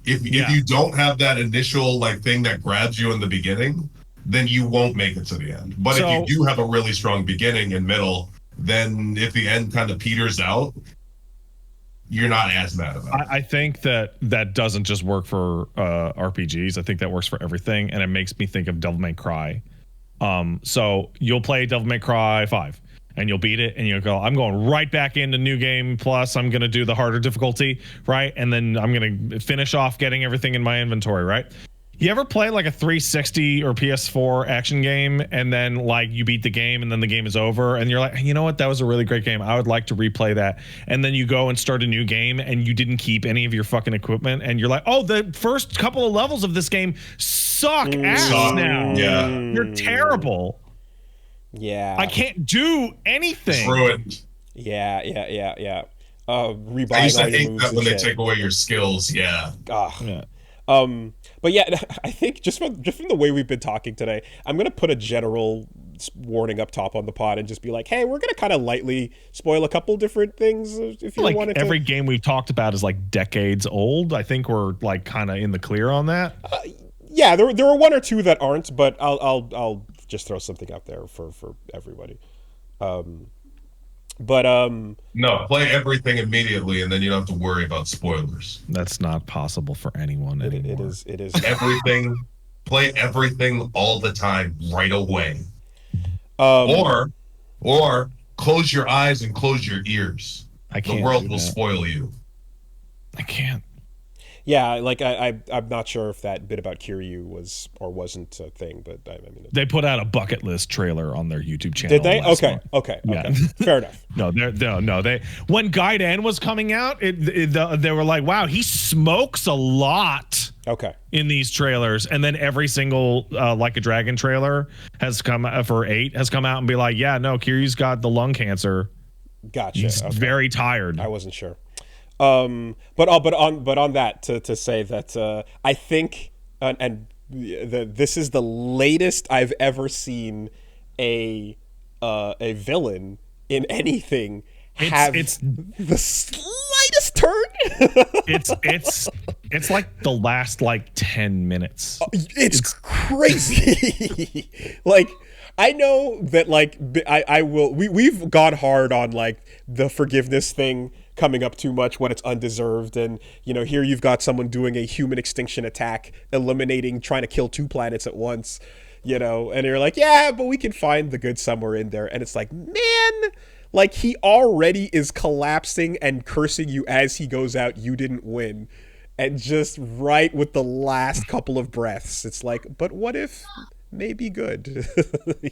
If you don't have that initial like thing that grabs you in the beginning, then you won't make it to the end. But if you do have a really strong beginning and middle, then if the end kind of peters out, you're not as mad about it. I think that doesn't just work for RPGs. I think that works for everything, and it makes me think of Devil May Cry. So you'll play Devil May Cry 5, and you'll beat it, and you'll go, I'm going right back into New Game Plus. I'm going to do the harder difficulty, right? And then I'm going to finish off getting everything in my inventory, right? You ever play like a 360 or PS4 action game, and then like you beat the game and then the game is over, and you're like, you know what, that was a really great game, I would like to replay that, and then you go and start a new game and you didn't keep any of your fucking equipment, and you're like, oh, the first couple of levels of this game suck ass now. Yeah. You're terrible. Yeah. I can't do anything. It's ruined. Yeah. Rebuying I used to all your hate moves that and when they shit. take away your skills. Yeah. Yeah. But yeah, I think just from the way we've been talking today, I'm gonna put a general warning up top on the pod and just be like, hey, we're gonna kind of lightly spoil a couple different things if you Like wanted to. every game we've talked about is like decades old. I think we're like kind of in the clear on that. Yeah, there were one or two that aren't, but I'll just throw something out there for everybody. No, play everything immediately, and then you don't have to worry about spoilers. That's not possible for anyone anymore. It is Everything, play everything all the time, right away. Or close your eyes and close your ears. I can't. The world will spoil you. I can't. Yeah, like I'm not sure if that bit about Kiryu was or wasn't a thing, but I mean, They put out a bucket list trailer on their YouTube channel. did they? last Okay, month. okay, Yeah. fair enough. No, they when Gaiden was coming out, they were like, wow, he smokes a lot Okay, in these trailers, and then every single Like a Dragon trailer has come for 8 has come out and be like, yeah, no, Kiryu's got the lung cancer. gotcha. He's Okay. very tired. I wasn't sure. But on that to say that I think this is the latest I've ever seen a villain in anything have It's the slightest turn. it's like the last like 10 minutes. It's crazy. Like, I know that like I will we've gone hard on like the forgiveness thing coming up too much when it's undeserved, and you know, here you've got someone doing a human extinction attack, trying to kill 2 planets at once, you know, and you're like, yeah, but we can find the good somewhere in there. And it's like, man, like, he already is collapsing and cursing you as he goes out, you didn't win. And just right with the last couple of breaths, it's like, but what if maybe good?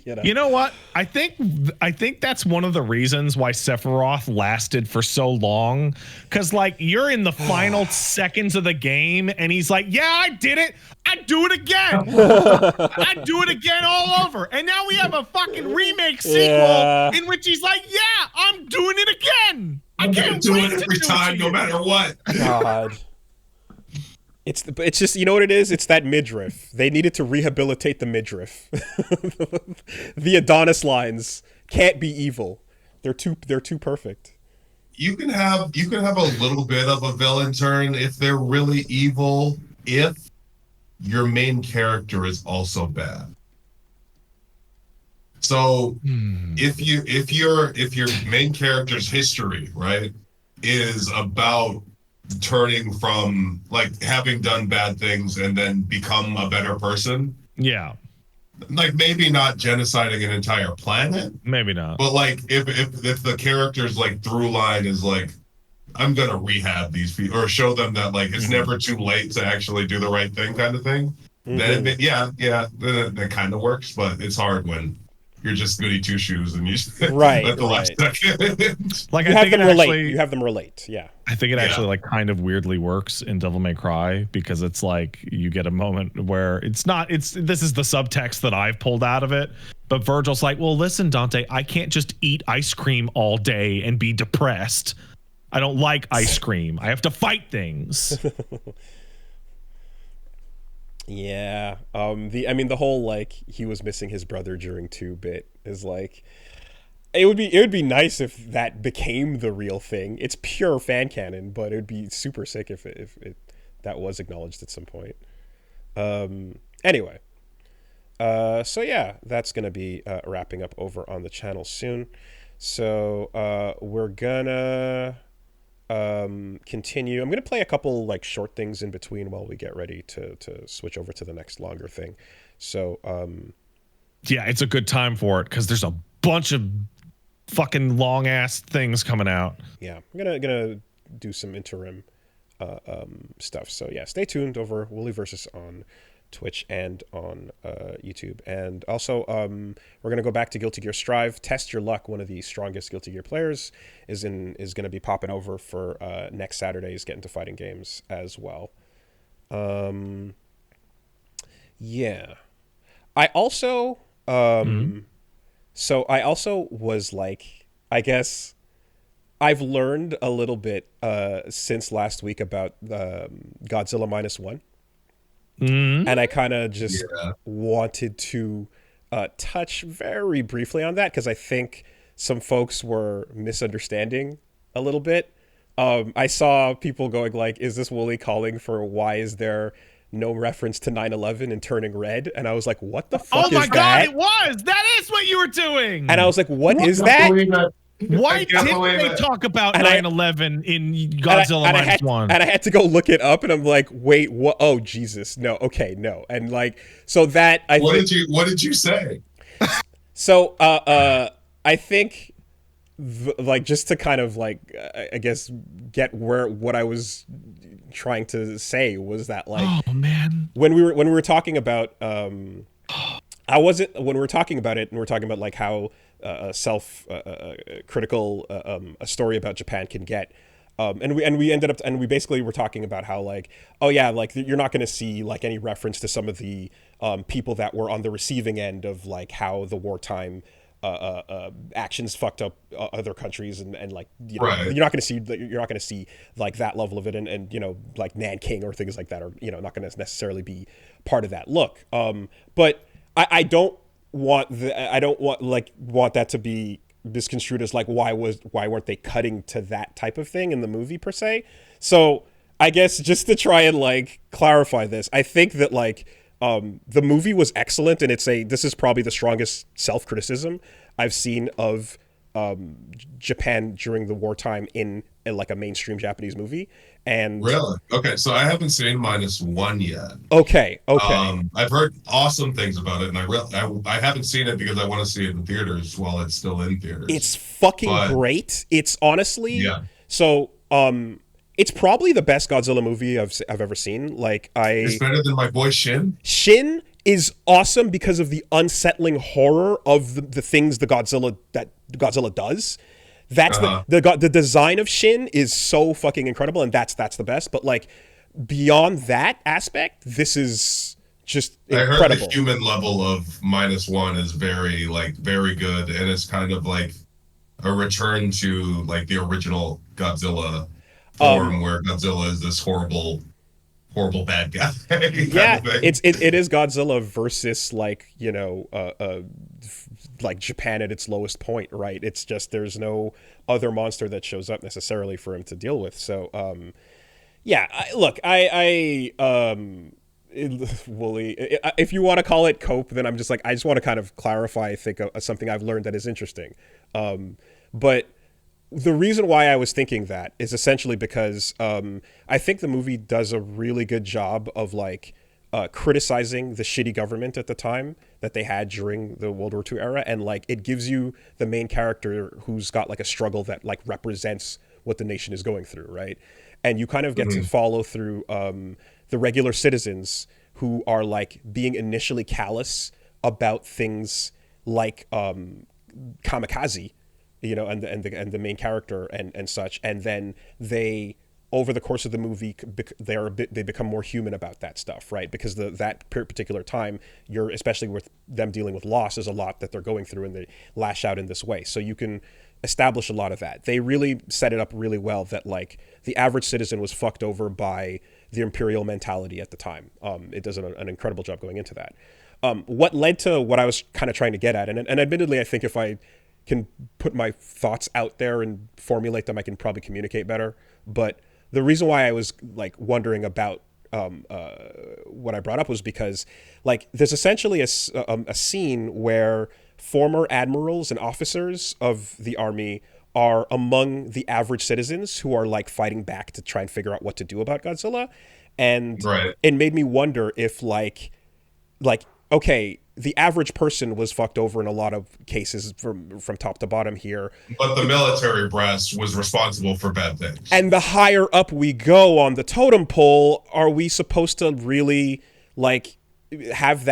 You know what? I think that's one of the reasons why Sephiroth lasted for so long. Cause like, you're in the final seconds of the game and he's like, yeah, I did it. I'd do it again. I'd do it again all over. And now we have a fucking remake sequel in which he's like, yeah, I'm doing it again. I can't do wait it to every do time, it no matter what. God. It's just, you know what it is? It's that midriff. They needed to rehabilitate the midriff. The Adonis lines can't be evil. They're too perfect. You can have a little bit of a villain turn if they're really evil, if your main character is also bad. So if your main character's history, right, is about turning from like having done bad things and then become a better person, Yeah. like maybe not genociding an entire planet, Maybe not. but like if the character's like through line is like, I'm gonna rehab these people or show them that like it's never too late to actually do the right thing, kind of thing, then that kind of works. But it's hard when you're just goody two shoes and you Right, at the last second. Like, You I have think them it relate. actually, You have them relate. Yeah. I think it actually like kind of weirdly works in Devil May Cry, because it's like you get a moment where this is the subtext that I've pulled out of it. But Virgil's like, well, listen, Dante, I can't just eat ice cream all day and be depressed. I don't like ice cream. I have to fight things. Yeah. The whole like he was missing his brother during 2 bit is like, it would be nice if that became the real thing. It's pure fan canon, but it would be super sick if that was acknowledged at some point. Anyway. So yeah, that's gonna be wrapping up over on the channel soon. So we're gonna continue. I'm gonna play a couple like short things in between while we get ready to switch over to the next longer thing. So Yeah, it's a good time for it because there's a bunch of fucking long ass things coming out. yeah, I'm gonna do some interim stuff. So yeah, stay tuned over Wooly Versus on Twitch and on YouTube. And also we're gonna go back to Guilty Gear Strive. Test your luck. One of the strongest Guilty Gear players is gonna be popping over for next Saturday's Get Into Fighting Games as well. Yeah, I also so I also was like, I guess I've learned a little bit since last week about Godzilla -1. And I kind of just wanted to touch very briefly on that because I think some folks were misunderstanding a little bit. I saw people going like, is this Wooly calling for why is there no reference to 9/11 and turning red? And I was like, what the fuck is that? Oh my god, it was! That is what you were doing! And I was like, what is that? Why didn't they talk about 9/11 in Godzilla -1? And I had to go look it up, and I'm like, wait, what? Oh, Jesus, no, okay, no. And like, so that What did you say? So I think like just to kind of like I guess get where what I was trying to say was that like Oh man. when we were talking about I wasn't when we were talking about it and we're talking about like how self critical a story about Japan can get. And we ended up and we basically were talking about how like, oh yeah, like you're not going to see like any reference to some of the people that were on the receiving end of like how the wartime actions fucked up other countries and like you know, Right. you're not going to see like that level of it and you know like Nanking or things like that are you know not going to necessarily be part of that look. But I don't want want that to be misconstrued as like why weren't they cutting to that type of thing in the movie per se. So I guess just to try and like clarify this, I think that like the movie was excellent and this is probably the strongest self-criticism I've seen of Japan during the wartime in like a mainstream Japanese movie. And Really? Okay, so I haven't seen -1 yet. okay. I've heard awesome things about it, and I haven't seen it because I want to see it in theaters while it's still in theaters. It's fucking But- great. It's honestly Yeah. so it's probably the best Godzilla movie I've ever seen. Like It's better than my boy Shin. Shin is awesome because of the unsettling horror of the things that Godzilla does. That's the design of Shin is so fucking incredible, and that's the best. But like beyond that aspect, this is just incredible. I heard the human level of -1 is very good, and it's kind of like a return to like the original Godzilla form, where Godzilla is this horrible bad guy. Yeah, it is Godzilla versus like you know like Japan at its lowest point, right? It's just there's no other monster that shows up necessarily for him to deal with. So yeah, Wooly, if you want to call it cope, then I'm just like I just want to kind of clarify I think something I've learned that is interesting. But the reason why I was thinking that is essentially because I think the movie does a really good job of like criticizing the shitty government at the time that they had during the World War II era, and like it gives you the main character who's got like a struggle that like represents what the nation is going through, right? And you kind of get to follow through the regular citizens who are like being initially callous about things like kamikaze, you know, and the main character and such, and then they over the course of the movie they become more human about that stuff, right? Because that particular time, you're especially with them dealing with loss, is a lot that they're going through, and they lash out in this way. So you can establish a lot of that. They really set it up really well that like the average citizen was fucked over by the imperial mentality at the time. It does an incredible job going into that. What led to what I was kind of trying to get at, and admittedly, I think if I can put my thoughts out there and formulate them, I can probably communicate better. But the reason why I was like wondering about what I brought up was because like there's essentially a scene where former admirals and officers of the army are among the average citizens who are like fighting back to try and figure out what to do about Godzilla. And it made me wonder if like okay, the average person was fucked over in a lot of cases from top to bottom here. But the military brass was responsible for bad things. And the higher up we go on the totem pole, are we supposed to really like have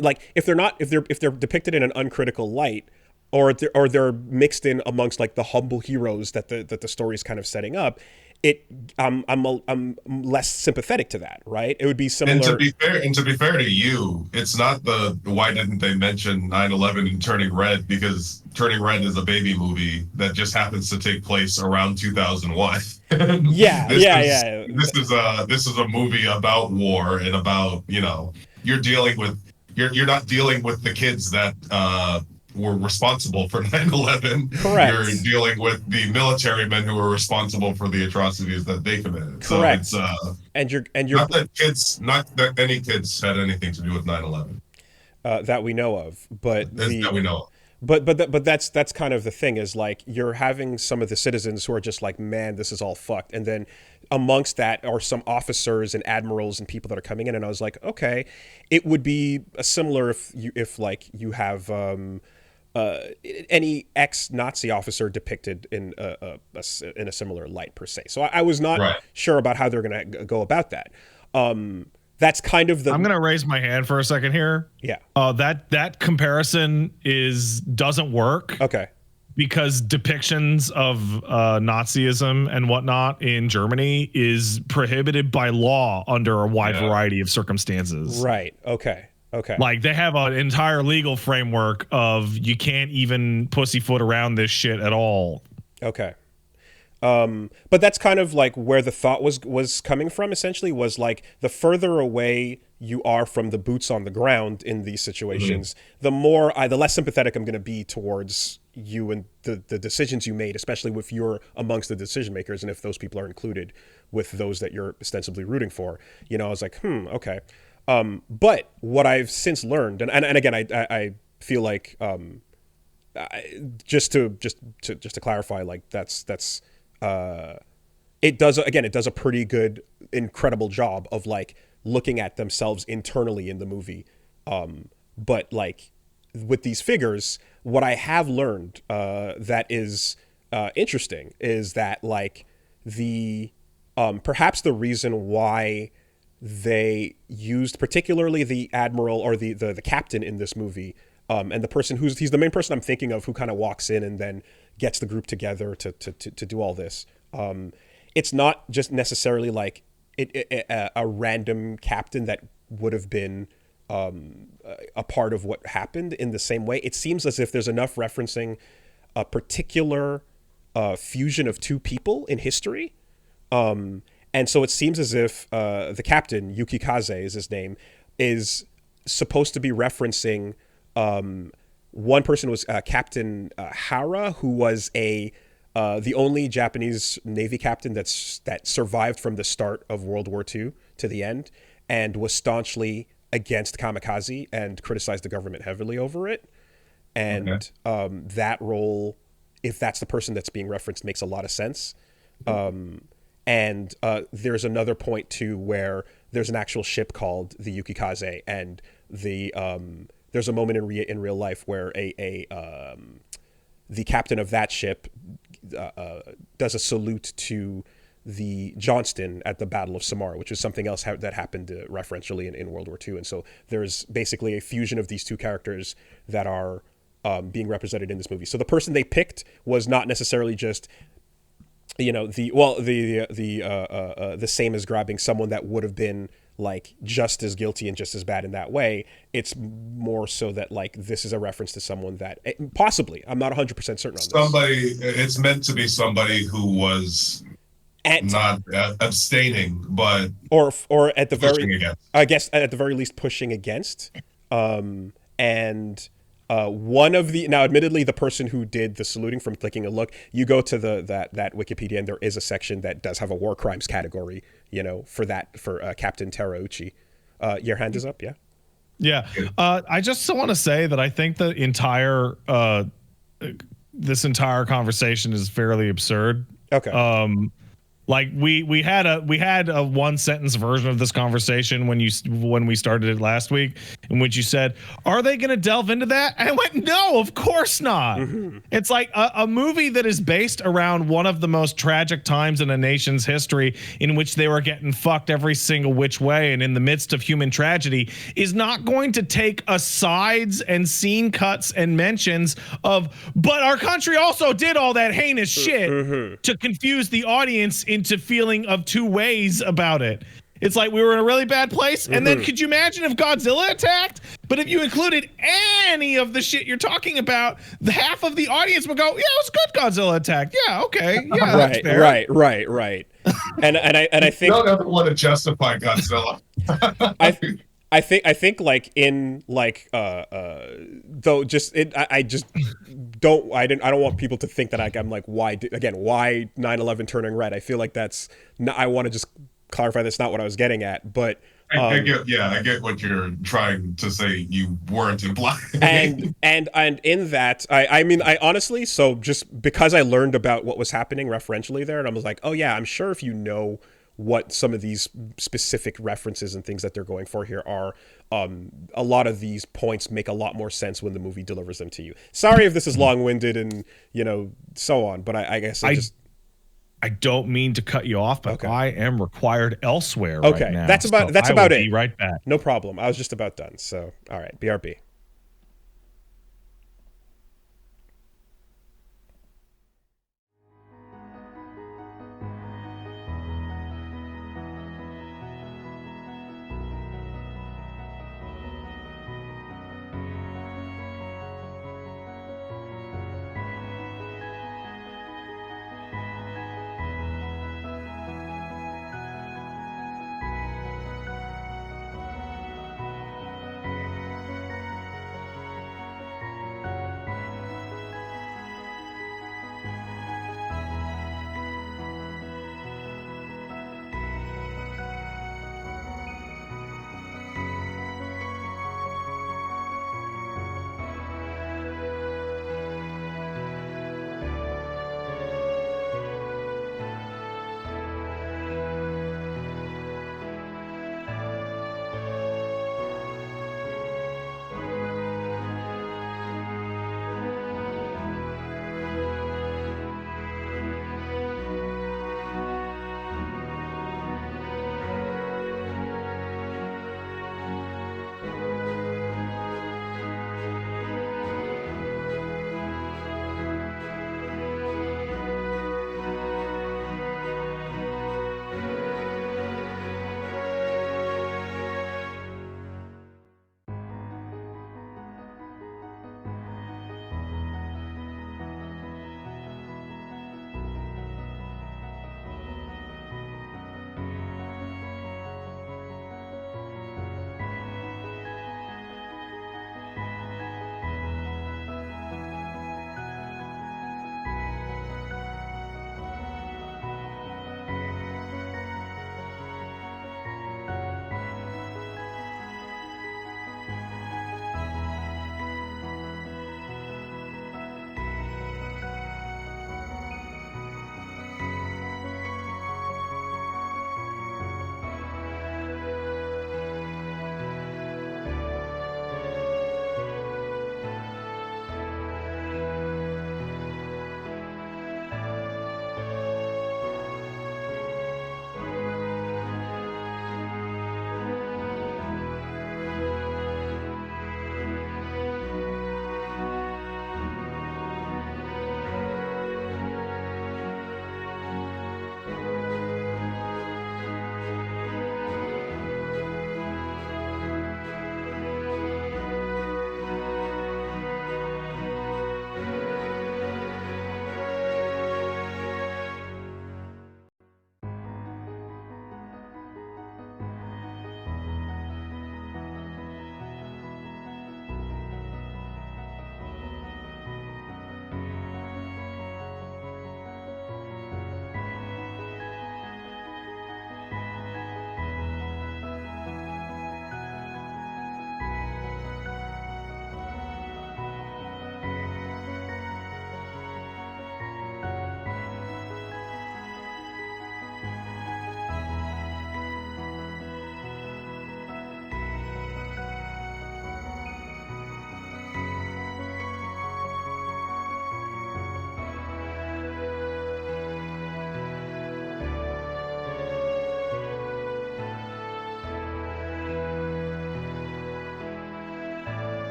like if they're depicted in an uncritical light, or they're mixed in amongst like the humble heroes that the story is kind of setting up, I'm less sympathetic to that, right? It would be similar. And to be fair to you, it's not the why didn't they mention 9/11 and Turning Red, because Turning Red is a baby movie that just happens to take place around 2001. This is a movie about war and about, you know, you're not dealing with the kids that were responsible for 9/11. Correct. You're dealing with the military men who were responsible for the atrocities that they committed. Correct. So it's and you're not that any kids had anything to do with 9/11 that we know of, but that we know of. But that's kind of the thing, is like you're having some of the citizens who are just like, man, this is all fucked, and then amongst that are some officers and admirals and people that are coming in, and I was like, okay, it would be similar if you have any ex-Nazi officer depicted in a similar light per se. So I was not sure about how they're going to go about that. That's kind of the. I'm going to raise my hand for a second here. Yeah. That comparison doesn't work. Okay. Because depictions of Nazism and whatnot in Germany is prohibited by law under a wide variety of circumstances. Right. Okay. Like they have an entire legal framework of you can't even pussyfoot around this shit at all. Okay. But that's kind of like where the thought was coming from, essentially, was like the further away you are from the boots on the ground in these situations, the less sympathetic I'm going to be towards you and the decisions you made, especially if you're amongst the decision makers and if those people are included with those that you're ostensibly rooting for. I was like, okay. But what I've since learned, and again, I feel like just to clarify, like that's it does a pretty good, incredible job of like looking at themselves internally in the movie. But like with these figures, what I have learned that is interesting is that like the perhaps the reason why they used particularly the admiral or the captain in this movie, and the person he's the main person I'm thinking of, who kind of walks in and then gets the group together to do all this. It's not just necessarily like a random captain that would have been a part of what happened in the same way. It seems as if there's enough referencing a particular fusion of two people in history. And so it seems as if the captain, Yukikaze is his name, is supposed to be referencing one person was Captain Hara, who was the only Japanese Navy captain that survived from the start of World War II to the end, and was staunchly against kamikaze and criticized the government heavily over it. And that role, if that's the person that's being referenced, makes a lot of sense. And there's another point too where there's an actual ship called the Yukikaze, and there's a moment in real life where the captain of that ship does a salute to the Johnston at the Battle of Samara, which is something else that happened referentially in World War II. And so there's basically a fusion of these two characters that are being represented in this movie. So the person they picked was not necessarily just the same as grabbing someone that would have been like just as guilty and just as bad in that way. It's more so that like this is a reference to someone that possibly, I'm not 100% certain on this. It's meant to be somebody who was not abstaining, but or at the very against. I guess at the very least pushing against. One of the, now admittedly the person who did the saluting, from taking a look, you go to that Wikipedia and there is a section that does have a war crimes category, for Captain Terauchi. Your hand is up. Yeah. I just want to say that I think the entire this entire conversation is fairly absurd. Okay. Like we had a one sentence version of this conversation when we started it last week, in which you said, "Are they going to delve into that?" And I went, "No, of course not." Mm-hmm. It's like a movie that is based around one of the most tragic times in a nation's history, in which they were getting fucked every single which way, and in the midst of human tragedy, is not going to take asides and scene cuts and mentions of, but our country also did all that heinous shit to confuse the audience into feeling of two ways about it. It's like we were in a really bad place, and then could you imagine if Godzilla attacked? But if you included any of the shit you're talking about, the half of the audience would go, "Yeah, it was good Godzilla attacked. Yeah, okay. Yeah, right. And I think don't ever want to justify Godzilla. I think like in like though just it I just don't want people to think that I'm like why 9/11 turning red. I feel like that's not, I want to just clarify that's not what I was getting at, but I get what you're trying to say. You weren't implying. and in that I mean I honestly, so just because I learned about what was happening referentially there, and I was like, oh yeah, I'm sure if you know what some of these specific references and things that they're going for here are. A lot of these points make a lot more sense when the movie delivers them to you. Sorry if this is long-winded and, so on, but I guess I don't mean to cut you off, but okay. I am required elsewhere okay. right now. That's about it. Be right back. No problem. I was just about done. So, all right, BRB.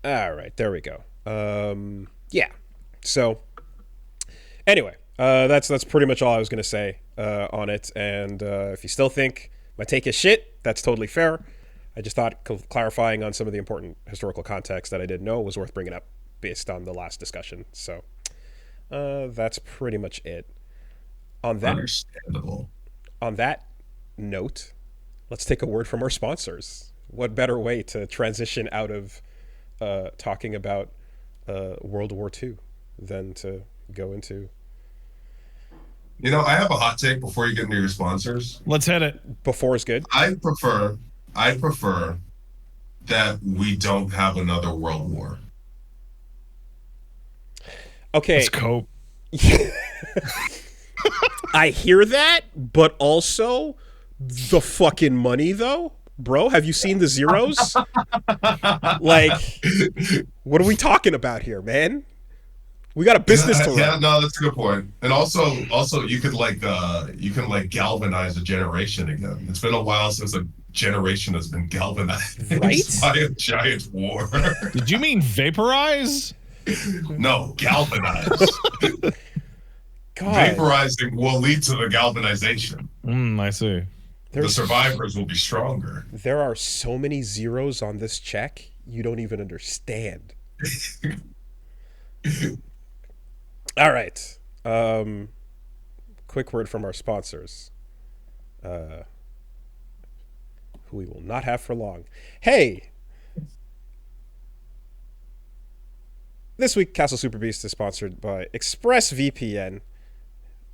All right, there we go. Yeah. So anyway, that's pretty much all I was gonna say on it. And if you still think my take is shit, that's totally fair. I just thought clarifying on some of the important historical context that I didn't know was worth bringing up based on the last discussion. So that's pretty much it. Understandable. On that note, let's take a word from our sponsors. What better way to transition out of talking about World War II than to go into... You know, I have a hot take before you get into your sponsors. Let's hit it. Before is good. I prefer that we don't have another world war. Okay. Let's cope. I hear that, but also the fucking money, though. Bro, have you seen the zeros? Like, what are we talking about here, man? We got a business to run. Yeah, no, that's a good point. And also, you could galvanize a generation again. It's been a while since a generation has been galvanized Right? by a giant war. Did you mean vaporize? No, galvanize. God. Vaporizing will lead to the galvanization. I see. The survivors will be stronger. There are so many zeros on this check, you don't even understand. All right. Quick word from our sponsors, who we will not have for long. Hey! This week, Castle Super Beast is sponsored by ExpressVPN.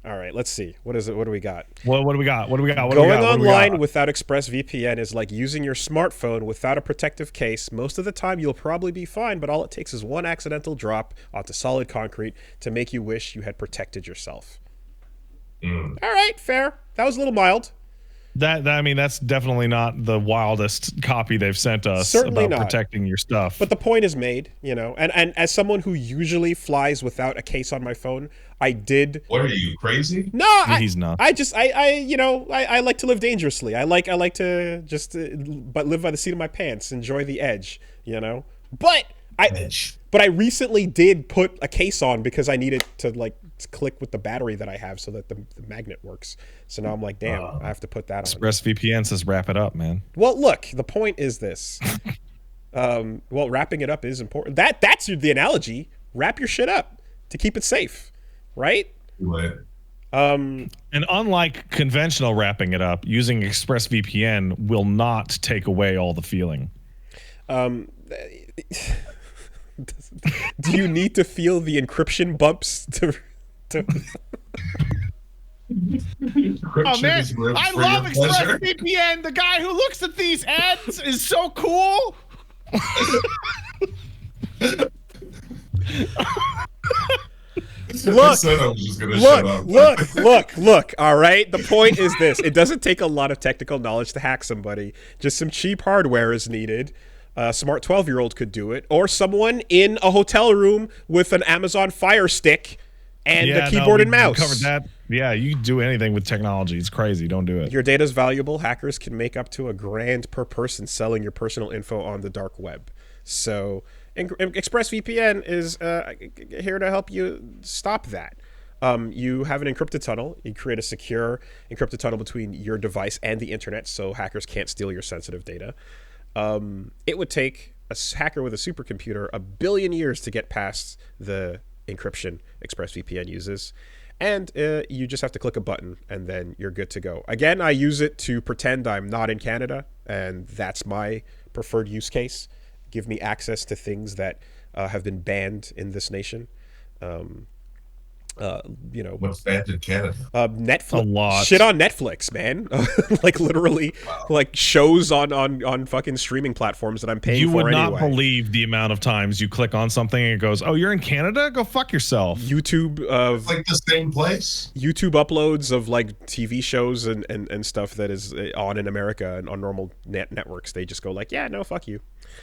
All right, let's see. What is it? What do we got? What do we got? Going online without ExpressVPN is like using your smartphone without a protective case. Most of the time, you'll probably be fine, but all it takes is one accidental drop onto solid concrete to make you wish you had protected yourself. All right, fair. That was a little mild. I mean, that's definitely not the wildest copy they've sent us. Certainly about not. Protecting your stuff. But the point is made, you know. And as someone who usually flies without a case on my phone, I did. What are you, crazy? No, he's not. I like to live dangerously. I like to just but live by the seat of my pants, enjoy the edge, you know. But I recently did put a case on because I needed to like click with the battery that I have so that the magnet works. So now I'm like, damn, I have to put that on. ExpressVPN says wrap it up, man. Well, look, the point is this. Wrapping it up is important. That's the analogy. Wrap your shit up to keep it safe, right? Right. And unlike conventional wrapping it up, using ExpressVPN will not take away all the feeling. Do you need to feel the encryption bumps to Oh man, I love ExpressVPN. The guy who looks at these ads is so cool. Look. All right. The point is this. It doesn't take a lot of technical knowledge to hack somebody. Just some cheap hardware is needed. A smart 12-year-old could do it. Or someone in a hotel room with an Amazon Fire Stick and a keyboard and mouse. Covered that. Yeah, you can do anything with technology. It's crazy. Don't do it. Your data's valuable. Hackers can make up to $1,000 per person selling your personal info on the dark web. So ExpressVPN is here to help you stop that. You have an encrypted tunnel. You create a secure encrypted tunnel between your device and the internet so hackers can't steal your sensitive data. It would take a hacker with a supercomputer 1 billion years to get past the encryption ExpressVPN uses. And you just have to click a button and then you're good to go. Again, I use it to pretend I'm not in Canada, and that's my preferred use case. Give me access to things that have been banned in this nation. What's banned in Canada? Netflix. A lot. Shit on Netflix, man. Like literally, like shows on fucking streaming platforms that I'm paying for anyway. You would not believe the amount of times you click on something and it goes, "Oh, you're in Canada? Go fuck yourself." YouTube, it's like the same place. YouTube uploads of like TV shows and stuff that is on in America and on normal networks. They just go like, "Yeah, no, fuck you."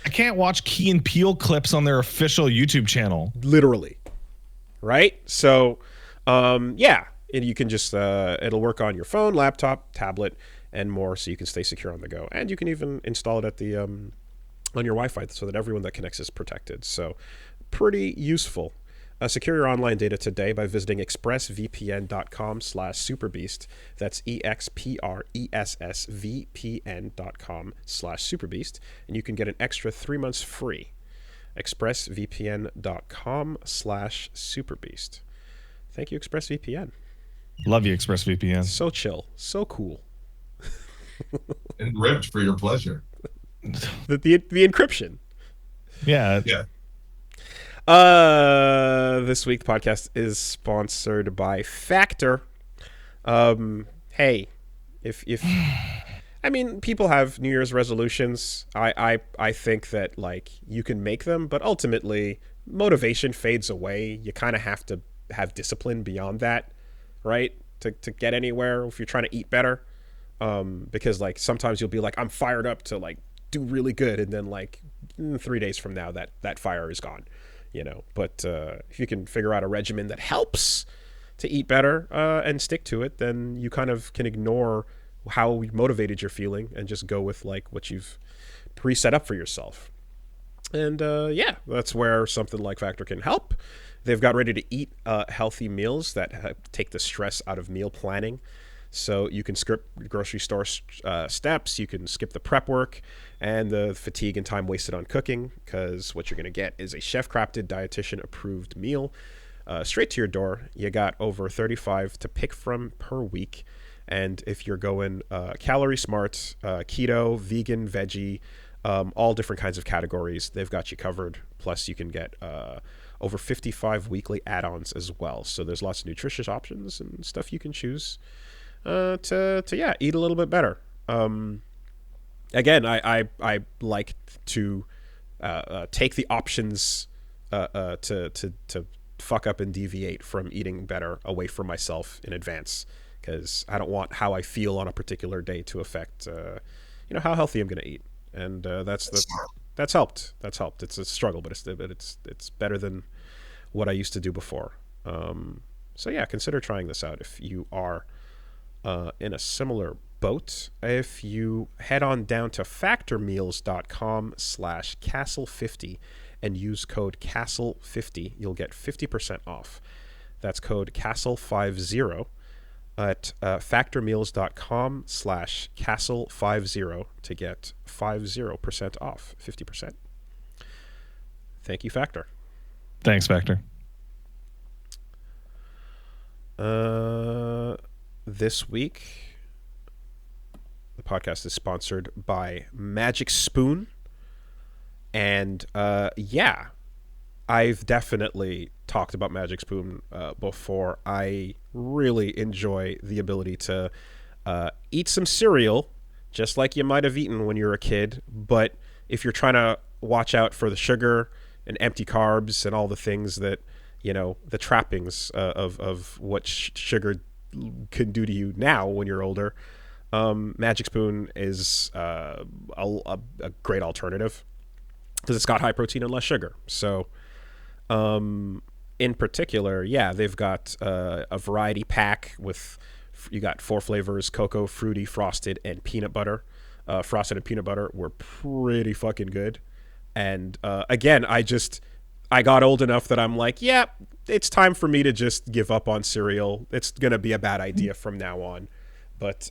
I can't watch Key and Peele clips on their official YouTube channel. Literally. Right? So, and you can just, it'll work on your phone, laptop, tablet, and more, so you can stay secure on the go. And you can even install it at the on your Wi-Fi so that everyone that connects is protected. So pretty useful. Secure your online data today by visiting expressvpn.com/superbeast. That's expressvpn.com/superbeast. And you can get an extra 3 months free. expressvpn.com/superbeast. Thank you, ExpressVPN. Love you, ExpressVPN. So chill. So cool. And ripped for your pleasure. The encryption. Yeah. Yeah. This week the podcast is sponsored by Factor. Hey, if I mean, people have New Year's resolutions. I think that like you can make them, but ultimately motivation fades away. You kind of have to have discipline beyond that, right? To get anywhere if you're trying to eat better. Because like sometimes you'll be like, I'm fired up to like do really good, and then like 3 days from now that fire is gone, you know. But if you can figure out a regimen that helps to eat better and stick to it, then you kind of can ignore how motivated you're feeling and just go with like what you've pre-set up for yourself. And yeah, that's where something like Factor can help. They've got ready to eat healthy meals that take the stress out of meal planning. So you can skip grocery store steps, you can skip the prep work and the fatigue and time wasted on cooking, because what you're going to get is a chef-crafted, dietitian-approved meal straight to your door. You got over 35 to pick from per week. And if you're going calorie smart, keto, vegan, veggie, all different kinds of categories, they've got you covered. Plus you can get over 55 weekly add-ons as well. So there's lots of nutritious options and stuff you can choose to eat a little bit better. Again, I like to take the options to fuck up and deviate from eating better away from myself in advance, because I don't want how I feel on a particular day to affect how healthy I'm going to eat. And that's helped. It's a struggle, but it's better than what I used to do before. So yeah, consider trying this out if you are in a similar boat. If you head on down to factormeals.com/castle50 and use code castle50, you'll get 50% off. That's code castle50 at factormeals.com/castle50 to get 50% off, 50%. Thank you, Factor. Thanks, Factor. This week, the podcast is sponsored by Magic Spoon. And yeah, I've definitely talked about Magic Spoon before. I really enjoy the ability to eat some cereal, just like you might have eaten when you were a kid. But if you're trying to watch out for the sugar and empty carbs and all the things that, the trappings of what sugar can do to you now when you're older, Magic Spoon is a great alternative because it's got high protein and less sugar. So in particular, yeah, they've got a variety pack with, you got 4 flavors: cocoa, fruity, frosted, and peanut butter. Frosted and peanut butter were pretty fucking good. And again, I got old enough that I'm like, yeah, it's time for me to just give up on cereal. It's going to be a bad idea from now on. But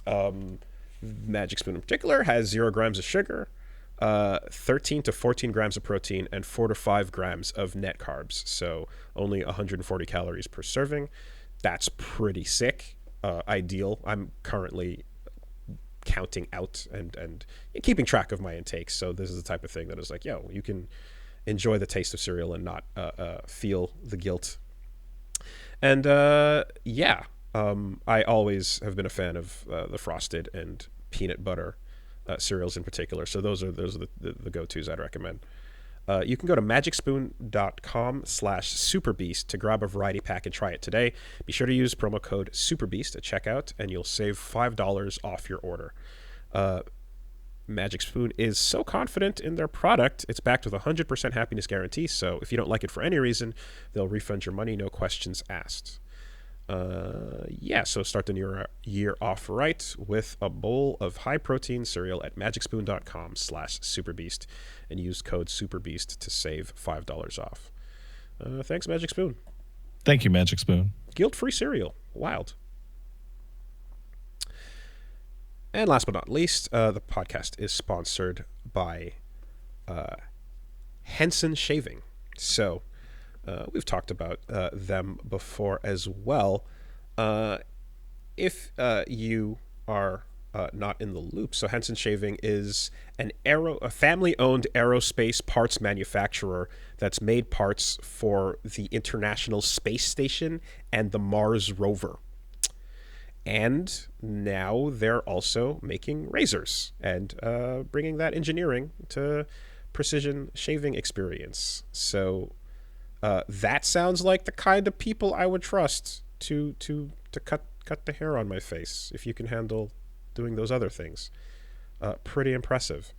Magic Spoon in particular has 0 grams of sugar, 13 to 14 grams of protein, and 4 to 5 grams of net carbs. So only 140 calories per serving. That's pretty sick. Ideal. I'm currently counting out and keeping track of my intakes. So this is the type of thing that is like, yo, you can enjoy the taste of cereal and not feel the guilt. And yeah, I always have been a fan of the frosted and peanut butter cereals in particular. So those are the go-tos I'd recommend. You can go to magicspoon.com/superbeast to grab a variety pack and try it today. Be sure to use promo code SUPERBEAST at checkout, and you'll save $5 off your order. Magic Spoon is so confident in their product, it's backed with a 100% happiness guarantee, so if you don't like it for any reason, they'll refund your money, no questions asked. Yeah, so start the new year off right with a bowl of high-protein cereal at magicspoon.com/superbeast and use code SUPERBEAST to save $5 off. Thanks, Magic Spoon. Thank you, Magic Spoon. Guilt-free cereal. Wild. And last but not least, the podcast is sponsored by Henson Shaving. So we've talked about them before as well. If you are not in the loop, so Henson Shaving is a family-owned aerospace parts manufacturer that's made parts for the International Space Station and the Mars rover. And now they're also making razors and bringing that engineering to precision shaving experience. So that sounds like the kind of people I would trust to cut the hair on my face if you can handle doing those other things. Pretty impressive.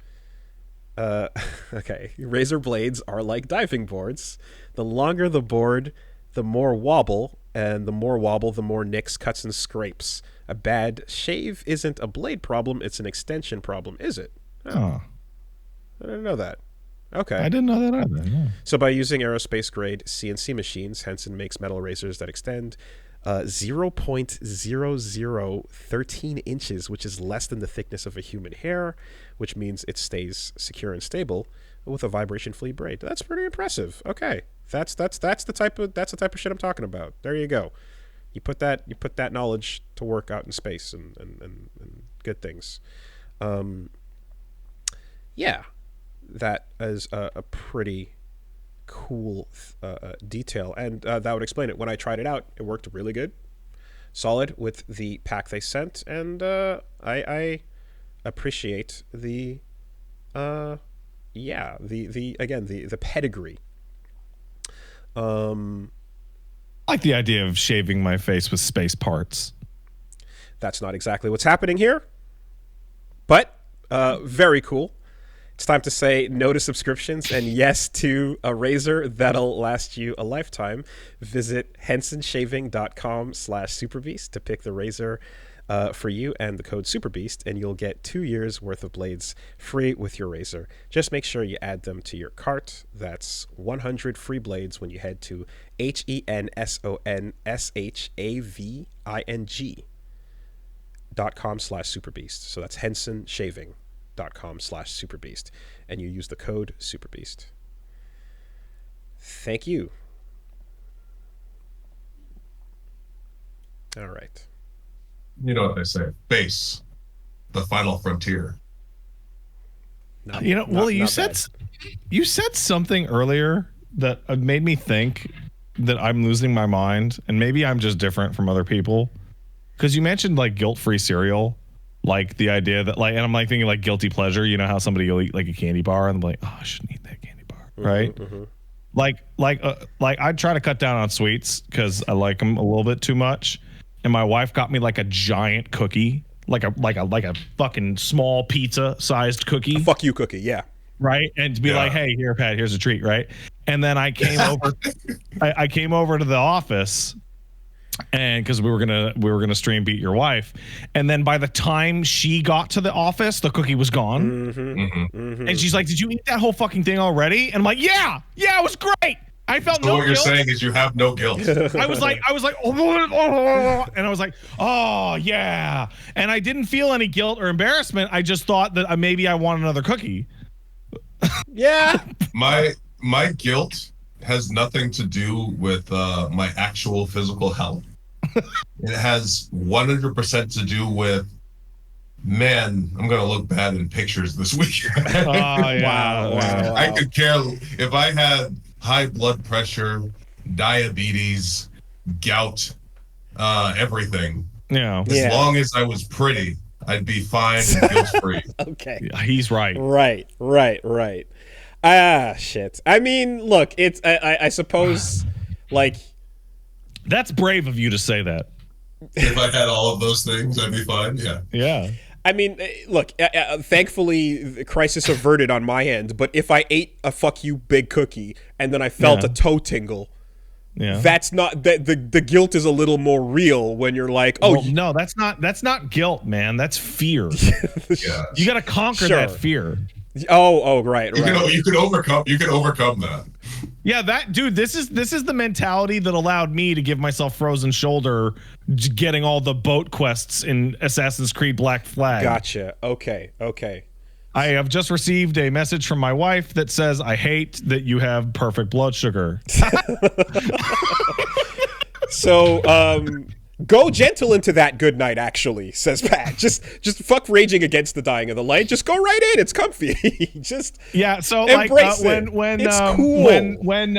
Okay, razor blades are like diving boards. The longer the board, the more wobble, and the more wobble, the more nicks, cuts, and scrapes. A bad shave isn't a blade problem, it's an extension problem, is it? Oh. I didn't know that. Okay. I didn't know that either. Yeah. So by using aerospace-grade CNC machines, Henson makes metal razors that extend 0.0013 inches, which is less than the thickness of a human hair, which means it stays secure and stable with a vibration-free blade. That's pretty impressive. Okay, that's the type of shit I'm talking about. There you go. You put that knowledge to work out in space and good things. Yeah, that is a pretty cool detail, and that would explain it. When I tried it out, it worked really good, solid with the pack they sent, and I appreciate the pedigree. I like the idea of shaving my face with space parts. That's not exactly what's happening here, but very cool. It's time to say no to subscriptions and yes to a razor that'll last you a lifetime. Visit hensonshaving.com/superbeast to pick the razor for you and the code SUPERBEAST, and you'll get 2 years worth of blades free with your razor. Just make sure you add them to your cart. That's 100 free blades when you head to hensonshaving.com/superbeast. So that's hensonshaving.com/superbeast, and you use the code SUPERBEAST. Thank you. All right. You know what they say, base, the final frontier. You said something earlier that made me think that I'm losing my mind, and maybe I'm just different from other people, because you mentioned like guilt-free cereal. Like the idea that and I'm like thinking like guilty pleasure, you know how somebody will eat like a candy bar and I'm like, oh, I shouldn't eat that candy bar. Right. Mm-hmm. Like I try to cut down on sweets cause I like them a little bit too much. And my wife got me like a giant cookie, like a fucking small pizza sized cookie. A fuck you cookie. Yeah. Right. And to be like, hey, here, Pat, here's a treat. Right. And then I came over, I came over to the office, and because we were gonna stream Beat Your Wife, and then by the time she got to the office, the cookie was gone. And she's like, "Did you eat that whole fucking thing already?" And I'm like, "Yeah, it was great. I felt no guilt." What you're saying is you have no guilt. I was like, oh, and I was like, oh yeah, and I didn't feel any guilt or embarrassment. I just thought that maybe I want another cookie. Yeah. My guilt has nothing to do with my actual physical health. It has 100% to do with, man, I'm going to look bad in pictures this week. Oh, yeah. Wow. I could care if I had high blood pressure, diabetes, gout, everything. Yeah. As long as I was pretty, I'd be fine and guilt-free. Okay. Yeah, he's right. Right. Ah, shit. I mean, look, it's I suppose, like, that's brave of you to say that. If I had all of those things, I'd be fine. Yeah. I mean, look, thankfully, the crisis averted on my end, but if I ate a fuck you big cookie and then I felt a toe tingle, Yeah. That's not that the guilt is a little more real when you're like, oh well, no, that's not guilt, man. That's fear. Yeah. You got to conquer that fear. Right. You can overcome that. Yeah, that dude. This is the mentality that allowed me to give myself frozen shoulder, getting all the boat quests in Assassin's Creed Black Flag. Gotcha. Okay. I have just received a message from my wife that says, "I hate that you have perfect blood sugar." So, go gentle into that good night, actually, says Pat. Just fuck raging against the dying of the light. Just go right in. It's comfy. Just so embrace like when it's cool. when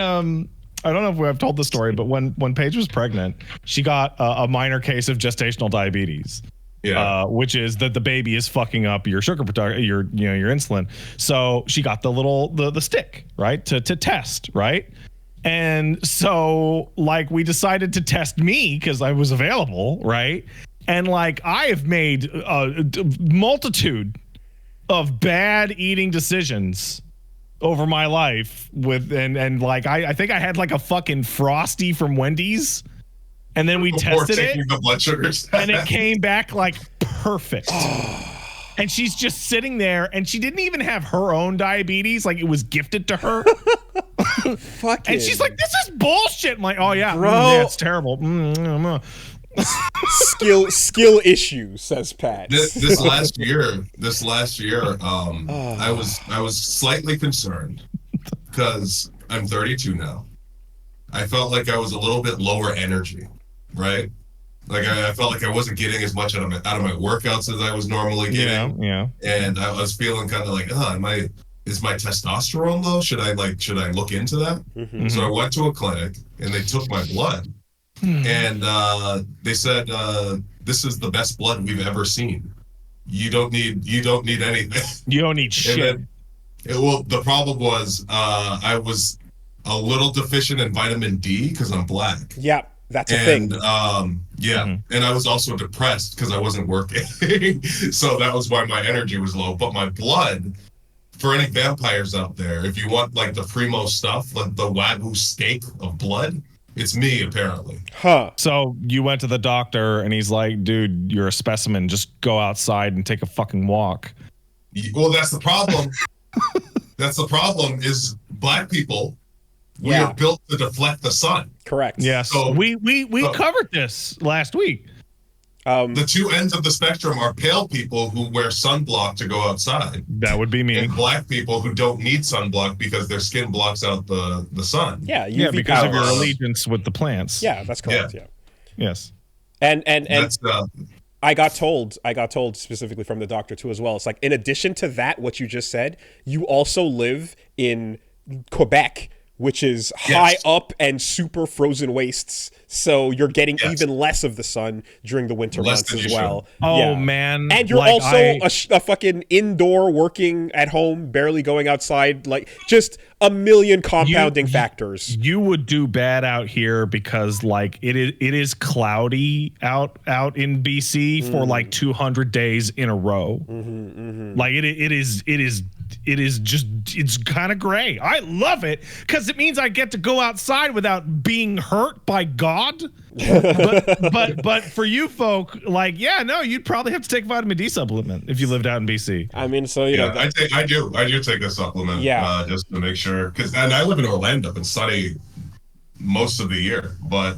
I don't know if I've told the story, but when Paige was pregnant, she got a minor case of gestational diabetes. Yeah, which is that the baby is fucking up your sugar your insulin. So she got the stick, right, to test, right. And so, like, we decided to test me because I was available, right? And, like, I have made a multitude of bad eating decisions over my life and like, I think I had, like, a fucking Frosty from Wendy's. And then we tested it, the blood sugars. And it came back, like, perfect. And she's just sitting there, and she didn't even have her own diabetes. Like, it was gifted to her. Fucking. And she's like, this is bullshit. I'm like, oh, yeah. Bro. Yeah, it's terrible. Skill issue, says Pat. This last year, I was slightly concerned because I'm 32 now. I felt like I was a little bit lower energy, right? Like I felt like I wasn't getting as much out of my workouts as I was normally getting. Yeah. And I was feeling kind of like, is my testosterone low? Should I look into that? Mm-hmm. So I went to a clinic and they took my blood, and they said, this is the best blood we've ever seen. You don't need anything. You don't need shit. The problem was I was a little deficient in vitamin D because I'm black. Yeah. That's a thing. And I was also depressed because I wasn't working. So that was why my energy was low. But my blood, for any vampires out there, if you want like the primo stuff, like the Wagyu steak of blood, it's me apparently. Huh. So you went to the doctor and he's like, dude, you're a specimen. Just go outside and take a fucking walk. Well, that's the problem. That's the problem is black people. We are built to deflect the sun. Correct. Yes. So we covered this last week. The two ends of the spectrum are pale people who wear sunblock to go outside. That would be me. And black people who don't need sunblock because their skin blocks out the sun. Yeah. Because of your allegiance with the plants. Yeah, that's correct. Yeah. Yes. And that's, I got told specifically from the doctor too as well. It's like, in addition to that, what you just said, you also live in Quebec, which is high up and super frozen wastes. So you're getting even less of the sun during the winter months as well. Oh, man. And you're also a fucking indoor working at home, barely going outside, like just a million compounding factors. You would do bad out here because like it is cloudy out in BC for like 200 days in a row. Like it is just, it's kind of gray. I love it because it means I get to go outside without being hurt by God. but for you folk, like, you'd probably have to take a vitamin D supplement if you lived out in BC. I mean, so you know, I do take a supplement, just to make sure, and I live in Orlando and sunny most of the year, but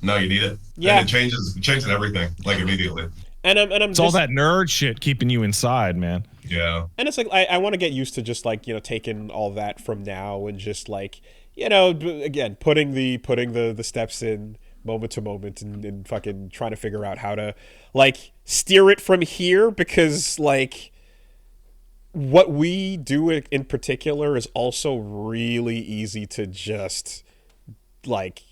no, you need it. And it changes everything like immediately. And I'm it's all that nerd shit keeping you inside, man. Yeah. And it's like I want to get used to just like, taking all that from now and just like, again, putting the steps in moment to moment and fucking trying to figure out how to like steer it from here, because like what we do in particular is also really easy to just like,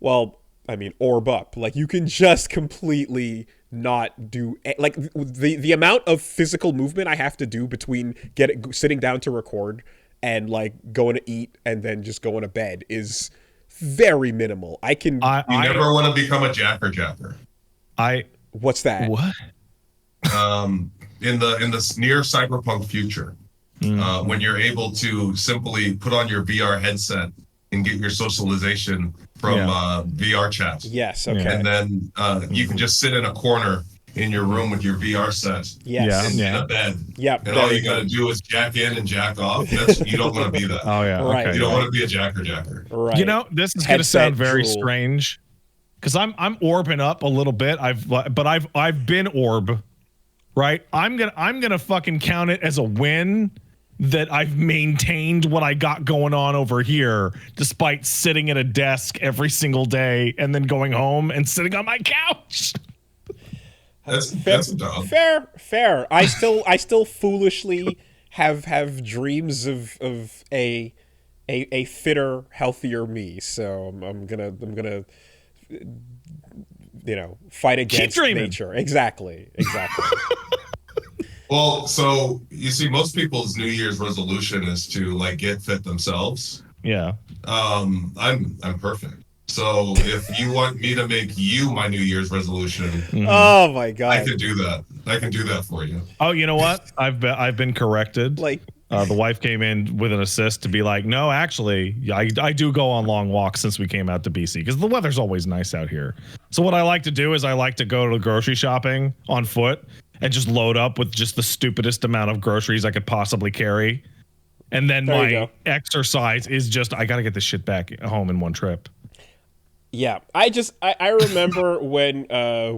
well, I mean, orb up. Like you can just completely not do like the amount of physical movement I have to do between sitting down to record and like going to eat and then just going to bed is very minimal. You never want to become a jacker. What's that? What? In the near cyberpunk future, when you're able to simply put on your VR headset and get your socialization from VR chat. Yes, okay. And then you can just sit in a corner in your room with your VR set. Yes. In a bed. Yep. And all you got to do is jack in and jack off. You don't want to be that. Oh yeah. Right. Okay. You don't want to be a jacker. Right. You know, this is going to sound very strange, because I'm orbing up a little bit. I've been orb, right? I'm gonna fucking count it as a win that I've maintained what I got going on over here, despite sitting at a desk every single day and then going home and sitting on my couch. That's dumb. Fair. I still foolishly have dreams of a fitter, healthier me. So I'm gonna fight against nature. Exactly. Well, so you see, most people's New Year's resolution is to like get fit themselves. Yeah. I'm perfect. So if you want me to make you my New Year's resolution, oh my god, I can do that. I can do that for you. Oh, you know what? I've been corrected. Like the wife came in with an assist to be like, no, actually, I do go on long walks since we came out to BC, because the weather's always nice out here. So what I like to do is I like to go to grocery shopping on foot and just load up with just the stupidest amount of groceries I could possibly carry. And then my exercise is just, I got to get this shit back home in one trip. Yeah, I remember when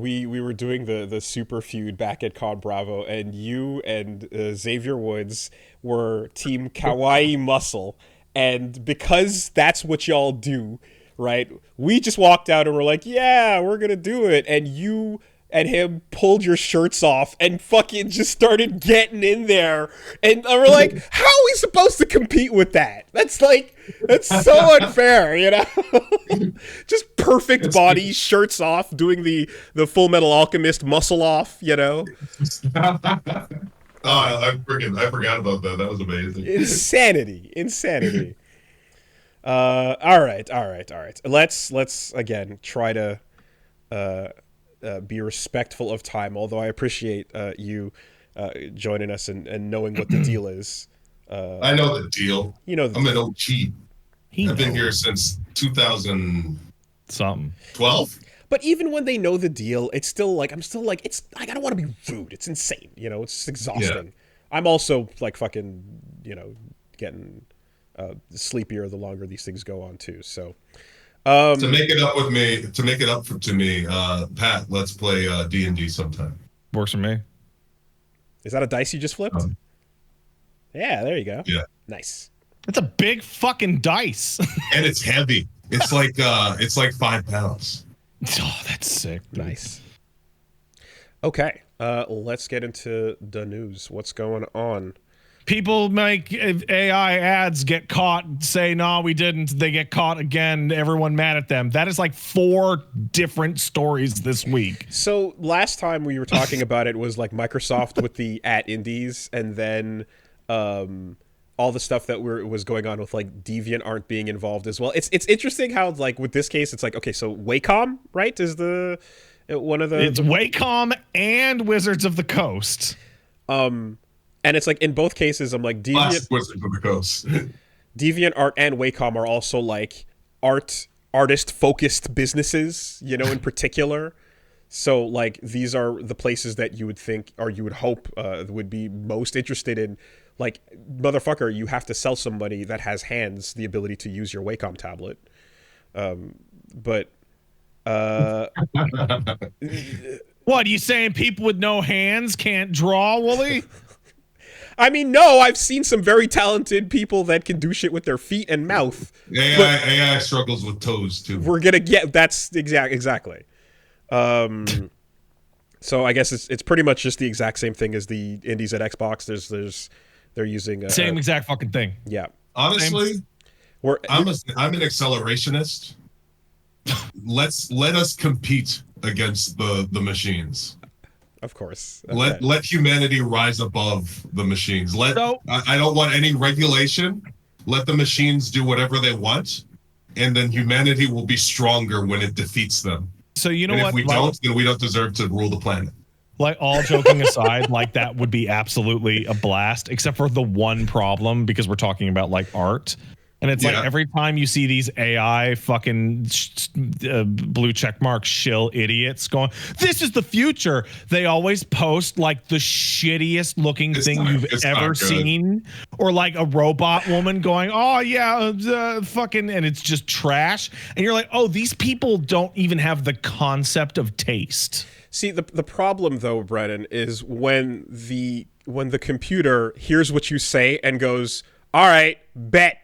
we were doing the super feud back at COD Bravo, and you and Xavier Woods were team Kawaii Muscle, and because that's what y'all do, right? We just walked out and we're like, yeah, we're gonna do it, and you and him pulled your shirts off and fucking just started getting in there, and we're like, how are we supposed to compete with that? That's so unfair, you know. Just perfect body, shirts off, doing the Full Metal Alchemist muscle off, you know. I forgot about that. That was amazing. Insanity. All right. Let's again try to be respectful of time, although I appreciate you joining us and knowing what the deal is. I know the deal. You know, I'm an OG. I've been here since 2000 something 12. But even when they know the deal, it's still like I don't want to be rude. It's insane, you know. It's just exhausting. Yeah. I'm also like fucking, getting sleepier the longer these things go on too. So to make it up to me, Pat, let's play D&D sometime. Works for me. Is that a dice you just flipped? Yeah, there you go. Yeah, nice. It's a big fucking dice, and it's heavy. It's like 5 pounds. Oh, that's sick. Dude. Nice. Okay, let's get into the news. What's going on? People make AI ads get caught, say, no, we didn't. They get caught again. Everyone mad at them. That is like 4 different stories this week. So last time we were talking about it was like Microsoft with the @indies, and then all the stuff that was going on with like DeviantArt being involved as well. It's interesting how like with this case, it's like, okay, so WACOM, right, is the one of the... It's WACOM and Wizards of the Coast. And it's like in both cases, I'm like Wizards of the Coast. DeviantArt and WACOM are also like artist focused businesses, in particular. So like these are the places that you would think, or you would hope would be most interested in, like, motherfucker, you have to sell somebody that has hands the ability to use your WACOM tablet. But what are you saying? People with no hands can't draw, Wooly? I mean, no, I've seen some very talented people that can do shit with their feet and mouth. AI struggles with toes too. We're gonna get that's exactly. So I guess it's pretty much just the exact same thing as the indies at Xbox. They're using same exact fucking thing. Yeah. Honestly, I'm an accelerationist. Let us compete against the machines. Of course. Okay. Let humanity rise above the machines. I don't want any regulation. Let the machines do whatever they want, and then humanity will be stronger when it defeats them. So you know and what? If we don't, then we don't deserve to rule the planet. Like, all joking aside, like that would be absolutely a blast, except for the one problem, because we're talking about like art. And it's like every time you see these AI fucking blue checkmark shill idiots going, this is the future. They always post like the shittiest looking thing you've ever seen. Or like a robot woman going, oh yeah, fucking, and it's just trash. And you're like, oh, these people don't even have the concept of taste. See, the problem though, Brennan, is when the computer hears what you say and goes, all right, bet.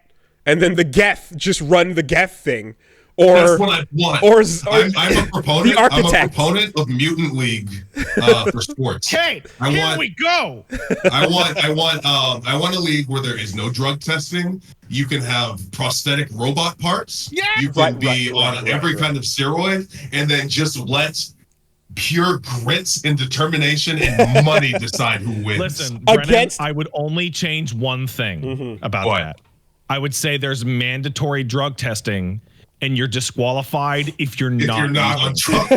And then the Geth just run the Geth thing, or that's what I want. Or I'm a proponent. I'm a proponent of Mutant League for sports. Here we go. I want a league where there is no drug testing. You can have prosthetic robot parts. Yeah. You can be on every kind of steroid, and then just let pure grits and determination and money decide who wins. Listen, Brennan, I would only change one thing about that. I would say there's mandatory drug testing, and you're disqualified if you're not on drugs.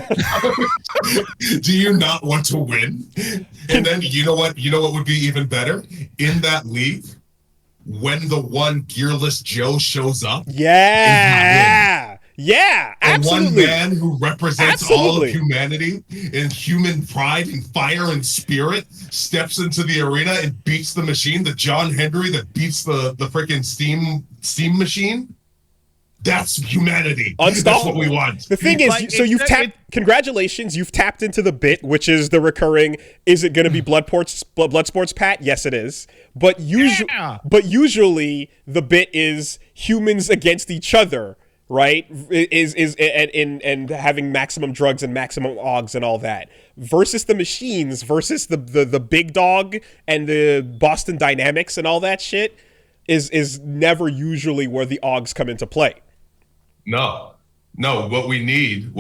Do you not want to win? And then you know what? You know what would be even better in that league? When the one gearless Joe shows up. Yeah. Yeah, absolutely. And one man who represents all of humanity and human pride and fire and spirit steps into the arena and beats the machine, the John Henry that beats the freaking steam machine. That's humanity. Unstoppable. That's what we want. The thing is, like, so you've tapped. Congratulations, you've tapped into the bit, which is the recurring. Is it going to be blood sports, Pat? Yes, it is. But usually the bit is humans against each other. Right, is and having maximum drugs and maximum augs and all that versus the machines versus the big dog and the Boston Dynamics and all that shit is never usually where the augs come into play. No. What we need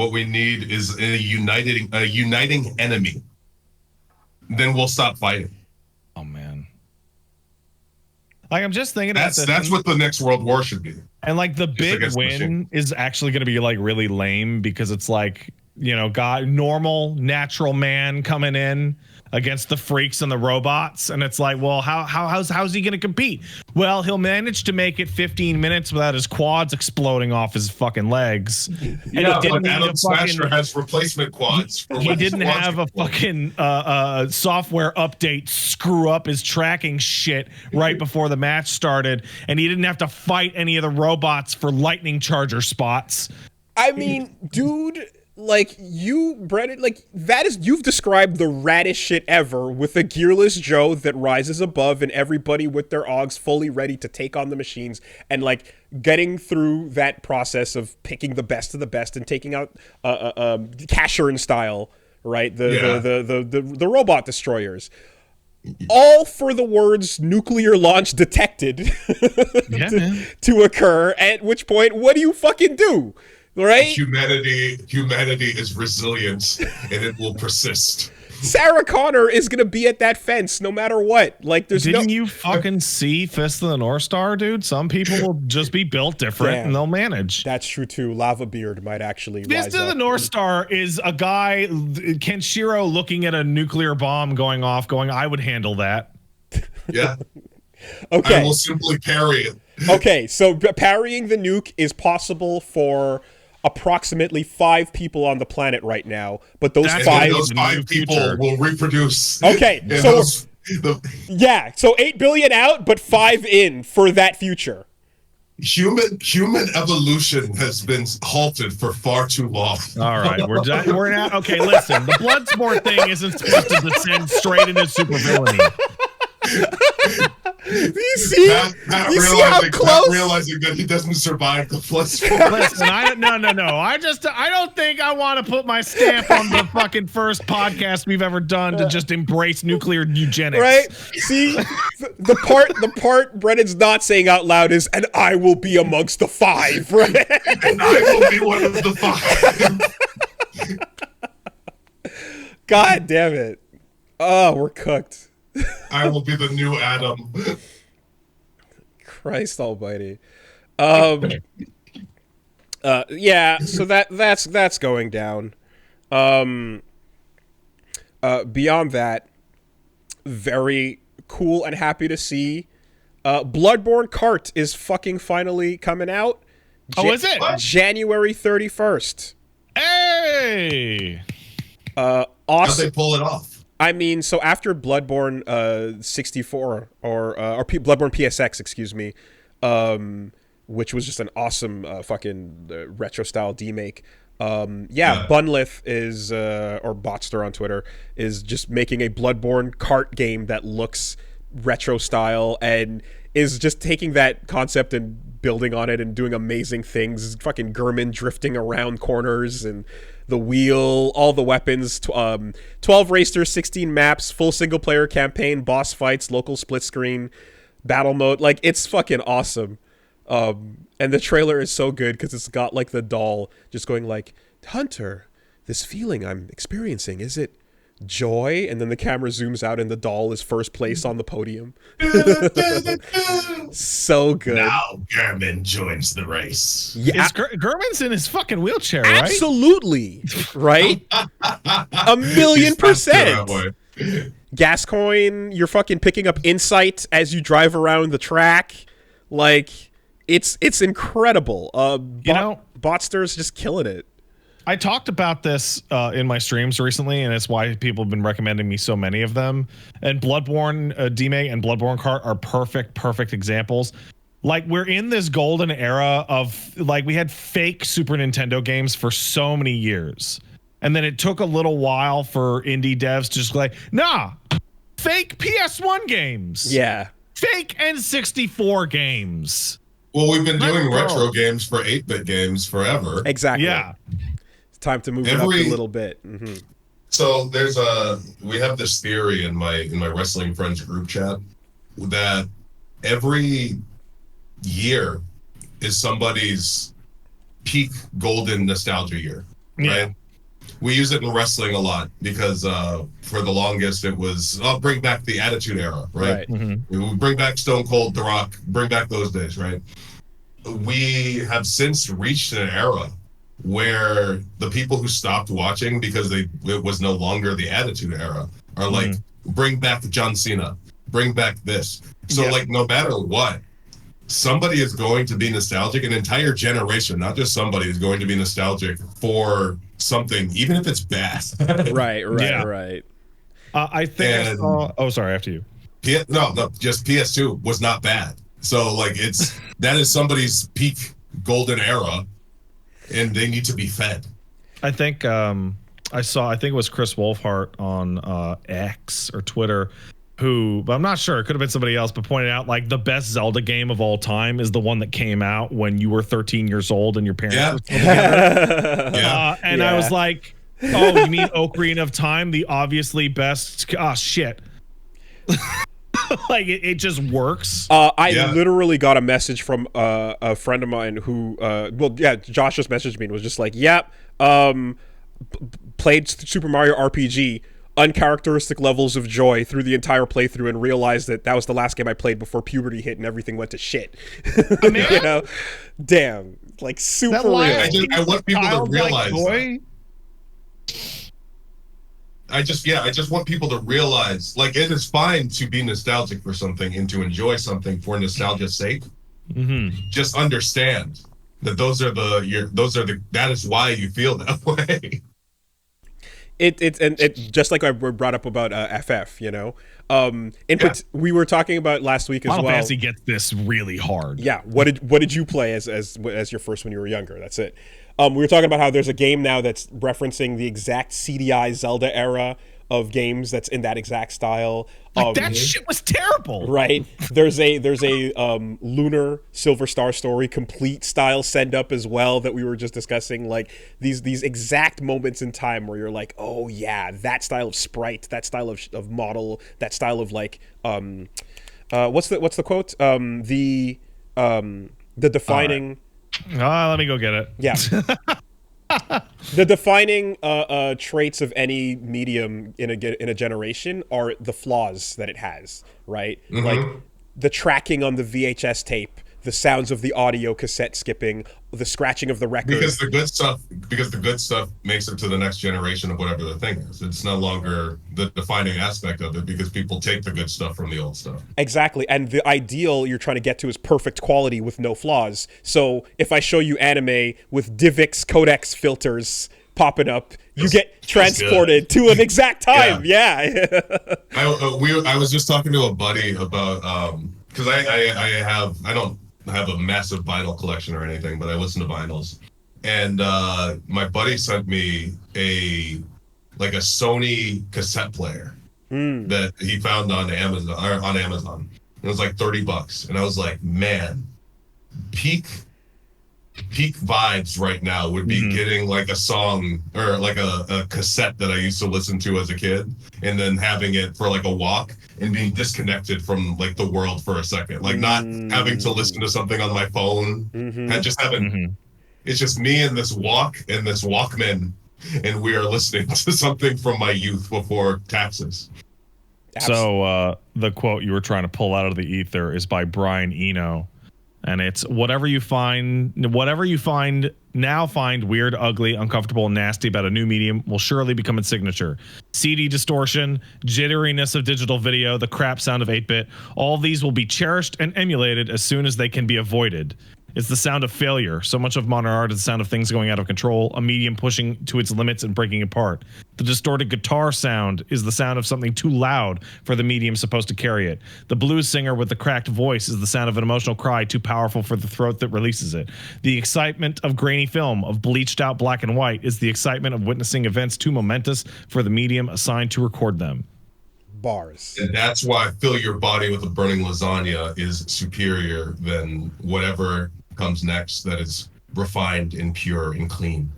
is a uniting enemy. Then we'll stop fighting. Oh man. Like I'm just thinking that's what the next world war should be. And like the big win is actually going to be like really lame because it's like, you know, normal natural man coming in against the freaks and the robots, and it's like, well, how's he going to compete? Well, he'll manage to make it 15 minutes without his quads exploding off his fucking legs. Yeah, but Adam Smasher has replacement quads. He didn't have a fucking software update screw up his tracking shit right before the match started, and he didn't have to fight any of the robots for lightning charger spots. I mean, dude. Like you, Brennan, like that is, you've described the raddest shit ever with a gearless Joe that rises above and everybody with their augs fully ready to take on the machines and like getting through that process of picking the best of the best and taking out Casherin style, right? The robot destroyers. All for the words nuclear launch detected to occur, at which point, what do you fucking do? Right? Humanity is resilient and it will persist. Sarah Connor is gonna be at that fence no matter what. Like, didn't you fucking see Fist of the North Star, dude? Some people will just be built different and they'll manage. That's true too. Lava Beard might actually Fist of the North Star is a guy, Kenshiro, looking at a nuclear bomb going off, going, I would handle that. Yeah. Okay. I will simply parry it. Okay, so parrying the nuke is possible for approximately 5 people on the planet right now, but those five people will reproduce. Okay, so so 8 billion out, but 5 in for that future. Human evolution has been halted for far too long. All right, we're done. We're not okay. Listen, the Bloodsport thing isn't supposed to descend straight into supervillainy. You see how close? Realizing that he doesn't survive the Bloodsport. Listen, no. I don't think I want to put my stamp on the fucking first podcast we've ever done to just embrace nuclear eugenics. Right? See, the part Brennan's not saying out loud is, and I will be amongst the 5, right? And I will be one of the 5. God damn it. Oh, we're cooked. I will be the new Adam. Christ almighty. Yeah, so that's going down. Beyond that, very cool and happy to see Bloodborne Kart is fucking finally coming out. Is it? January 31st. Hey! How'd Awesome. they pull it off? I mean, so after Bloodborne 64 or Bloodborne PSX, excuse me, which was just an awesome fucking retro style demake. Bunlith is or Botster on Twitter is just making a Bloodborne kart game that looks retro style and is just taking that concept and building on it and doing amazing things. Fucking Gurman drifting around corners and the wheel, all the weapons, 12 racers, 16 maps, full single player campaign, boss fights, local split screen, battle mode. Like, it's fucking awesome. And the trailer is so good because it's got like the doll just going like, Hunter, this feeling I'm experiencing, is it joy? And then the camera zooms out and the doll is first place on the podium. So good. Now Gurman joins the race. Yeah, Gurman's in his fucking wheelchair, right? absolutely. Right? 1,000,000%. Gascoigne, you're fucking picking up insight as you drive around the track. Like, it's incredible. Botster's just killing it. I talked about this in my streams recently, and it's why people have been recommending me so many of them. And Bloodborne Demake and Bloodborne Kart are perfect examples. Like, we're in this golden era of, like, we had fake Super Nintendo games for so many years. And then it took a little while for indie devs to just like, nah, fake PS1 games. Yeah. Fake N64 games. Well, we've been doing retro games for 8-bit games forever. Exactly. Yeah. It's time to move it up a little bit. Mm-hmm. So we have this theory in my wrestling friends group chat that every year is somebody's peak golden nostalgia year, right? We use it in wrestling a lot because for the longest it was bring back the Attitude Era, right? Mm-hmm. We bring back Stone Cold, The Rock, bring back those days, right? We have since reached an era where the people who stopped watching because it was no longer the Attitude Era are like, bring back John Cena, bring back this. So like, no matter what, somebody is going to be nostalgic. An entire generation, not just somebody, is going to be nostalgic for something, even if it's bad. Right. I think I saw, sorry, after you. Just PS2 was not bad. So like, that is somebody's peak golden era, and they need to be fed. I think I think it was Chris Wolfhart on X or Twitter, but I'm not sure, it could have been somebody else, but pointed out like the best Zelda game of all time is the one that came out when you were 13 years old and your parents were still together. I was like, oh, you mean Ocarina of Time, the obviously best? Shit. Like, it just works. I literally got a message from a friend of mine who, Josh just messaged me and was just like, played Super Mario RPG, uncharacteristic levels of joy through the entire playthrough, and realized that was the last game I played before puberty hit and everything went to shit. You know? Damn. Like, super real. I want people to realize that. I just want people to realize, like, it is fine to be nostalgic for something and to enjoy something for nostalgia's sake. Mm-hmm. Just understand that that is why you feel that way. It just like I brought up about FF, you know. We were talking about last week as well. Final Fantasy gets this really hard. Yeah. What did you play as your first when you were younger? That's it. We were talking about how there's a game now that's referencing the exact CDI Zelda era of games that's in that exact style. That shit was terrible. Right. There's a Lunar Silver Star Story complete style send up as well that we were just discussing. Like these exact moments in time where you're like, oh yeah, that style of sprite, that style of model, that style of like what's the quote? The defining. Let me go get it. Yeah. The defining traits of any medium in a generation are the flaws that it has, right? Mm-hmm. Like the tracking on the VHS tape the sounds of the audio cassette skipping, the scratching of the record. Because the good stuff makes it to the next generation of whatever the thing is. It's no longer the defining aspect of it because people take the good stuff from the old stuff. Exactly. And the ideal you're trying to get to is perfect quality with no flaws. So if I show you anime with DivX codex filters popping up, you get transported to an exact time. Yeah. I was just talking to a buddy about because I don't have a massive vinyl collection or anything, but I listen to vinyls. And my buddy sent me a Sony cassette player that he found on Amazon. It was like $30, and I was like, man, peak vibes right now would be getting like a song or like a cassette that I used to listen to as a kid, and then having it for like a walk and being disconnected from like the world for a second, like not having to listen to something on my phone and just having it's just me and this Walkman, and we are listening to something from my youth before taxes. So the quote you were trying to pull out of the ether is by Brian Eno. And it's whatever you find now find weird, ugly, uncomfortable, and nasty about a new medium will surely become its signature. CD distortion, jitteriness of digital video, the crap sound of 8-bit, all these will be cherished and emulated as soon as they can be avoided. It's the sound of failure. So much of modern art is the sound of things going out of control, a medium pushing to its limits and breaking apart. The distorted guitar sound is the sound of something too loud for the medium supposed to carry it. The blues singer with the cracked voice is the sound of an emotional cry too powerful for the throat that releases it. The excitement of grainy film, of bleached out black and white, is the excitement of witnessing events too momentous for the medium assigned to record them. Bars. And that's why Fill Your Body with a Burning Lasagna is superior than whatever comes next that is refined and pure and clean.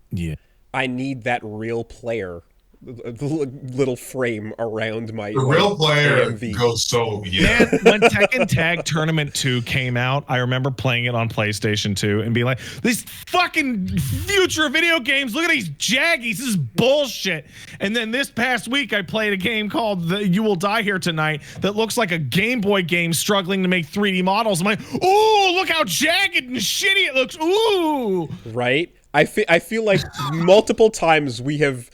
Yeah. I need that real player, the little frame around my the real player AMV. Goes so Man, when Tekken Tag Tournament 2 came out, I remember playing it on PlayStation 2 and being like, these fucking future video games, look at these jaggies, this is bullshit. And then this past week I played a game called You Will Die Here Tonight that looks like a Game Boy game struggling to make 3D models. I'm like, ooh, look how jagged and shitty it looks. Ooh. Right? I feel like multiple times we have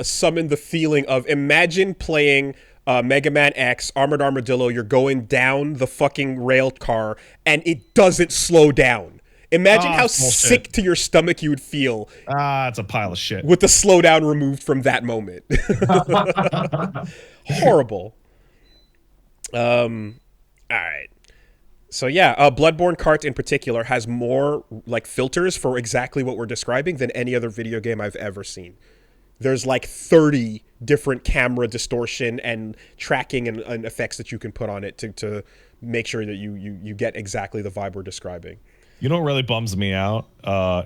summoned the feeling of, imagine playing Mega Man X, Armored Armadillo, you're going down the fucking rail car, and it doesn't slow down. Imagine how sick to your stomach you would feel. It's a pile of shit. With the slowdown removed from that moment. Horrible. All right. So yeah, Bloodborne Kart in particular has more like filters for exactly what we're describing than any other video game I've ever seen. There's like 30 different camera distortion and tracking and effects that you can put on it to make sure that you get exactly the vibe we're describing. You know what really bums me out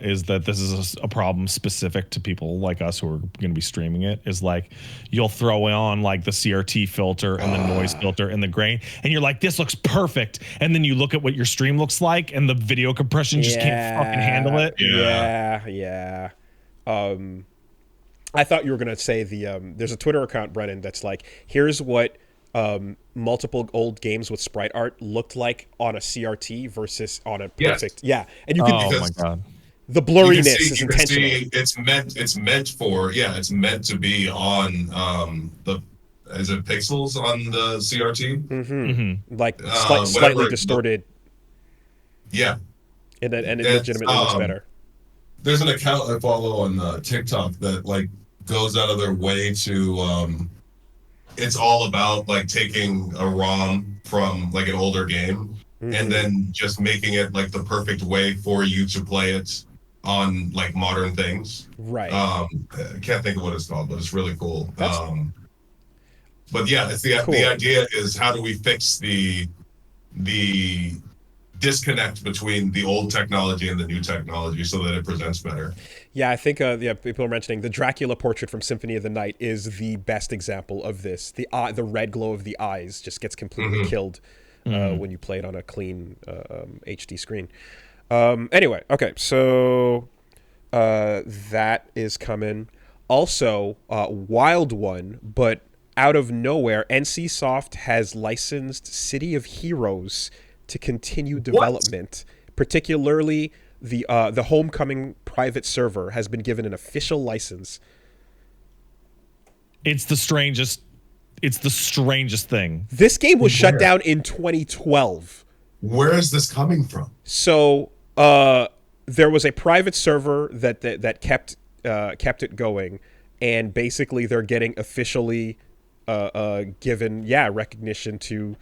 is that this is a problem specific to people like us who are going to be streaming it. Is like you'll throw on like the CRT filter and the noise filter and the grain, and you're like, this looks perfect. And then you look at what your stream looks like, and the video compression just can't fucking handle it. Yeah. I thought you were going to say there's a Twitter account, Brennan, that's like, here's what multiple old games with sprite art looked like on a CRT versus on a perfect. Yeah. And you can my God. The blurriness is intentional. It's meant to be on is it pixels on the CRT? Like slightly distorted. Yeah. And it legitimately looks better. There's an account I follow on TikTok that like goes out of their way to it's all about like taking a ROM from like an older game and then just making it like the perfect way for you to play it on like modern things. Right. I can't think of what it's called, but it's really cool. But yeah, it's the idea is how do we fix the disconnect between the old technology and the new technology so that it presents better. Yeah, I think people are mentioning the Dracula portrait from Symphony of the Night is the best example of this. The red glow of the eyes just gets completely killed when you play it on a clean HD screen. Anyway, okay, so that is coming. Also, Wild One, but out of nowhere, NCSoft has licensed City of Heroes to continue development, particularly the Homecoming private server has been given an official license. It's the strangest thing. This game was shut down in 2012. Where is this coming from? So there was a private server that kept it going, and basically they're getting officially given recognition to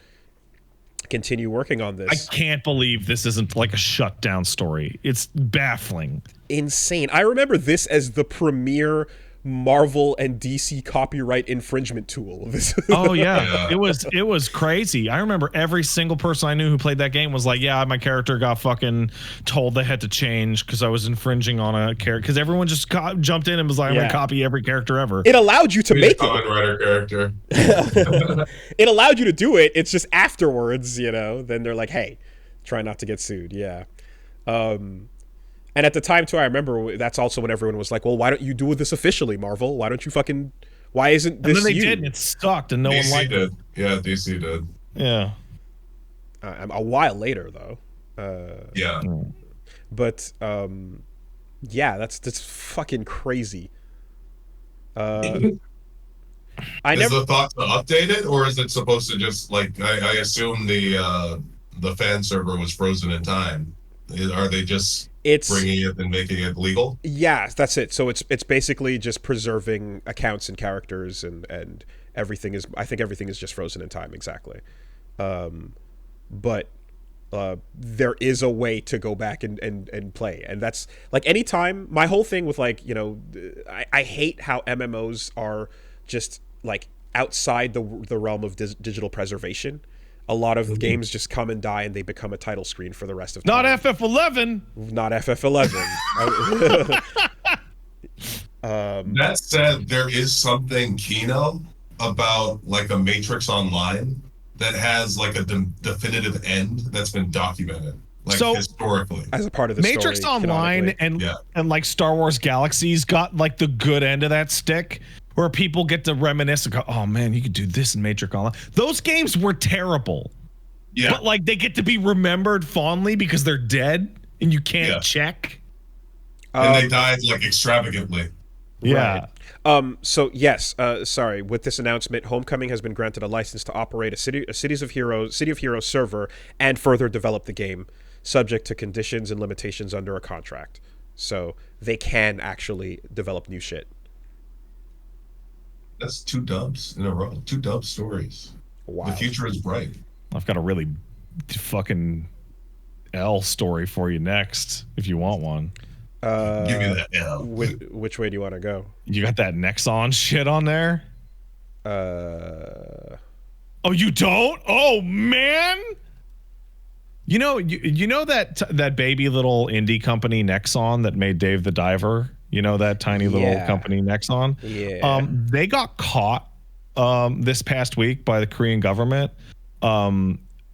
continue working on this. I can't believe this isn't like a shutdown story. It's baffling. Insane. I remember this as the premier Marvel and DC copyright infringement tool. Oh yeah. It was crazy. I remember every single person I knew who played that game was like, yeah, my character got fucking told they had to change because I was infringing on a character, because everyone just jumped in and was like, I'm gonna copy every character ever. It allowed you to make Kamen Rider character. It allowed you to do it. It's just afterwards, then they're like, hey, try not to get sued. And at the time, too, I remember that's also when everyone was like, well, why don't you do this officially, Marvel? Why don't you why isn't this And then they you? did, and it sucked, and no DC one liked did. it. Yeah, DC did. Yeah. A while later, though. But, that's fucking crazy. Is the thought to update it, or is it supposed to just, like, I assume the fan server was frozen in time. Are they just bringing it and making it legal? Yeah, that's it. So it's basically just preserving accounts and characters, and everything is. I think everything is just frozen in time. Exactly. But there is a way to go back and play, and that's like anytime. My whole thing with I hate how MMOs are just like outside the realm of digital preservation. A lot of games just come and die, and they become a title screen for the rest of time. Not FF11. Not FF11. That said, there is something Kino about like a Matrix Online that has like a definitive end that's been documented, like historically, as a part of the Matrix story, Online and like Star Wars Galaxies got like the good end of that stick, where people get to reminisce and go, oh man, you could do this in Matrix Online. Those games were terrible. Yeah. But like they get to be remembered fondly because they're dead and you can't check. And they died like extravagantly. Yeah. Right. So yes, sorry. With this announcement, Homecoming has been granted a license to operate a City of Heroes server and further develop the game, subject to conditions and limitations under a contract. So they can actually develop new shit. That's 2 dubs in a row. 2 dub stories. Wow. The future is bright. I've got a really fucking L story for you next, if you want one. Give me that L. Which way do you want to go? You got that Nexon shit on there? Oh, you don't? Oh, man! You know that baby little indie company Nexon that made Dave the Diver? You know that tiny little company Nexon? Yeah. They got caught this past week by the Korean government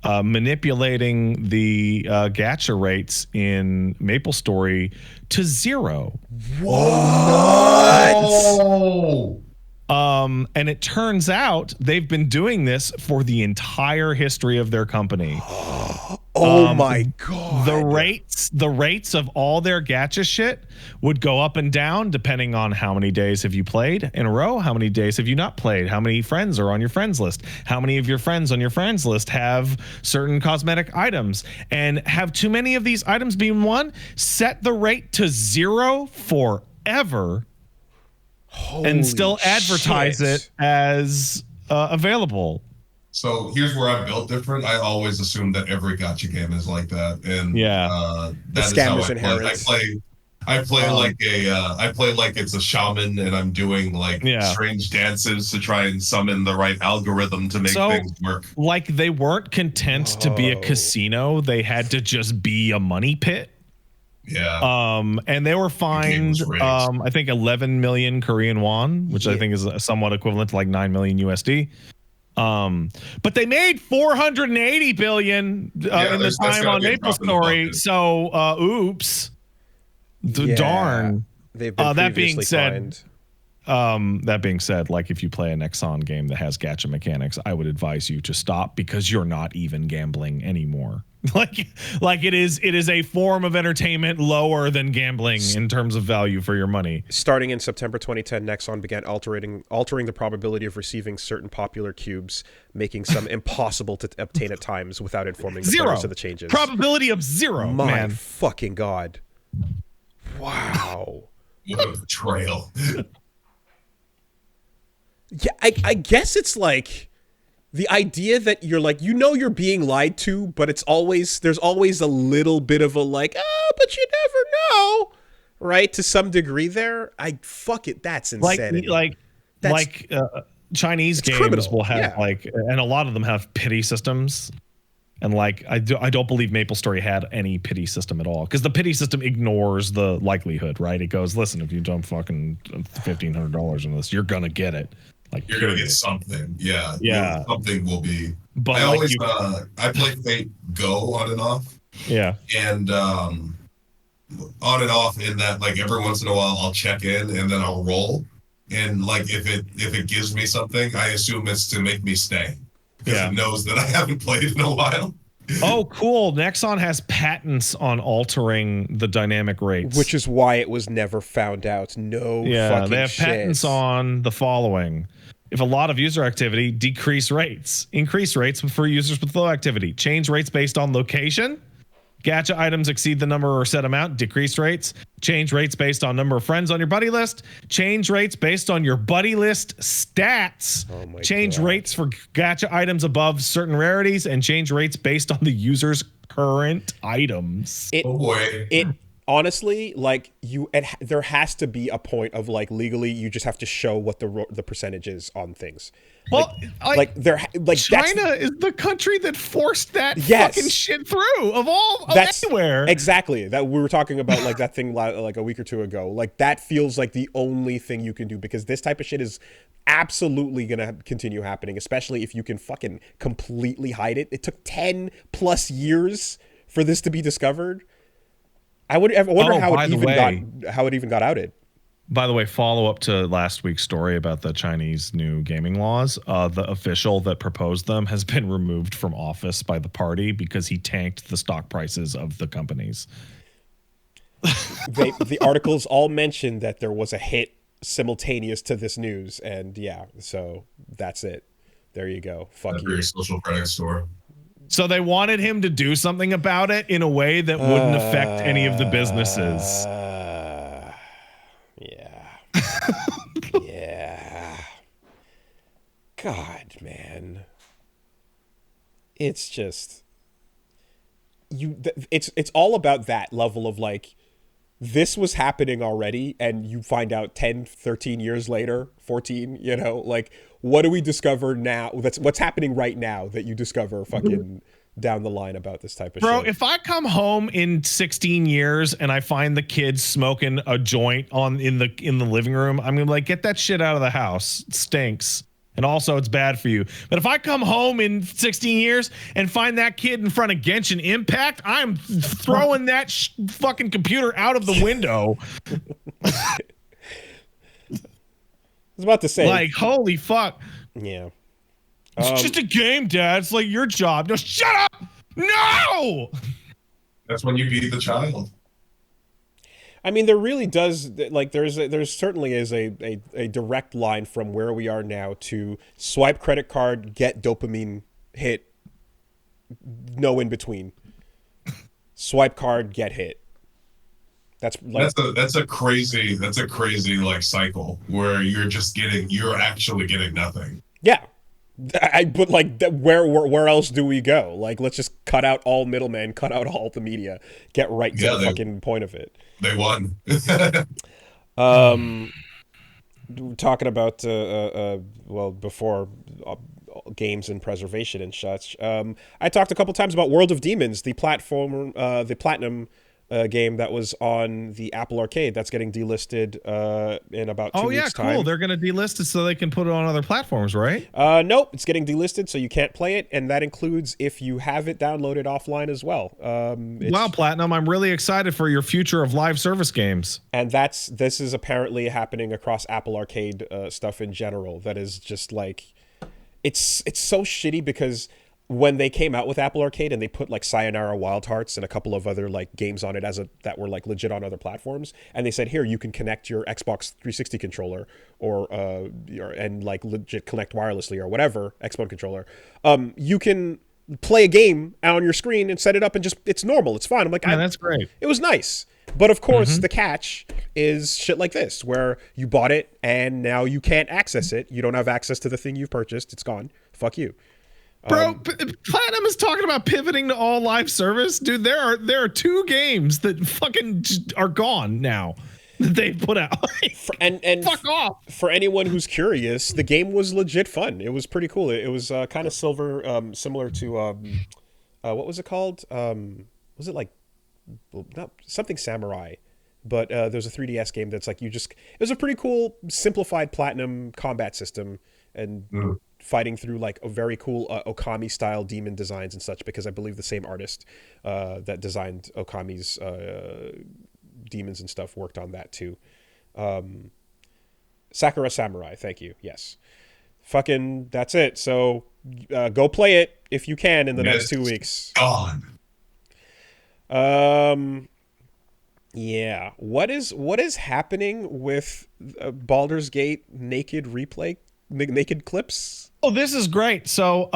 manipulating the Gatcha rates in MapleStory to 0. What? Oh. And it turns out they've been doing this for the entire history of their company. Oh my god. The rates of all their gacha shit would go up and down depending on how many days have you played in a row, how many days have you not played, how many friends are on your friends list, how many of your friends on your friends list have certain cosmetic items, and have too many of these items being one, set the rate to 0 forever. Holy and still advertise it as available. So here's where I'm built different. I always assume that every gacha game is like that, and that is how I play. I play like it's a shaman, and I'm doing like strange dances to try and summon the right algorithm to make things work. Like they weren't content to be a casino; they had to just be a money pit. Yeah. And they were fined, I think 11 million Korean won, which I think is somewhat equivalent to like 9 million USD. But they made 480 billion in the time on MapleStory. So, oops. Darn. They've been that being said, fined. That being said, like if you play a Nexon game that has gacha mechanics, I would advise you to stop because you're not even gambling anymore. like it is a form of entertainment lower than gambling in terms of value for your money. Starting in September 2010, Nexon began altering the probability of receiving certain popular cubes, making some impossible to obtain at times without informing the players of the changes. Probability of 0, My man. fucking God. Wow. What a betrayal. Yeah, I guess it's like the idea that you're like, you're being lied to, but there's always a little bit of a like, but you never know, right? To some degree there. That's insanity. Chinese games criminal. will have and a lot of them have pity systems. And like, I don't believe MapleStory had any pity system at all, because the pity system ignores the likelihood, right? It goes, listen, if you dump fucking $1,500 in this, you're gonna get it. Like you're gonna get something. Yeah. Something will be. But I always I play Fate Go on and off. Yeah. And on and off in that, like every once in a while I'll check in and then I'll roll. And like if it gives me something, I assume it's to make me stay. Because it knows that I haven't played in a while. Oh, cool. Nexon has patents on altering the dynamic rates. Which is why it was never found out. No fucking shit. They have patents on the following. If a lot of user activity, decrease rates. Increase rates for users with low activity. Change rates based on location. Gacha items exceed the number or set amount. Decrease rates. Change rates based on number of friends on your buddy list. Change rates based on your buddy list stats. Change rates for gacha items above certain rarities, and change rates based on the user's current items. It honestly, like there has to be a point of like legally you just have to show what the percentage is on things. Well, China is the country that forced that fucking shit through of anywhere. Exactly. That we were talking about like that thing like a week or two ago. Like that feels like the only thing you can do, because this type of shit is absolutely gonna continue happening, especially if you can fucking completely hide it. It took 10 plus years for this to be discovered. I wonder how it even got outed. By the way, follow up to last week's story about the Chinese new gaming laws. The official that proposed them has been removed from office by the party because he tanked the stock prices of the companies. The articles all mentioned that there was a hit simultaneous to this news, and so that's it. There you go. Fuck you. Social credit store. So they wanted him to do something about it in a way that wouldn't affect any of the businesses. Yeah. God, man. It's just it's all about that level of like, this was happening already and you find out 10, 13 years later, 14, like, what do we discover now? That's what's happening right now that you discover fucking down the line about this type of shit. Bro, if I come home in 16 years and I find the kids smoking a joint in the living room, I'm gonna be like, get that shit out of the house. It stinks. And also it's bad for you. But if I come home in 16 years and find that kid in front of Genshin Impact, I'm throwing that fucking computer out of the window. I was about to say, like, holy fuck. Yeah. It's just a game, Dad. It's like your job. No, shut up! No! That's when you beat the child. I mean, there really does, like, there's certainly is a direct line from where we are now to swipe credit card, get dopamine hit, no in between. Swipe card, get hit. That's a crazy like cycle where you're actually getting nothing. Yeah. But like, where else do we go? Like, let's just cut out all middlemen, cut out all the media, get right to the fucking point of it. They won. Talking about before games and preservation and such. I talked a couple times about World of Demons, the platinum game that was on the Apple Arcade that's getting delisted in about 2 weeks' time. Oh yeah, cool. They're going to delist it so they can put it on other platforms, right? Nope, it's getting delisted, so you can't play it, and that includes if you have it downloaded offline as well. Wow, Platinum, I'm really excited for your future of live service games. And this is apparently happening across Apple Arcade stuff in general. That is just like, it's so shitty because when they came out with Apple Arcade and they put like Sayonara Wild Hearts and a couple of other like games on it that were like legit on other platforms, and they said, here, you can connect your Xbox 360 controller and like legit connect wirelessly or whatever Xbox controller. You can play a game on your screen and set it up and just, it's normal, it's fine. I'm like, yeah, that's great. It was nice. But of course, the catch is shit like this, where you bought it and now you can't access it. You don't have access to the thing you've purchased. It's gone. Fuck you. Bro, Platinum is talking about pivoting to all live service. Dude, there are 2 games that fucking just are gone now that they put out. and fuck off. For anyone who's curious, the game was legit fun. It was pretty cool. It was kind of similar to what was it called? Was it like not something samurai? But there's a 3DS game that's like it was a pretty cool simplified Platinum combat system and fighting through like a very cool Okami style demon designs and such, because I believe the same artist that designed Okami's demons and stuff worked on that too. Sakura Samurai, thank you. Yes. Fucking that's it. So go play it if you can in the next 2 weeks. Gone. Yeah. What is happening with Baldur's Gate naked clips? Oh, this is great. So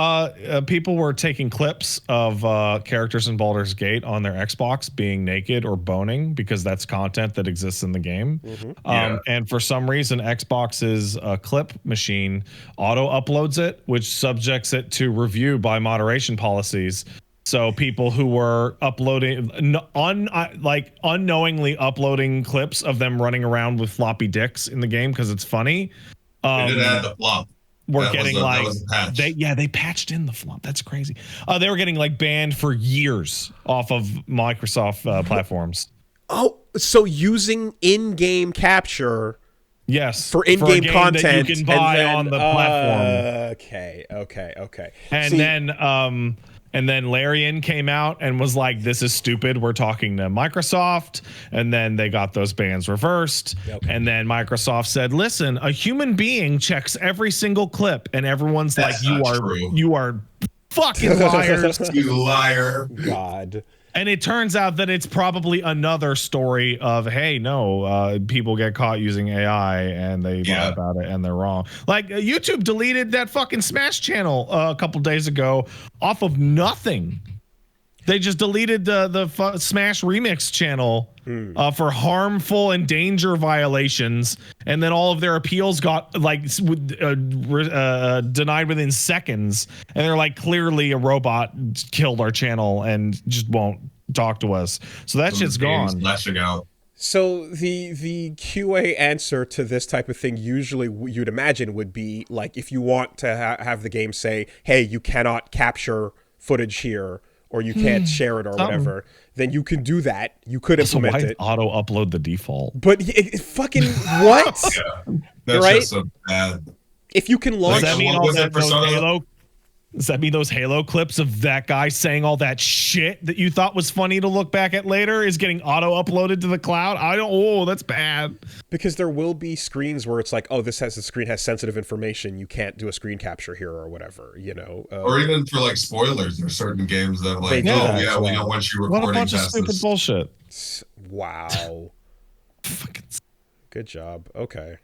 people were taking clips of characters in Baldur's Gate on their Xbox being naked or boning because that's content that exists in the game. And for some reason, Xbox's clip machine auto uploads it, which subjects it to review by moderation policies. So people who were uploading, unknowingly uploading clips of them running around with floppy dicks in the game because it's funny. They didn't add the flop. We're getting they patched in the flop. That's crazy. They were getting like banned for years off of Microsoft platforms. Oh, so using in-game capture. Yes, for in-game content that you can buy on the platform. Okay. And then Larian came out and was like, this is stupid. We're talking to Microsoft. And then they got those bans reversed. Okay. And then Microsoft said, listen, a human being checks every single clip. And everyone's like, you are fucking liars. You liar. God. And it turns out that it's probably another story of, hey, no, people get caught using AI and they lie about it and they're wrong. Like YouTube deleted that fucking Smash channel a couple days ago off of nothing. They just deleted the Smash Remix channel for harmful and danger violations, and then all of their appeals got like denied within seconds. And they're like, clearly a robot killed our channel and just won't talk to us. So that shit's gone. Lashing out. So the QA answer to this type of thing usually you'd imagine would be like, if you want to have the game say, hey, you cannot capture footage here, or you can't share it or whatever, then you can do that. You could implement it. Auto upload the default. But it fucking what? That's right? just so bad. If you can launch, does that mean those Halo clips of that guy saying all that shit that you thought was funny to look back at later is getting auto uploaded to the cloud? That's bad. Because there will be screens where it's like, oh, the screen has sensitive information. You can't do a screen capture here or whatever, or even for like spoilers, there's certain games that like, we don't want you recording. What a bunch of stupid bullshit. Wow. Good job. Okay.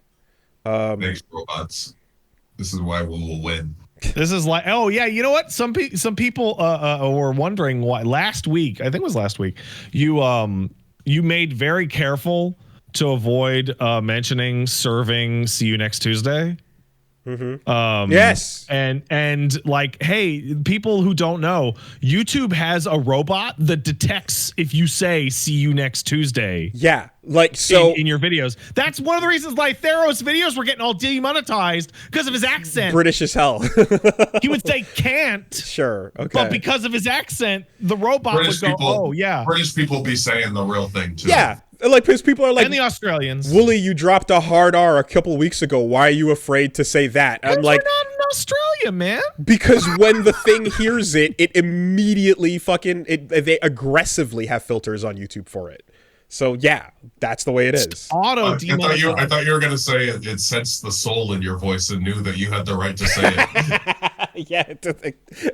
Thanks, robots. This is why we will win. This is like, oh yeah, you know what? Some people were wondering why last week. I think it was last week. You made very careful to avoid mentioning serving. See you next Tuesday. Yes. And like, hey, people who don't know, YouTube has a robot that detects if you say "see you next Tuesday." Yeah, like so in your videos. That's one of the reasons why Theros videos were getting all demonetized, because of his accent. British as hell. He would say "can't." Sure. Okay. But because of his accent, the robot British would go, people, "Oh yeah." British people be saying the real thing too. Yeah. Like, because people are like, And the Australians. Wooly, you dropped a hard R a couple weeks ago. Why are you afraid to say that? I'm like, we're not in Australia, man. because when the thing hears it, it immediately they aggressively have filters on YouTube for it. So yeah, that's the way it is. Auto I thought you were gonna say it sensed the soul in your voice and knew that you had the right to say it. Yeah,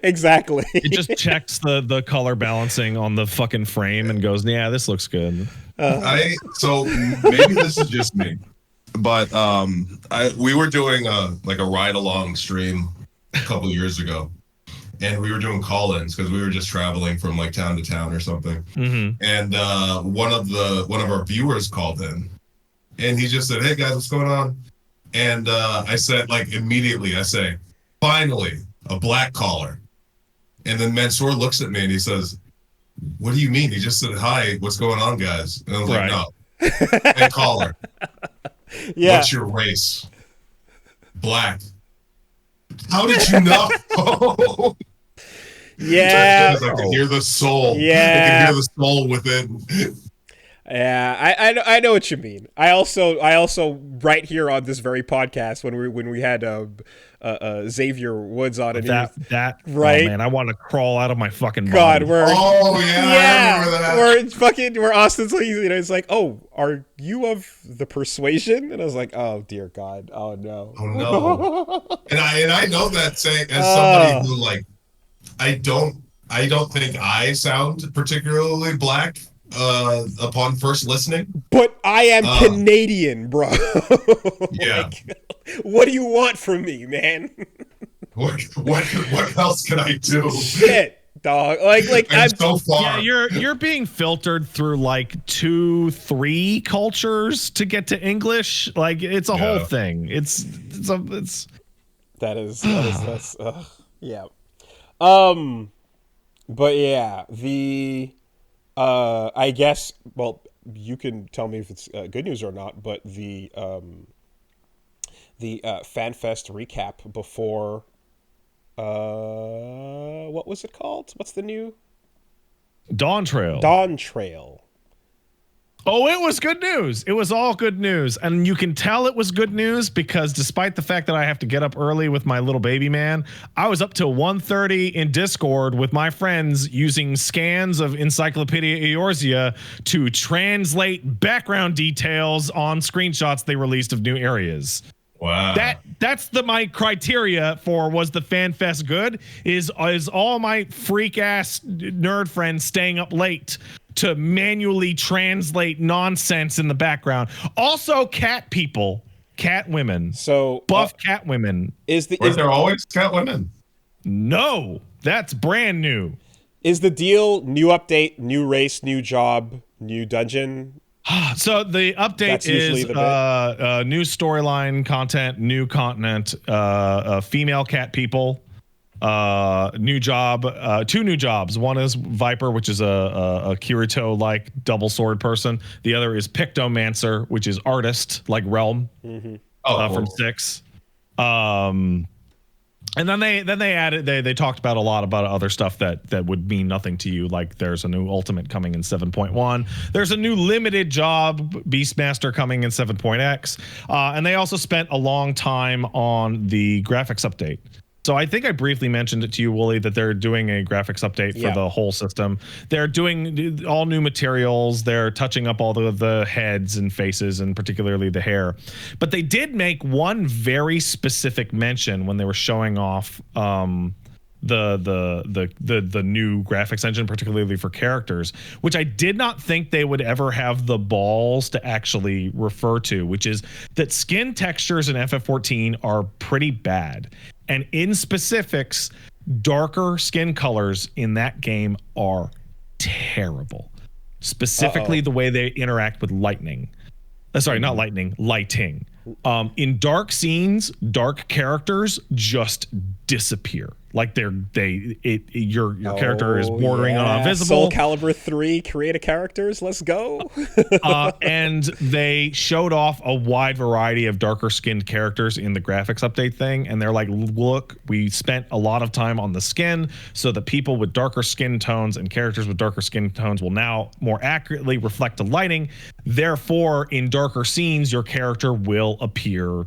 exactly. It just checks the color balancing on the fucking frame and goes, yeah, this looks good. So maybe this is just me, but we were doing a ride along stream a couple years ago, and we were doing call-ins because we were just traveling from like town to town or something. And one of our viewers called in, and he just said, "Hey guys, what's going on?" And I said, like, immediately, I say, "Finally, a black caller." And then Mansoor looks at me and he says, "What do you mean?" He just said, "Hi, what's going on, guys?" And I was like, "No." Hey, caller. Yeah. What's your race? Black. How did you know? Yeah. I can hear the soul. Yeah. I can hear the soul within. Yeah, I know what you mean. I also right here on this very podcast when we had Xavier Woods on it. That right? Oh man, I want to crawl out of my fucking God, body. I remember that. Where Austin's like, it's like, "Oh, are you of the persuasion?" And I was like, "Oh dear God, oh no, Oh no." and I know that saying as somebody who, like, I don't think I sound particularly black upon first listening. But I am Canadian, bro. Yeah. Like, what do you want from me, man? What else can I do? Shit, dog. Like I'm so far. Yeah, you're being filtered through like 2-3 cultures to get to English. Like, it's a whole thing. It's that's yeah. But yeah, the I guess, well, you can tell me if it's good news or not, but the FanFest recap before what was it called? What's the new Dawn Trail. Oh, it was good news. It was all good news. And you can tell it was good news because despite the fact that I have to get up early with my little baby man, I was up till 1:30 in Discord with my friends using scans of Encyclopedia Eorzea to translate background details on screenshots they released of new areas. Wow. That's my criteria for was the FanFest good is all my freak ass nerd friends staying up late to manually translate nonsense in the background. Also, cat women. So buff cat women. Is there always cat women? No, that's brand new. Is the deal new update, new race, new job, new dungeon? So the update is new storyline content, new continent, female cat people, new job, 2 new jobs. One is Viper, which is a Kirito like double sword person. The other is Pictomancer, which is artist like Realm from 6. And then they added they talked about a lot about other stuff that would mean nothing to you, like there's a new ultimate coming in 7.1. There's a new limited job Beastmaster coming in 7.x. And they also spent a long time on the graphics update. So I think I briefly mentioned it to you, Wooly, that they're doing a graphics update for the whole system. They're doing all new materials. They're touching up all the heads and faces, and particularly the hair. But they did make one very specific mention when they were showing off the new graphics engine, particularly for characters, which I did not think they would ever have the balls to actually refer to, which is that skin textures in FF14 are pretty bad. And in specifics, darker skin colors in that game are terrible. Specifically, the way they interact with lightning. Sorry, not lightning, lighting. In dark scenes, dark characters just disappear. Like your character is bordering on invisible. Soul Calibur 3 creative characters, let's go. And they showed off a wide variety of darker skinned characters in the graphics update thing, and they're like, look, we spent a lot of time on the skin so that people with darker skin tones and characters with darker skin tones will now more accurately reflect the lighting. Therefore, in darker scenes, your character will appear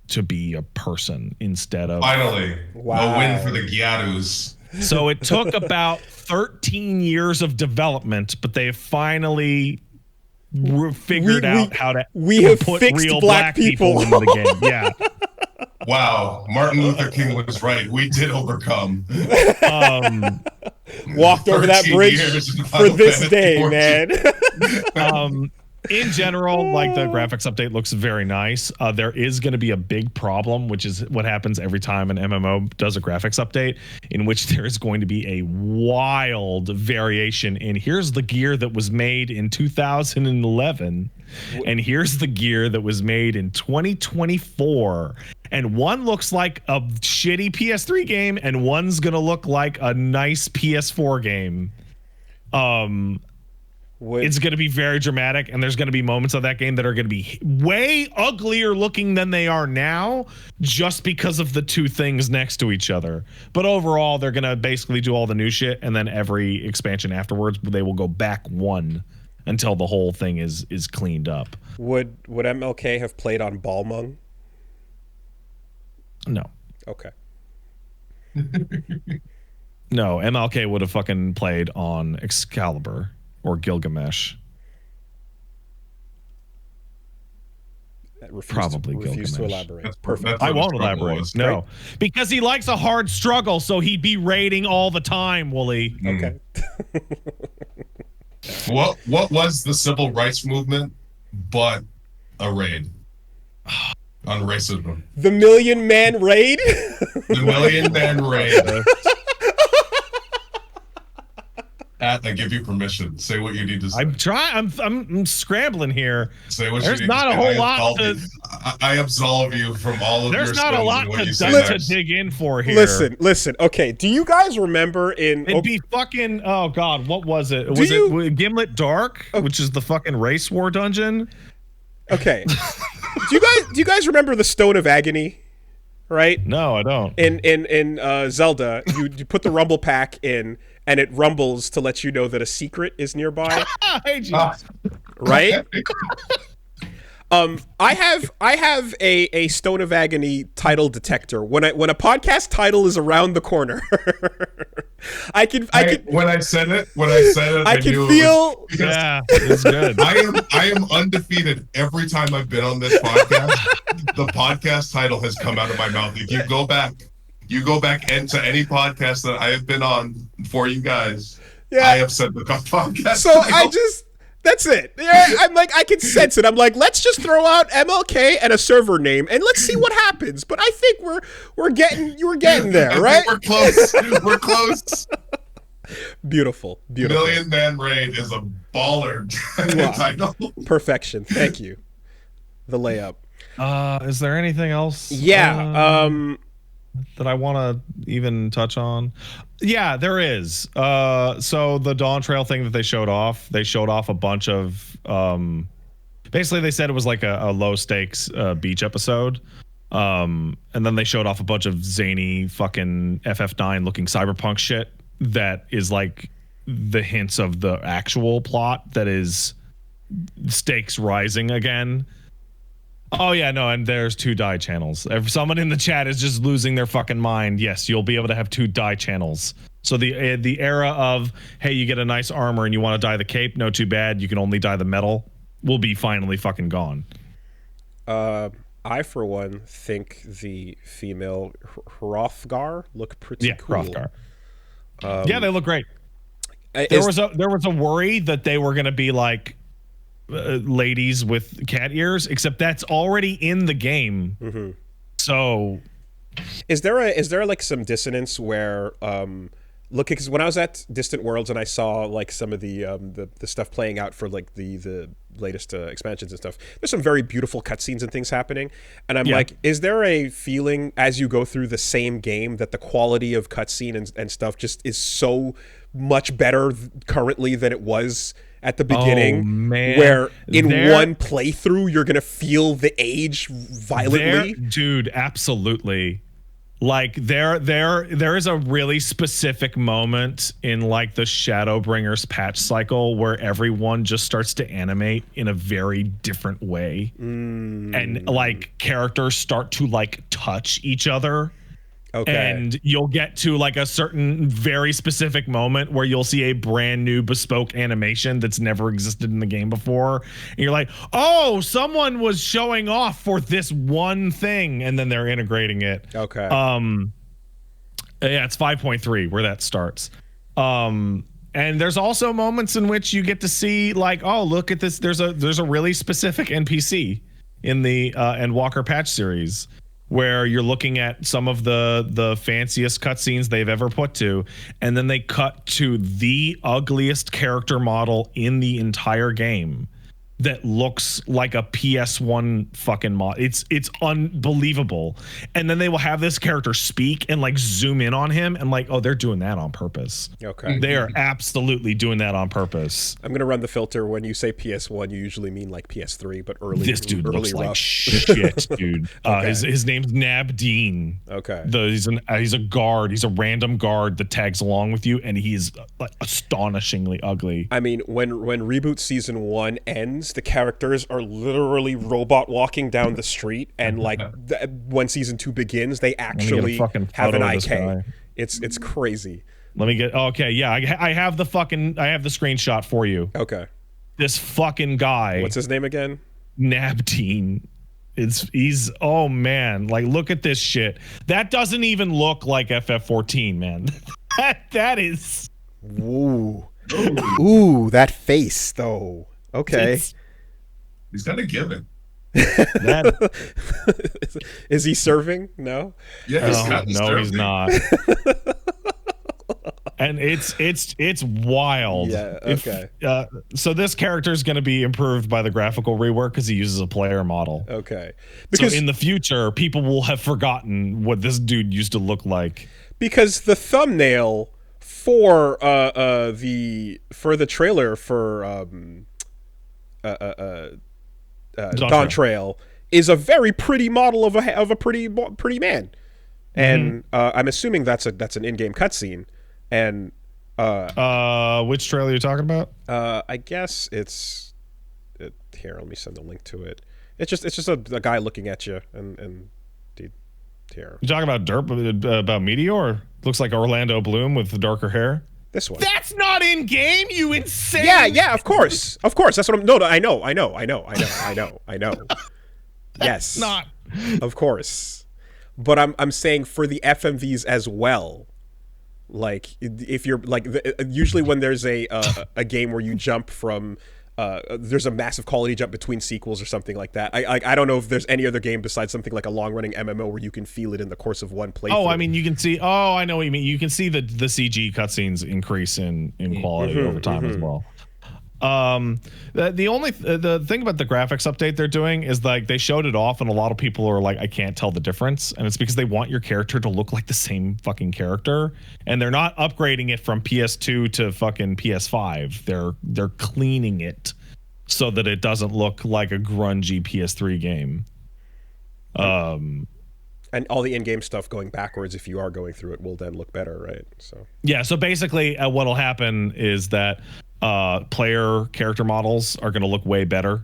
to be a person instead of... Finally, a win for the Gyatus. So it took about 13 years of development, but they finally figured out how to put real black people into the game. Yeah. Wow, Martin Luther King was right. We did overcome. Walked over that bridge for this day, man. In general, like, the graphics update looks very nice. There is going to be a big problem, which is what happens every time an MMO does a graphics update, in which there is going to be a wild variation in here's the gear that was made in 2011, and here's the gear that was made in 2024. And one looks like a shitty PS3 game, and one's going to look like a nice PS4 game. It's going to be very dramatic, and there's going to be moments of that game that are going to be way uglier looking than they are now, just because of the two things next to each other. But overall, they're going to basically do all the new shit, and then every expansion afterwards, they will go back one until the whole thing is cleaned up. Would MLK have played on Balmung? No. Okay. No, MLK would have fucking played on Excalibur. Or Gilgamesh. Probably Gilgamesh. To elaborate. Perfect. I won't elaborate. No. Because he likes a hard struggle, so he'd be raiding all the time, Wooly. Okay. What was the civil rights movement but a raid on racism? The Million Man Raid? The Million Man Raid. I give you permission. Say what you need to say. I'm scrambling here. Say what There's you need not to a whole lot to... I absolve you from all of your... There's not a lot to dig in for here. Listen. Okay, do you guys remember in... It'd be fucking... Oh, God, what was it? Was it Gimlet Dark, which is the fucking race war dungeon? Okay. Do you guys remember the Stone of Agony? Right? No, I don't. In Zelda, you put the rumble pack in, and it rumbles to let you know that a secret is nearby. Right? I have a Stone of Agony title detector. When a podcast title is around the corner, I can when I said it, I can feel. Yeah, it's good. I am undefeated every time I've been on this podcast. The podcast title has come out of my mouth. If you go back into any podcast that I have been on for you guys, I have said the podcast. So title. That's it. I'm like, I can sense it. I'm like, let's just throw out MLK and a server name, and let's see what happens. But I think we're getting there, right? We're close. We're close. Beautiful. Million Man Raid is a baller title. Perfection. Thank you. The layup. Is there anything else? Yeah. That I want to even touch on? Yeah, there is. So the Dawn Trail thing that they showed off a bunch of basically they said it was like a low stakes beach episode. And then they showed off a bunch of zany fucking FF9 looking cyberpunk shit that is like the hints of the actual plot that is stakes rising again. Oh, yeah, no, and there's 2 die channels. If someone in the chat is just losing their fucking mind, yes, you'll be able to have 2 die channels. So the era of, hey, you get a nice armor and you want to dye the cape, no, too bad, you can only dye the metal, will be finally fucking gone. I, for one, think the female Hrothgar look pretty cool. Hrothgar. Yeah, they look great. There was a worry that they were going to be like, ladies with cat ears, except that's already in the game. So is there like some dissonance where look, because when I was at Distant Worlds and I saw like some of the stuff playing out for like the latest expansions and stuff, there's some very beautiful cutscenes and things happening, and I'm like, is there a feeling as you go through the same game that the quality of cutscene and stuff just is so much better currently than it was at the beginning, where in one playthrough you're gonna feel the age violently? Dude, absolutely. Like there is a really specific moment in like the Shadowbringers patch cycle where everyone just starts to animate in a very different way, and like characters start to like touch each other. Okay. And you'll get to like a certain very specific moment where you'll see a brand new bespoke animation that's never existed in the game before. And you're like, oh, someone was showing off for this one thing. And then they're integrating it. Okay. Yeah, it's 5.3 where that starts. And there's also moments in which you get to see like, oh, look at this. There's a really specific NPC in the Endwalker patch series, where you're looking at some of the fanciest cutscenes they've ever put to, and then they cut to the ugliest character model in the entire game that looks like a PS1 fucking mod. It's unbelievable. And then they will have this character speak and like zoom in on him and like, oh, they're doing that on purpose. Okay. They are absolutely doing that on purpose. I'm going to run the filter. When you say PS1, you usually mean like PS3, but early. This dude looks rough. Like shit, dude. Okay. His name's Nabdeen. Okay. He's a guard. He's a random guard that tags along with you, and he's like astonishingly ugly. I mean, when Reboot Season 1 ends, the characters are literally robot walking down the street, and like when Season 2 begins, they actually have an IK. It's crazy. Let me get I have the screenshot for you. Okay. This fucking guy. What's his name again? Nabdeen. He's oh man, like look at this shit. That doesn't even look like FF14, man. that is. Ooh. Ooh, that face though. Okay. He's got a given. Is he serving? No. Yeah. He's not. And it's wild. Yeah. Okay. So this character is going to be improved by the graphical rework because he uses a player model. Okay. Because so in the future, people will have forgotten what this dude used to look like. Because the thumbnail for the trailer for Dawn Trail is a very pretty model of a pretty man, and I'm assuming that's an in-game cutscene. And which trailer are you talking about? I guess it's here. Let me send the link to it. It's just a guy looking at you, and here. You talking about Meteor? Looks like Orlando Bloom with darker hair. This one. That's not in game, you insane. Yeah, of course. That's what I'm. No, I know. Yes, not. Of course, but I'm saying for the FMVs as well. Like if you're like usually when there's a game where you jump from there's a massive quality jump between sequels or something like that. I don't know if there's any other game besides something like a long running MMO where you can feel it in the course of one playthrough. Oh, I mean you can see. Oh, I know what you mean. You can see the CG cutscenes increase in quality over time as well. The thing about the graphics update they're doing is like they showed it off and a lot of people are like, I can't tell the difference, and it's because they want your character to look like the same fucking character, and they're not upgrading it from PS2 to fucking PS5. They're cleaning it so that it doesn't look like a grungy PS3 game. And all the in-game stuff going backwards, if you are going through it, will then look better, right? So yeah, so basically what'll happen is that player character models are going to look way better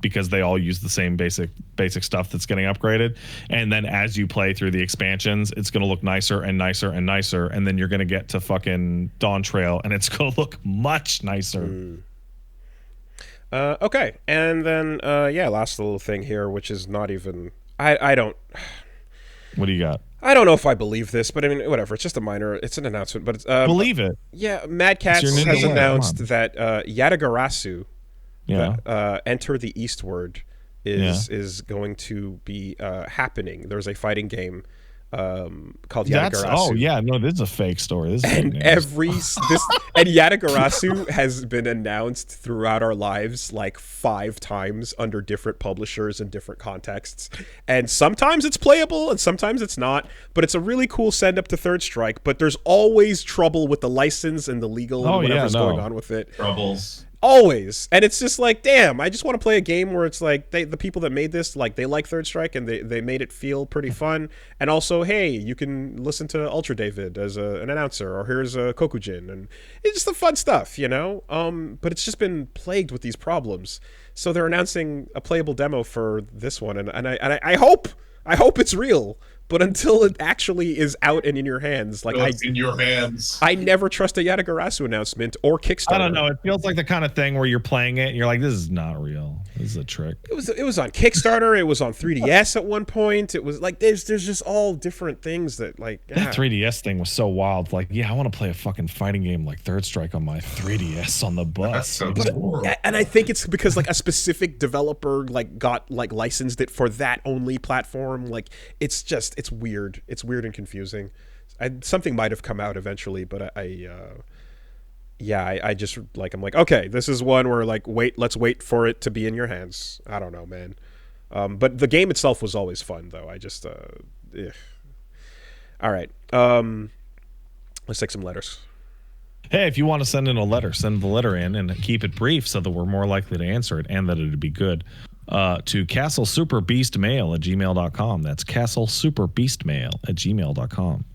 because they all use the same basic stuff that's getting upgraded, and then as you play through the expansions, it's going to look nicer and nicer and nicer, and then you're going to get to fucking Dawn Trail and it's going to look much nicer. Okay, and then last little thing here, which is not even I don't. What do you got? I don't know if I believe this, but I mean, whatever. It's just it's an announcement, but it's, believe it. Yeah, Mad Catz has announced that Yatagarasu, Enter the Eastward, is going to be happening. There's a fighting game called That's Yatagarasu. no, this is a fake story. This is fake And news. and Yatagarasu has been announced throughout our lives like 5 times under different publishers and different contexts. And sometimes it's playable and sometimes it's not, but it's a really cool send up to Third Strike, but there's always trouble with the license and the legal and whatever's going on with it. Troubles. Always. And it's just like, damn, I just want to play a game where it's like the people that made this, like, they like Third Strike and they made it feel pretty fun. And also, hey, you can listen to Ultra David as an announcer, or here's a Kokujin, and it's just the fun stuff, you know? But it's just been plagued with these problems. So they're announcing a playable demo for this one, and I hope it's real. But until it actually is out and in your hands, like in your hands, I never trust a Yatagarasu announcement or Kickstarter. I don't know. It feels like the kind of thing where you're playing it and you're like, this is not real. This is a trick. It was on Kickstarter. It was on 3DS at one point. It was like there's just all different things that like that 3DS thing was so wild. Like, yeah, I want to play a fucking fighting game like Third Strike on my 3DS on the bus. And I think it's because like a specific developer like got like licensed it for that only platform. Like it's weird. It's weird and confusing. Something might have come out eventually, but I just like, I'm like, okay, this is one where like, let's wait for it to be in your hands. I don't know, man. But the game itself was always fun though. I just, all right. Let's take some letters. Hey, if you want to send in a letter, send the letter in and keep it brief so that we're more likely to answer it and that it'd be good. To castlesuperbeastmail@gmail.com. That's castlesuperbeastmail@gmail.com.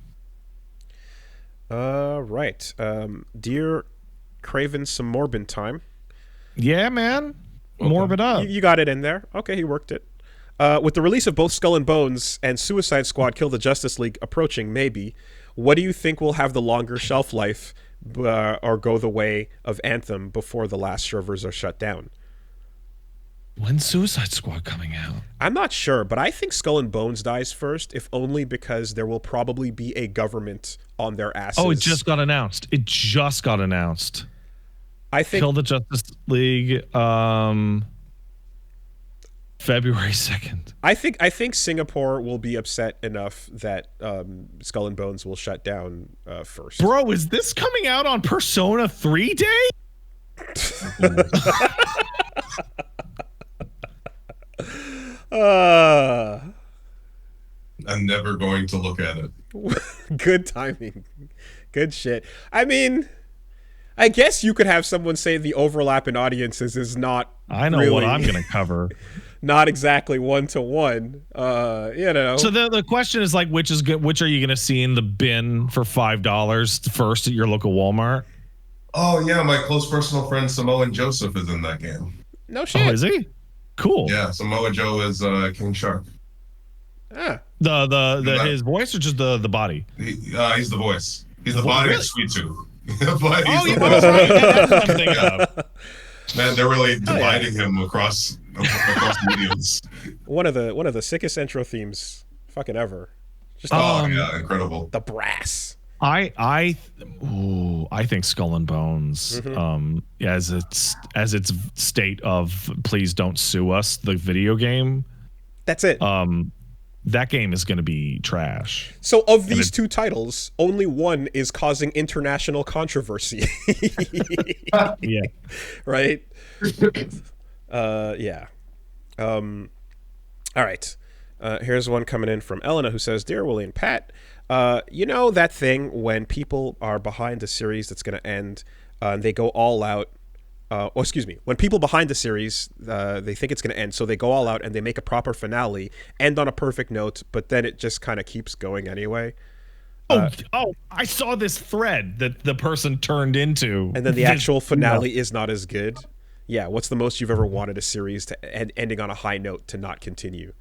Right. Dear Craven, some Morbin time. Yeah, man. Morbid up. You got it in there. Okay, he worked it. With the release of both Skull and Bones and Suicide Squad Kill the Justice League approaching, maybe, what do you think will have the longer shelf life or go the way of Anthem before the last servers are shut down? When's Suicide Squad coming out? I'm not sure, but I think Skull and Bones dies first, if only because there will probably be a government on their asses. Oh, it just got announced. I think Kill the Justice League, February 2nd. I think Singapore will be upset enough that Skull and Bones will shut down first. Bro, is this coming out on Persona 3 Day? I'm never going to look at it. Good timing. Good shit. I mean, I guess you could have someone say the overlap in audiences is not I know really, what I'm going to cover. Not exactly one-to-one. You know. So the question is like, which is good? Which are you going to see in the bin for $5 first at your local Walmart? Oh, yeah. My close personal friend Samoan Joseph is in that game. No shit. Oh, is he? Cool. Yeah, Samoa Joe is King Shark. Ah. His voice or just the body? He's the voice. He's the body of Sweet Tooth. That's right. That's what I'm thinking of. Man, they're really dividing him across mediums. One of the sickest intro themes fucking ever. Just yeah, incredible. The brass. I think Skull and Bones, as its state of please don't sue us, the video game. That's it. That game is going to be trash. So of these two titles, only one is causing international controversy. Yeah. Right? Yeah. All right. Here's one coming in from Elena who says, Dear Willie and Pat, you know that thing when people are behind a series that's going to end and they go all out. When people behind the series, they think it's going to end, so they go all out and they make a proper finale, end on a perfect note, but then it just kind of keeps going anyway. I saw this thread that the person turned into. And then the actual finale is not as good. Yeah, what's the most you've ever wanted a series to ending on a high note to not continue?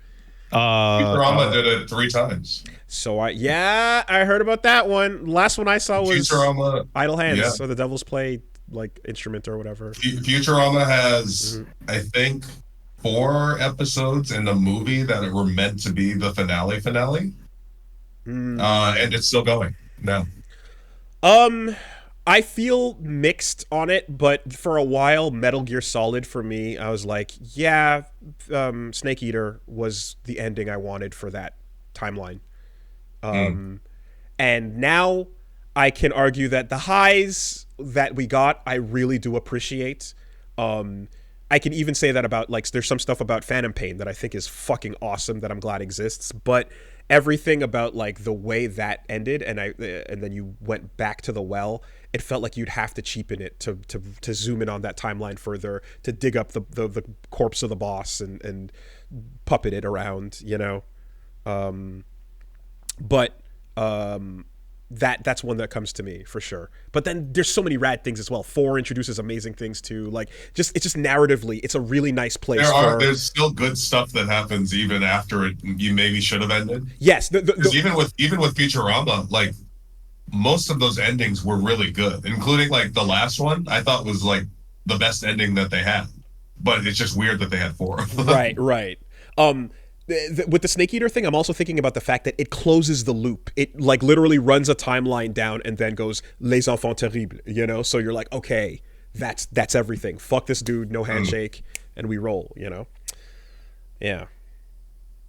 Futurama did it 3 times. So I heard about that one. Last one I saw was Futurama, Idle Hands, or the Devil's Play like instrument or whatever. Futurama has, I think, 4 episodes in the movie that were meant to be the finale, and it's still going now. I feel mixed on it, but for a while, Metal Gear Solid for me, I was like, Snake Eater was the ending I wanted for that timeline. And now I can argue that the highs that we got, I really do appreciate. I can even say that about, like, there's some stuff about Phantom Pain that I think is fucking awesome that I'm glad exists, but everything about, like, the way that ended and then you went back to the well, it felt like you'd have to cheapen it to zoom in on that timeline further, to dig up the corpse of the boss and puppet it around, you know. That's one that comes to me for sure. But then there's so many rad things as well. 4 introduces amazing things too. Like, it's just narratively, it's a really nice place. There's still good stuff that happens even after you maybe should have ended. Yes, even with Futurama, like, most of those endings were really good, including, like, the last one. I thought was, like, the best ending that they had. But it's just weird that they had 4. Right. With the Snake Eater thing, I'm also thinking about the fact that it closes the loop. It, like, literally runs a timeline down and then goes les enfants terribles, you know? So you're like, okay, that's everything. Fuck this dude, no handshake, and we roll, you know? Yeah.